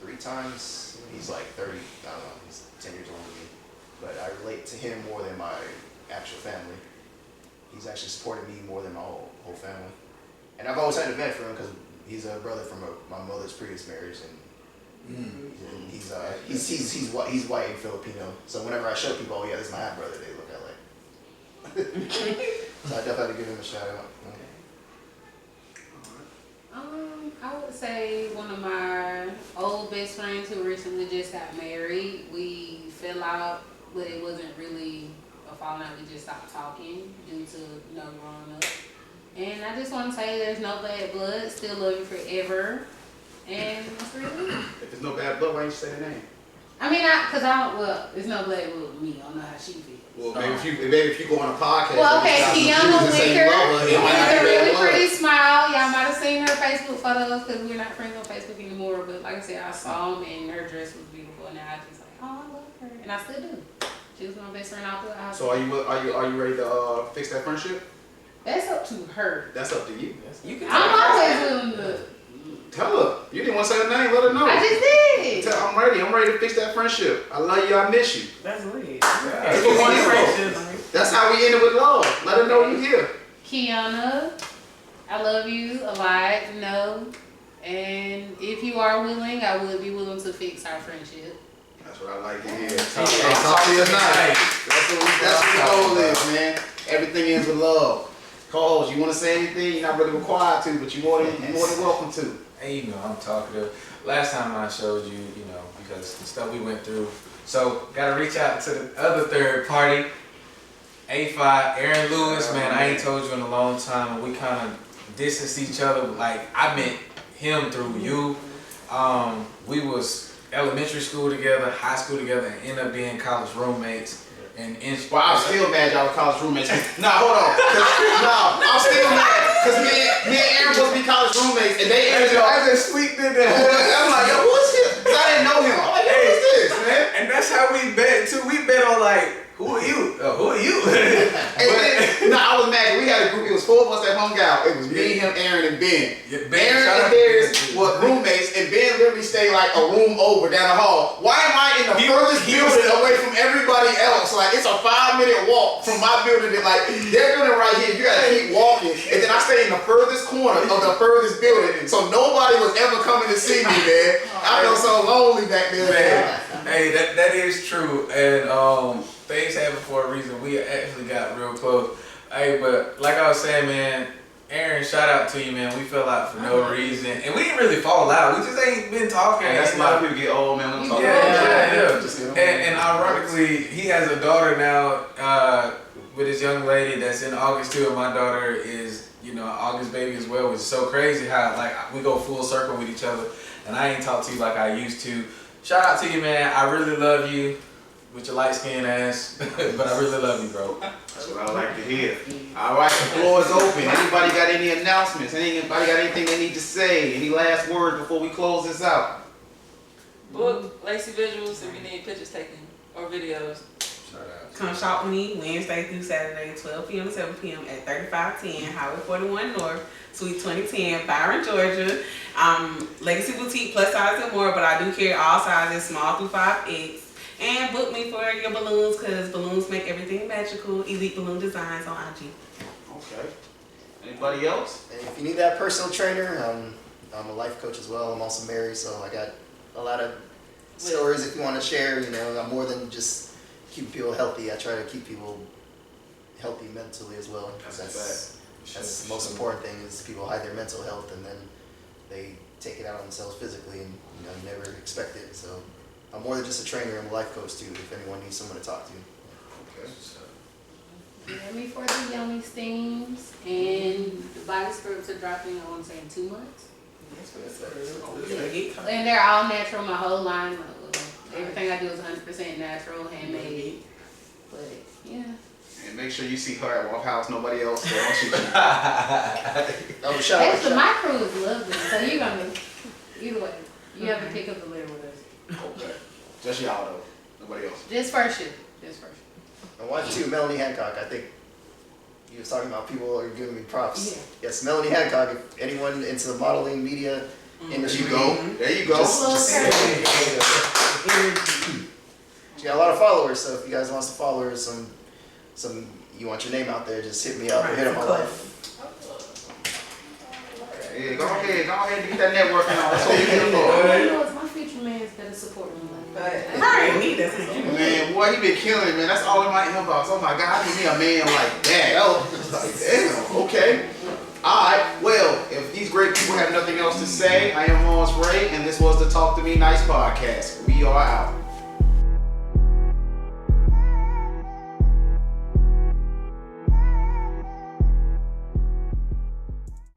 3 times. He's like 30, I don't know, he's 10 years older than me. But I relate to him more than my actual family. He's actually supported me more than my whole family. And I've always had an event for him because he's a brother from my mother's previous marriage, and he's white and Filipino. So whenever I show people, oh yeah, this is my half brother, they look at like. So I definitely have to give him a shout out. I would say one of my old best friends who recently just got married. We fell out, but it wasn't really a falling out. We just stopped talking due to no growing up. And I just want to say there's no bad blood. Still love you forever. And that's really it. If there's no bad blood, why ain't you say the name? I mean, well, there's no bad blood with me. I don't know how she feels. Well, maybe if you go on a podcast. Well, okay, Kiana Wicker it might not with a be really bad blood. pretty smile. Y'all might have seen her Facebook photos because we're not friends on Facebook anymore. But like I said, I saw them and her dress was beautiful, and I just like, oh, I love her, and I still do. She was my best friend out there. So are you ready to fix that friendship? That's up to her. That's up to you. You can I'm always willing to. Tell her. You didn't want to say her name. Let her know. I just did. Tell, I'm ready. I'm ready to fix that friendship. I love you. I miss you. That's weird. That's what we want to do. That's how we end it with love. Let her know you here. Kiana, I love you a lot. No, and if you are willing, I would be willing to fix our friendship. That's what I like to hear. Talk to you tonight. That's what the goal is, man. Everything ends with love. Co-host, you want to say anything? You're not really required to, but you're more than welcome to. Hey, I'm talkative. Last time I showed you, because the stuff we went through. So, gotta reach out to the other third party. A5, Aaron Lewis, man, I ain't told you in a long time, and we kind of distanced each other. Like, I met him through you. We was elementary school together, high school together, and ended up being college roommates. Well, I'm still mad y'all were college roommates. Nah, hold on. I'm still mad. Because me and Aaron supposed to be college roommates, and they ended up. I just sleeped in there. I'm like, yo, who's this? Because I didn't know him. I'm like, yo, who's this, man? And that's how we bet, too. We bet on, like, who are you? Who are you? And then, I was mad. We had a group. It was 4 of us that hung out. It was me, him, Aaron, and Ben. Yeah, Ben, Aaron shout and out to Darius like a room over down the hall. Why am I in the furthest building away from everybody else? Like it's a 5-minute walk from my building to like their building right here. You gotta keep walking, and then I stay in the furthest corner of the furthest building, so nobody was ever coming to see me, man. I felt so lonely back there, man. Hey, that is true, and things happen for a reason. We actually got real close. Hey, but like I was saying, man, Aaron, shout out to you, man. We fell out for no reason, and we didn't really fall out. We just ain't been talking. And that's a lot of people get old, man. When I'm talking Yeah. And ironically, he has a daughter now with his young lady that's in August too, and my daughter is, you know, August baby as well, which is so crazy how like we go full circle with each other, and I ain't talked to you like I used to. Shout out to you, man. I really love you. With your light skin ass, but I really love you, bro. That's what I like to hear. All right, the floor is open. Anybody got any announcements? Anybody got anything they need to say? Any last words before we close this out? Book Lacy Visuals if you need pictures taken or videos. Come shop with me Wednesday through Saturday, 12 p.m. to 7 p.m. at 3510 Highway 41 North, Suite 2010, Byron, Georgia. Legacy Boutique, plus size and more, but I do carry all sizes, small through 5X. And book me for your balloons, because balloons make everything magical. Elite Balloon Designs on IG. Okay. Anybody else? And if you need that personal trainer, I'm a life coach as well. I'm also married, so I got a lot of stories if you want to share. You know, I'm more than just keeping people healthy. I try to keep people healthy mentally as well. That's the most important thing is people hide their mental health and then they take it out on themselves physically, and you know, you never expect it. So I'm more than just a trainer. I'm a life coach too. If anyone needs someone to talk to. Okay. DM me for the yummy steams, and the body scrubs are dropping. I want to say in 2 months. Okay. And they're all natural. My whole line, everything I do is 100% natural, handmade. But yeah. And make sure you see her at Waffle House. Nobody else. They don't shoot you. Oh, shout out. Actually, my crew is lovely. So you're gonna either way. You have to pick up the litter with us. Okay. Just y'all though. Nobody else. Just first shift. Just first shift. My wife too, Melanie Hancock. I think you was talking about people are giving me props. Yeah. Yes, Melanie Hancock. If anyone into the modeling media industry, There you go. She got a lot of followers, so if you guys want to follow her, some you want your name out there, just hit me up or hit up my wife. Yeah, go ahead and get that networking on. That's what we here for. You know, it's my future man's better support me. Right, me, that's you. Man, boy, he been killing it, man. That's all in my inbox. Oh my God, I need me a man like that. Oh, like, damn, okay. Alright, well, if these great people have nothing else to say, I am Lawrence Ray, and this was the Talk to Me Nice podcast. We are out.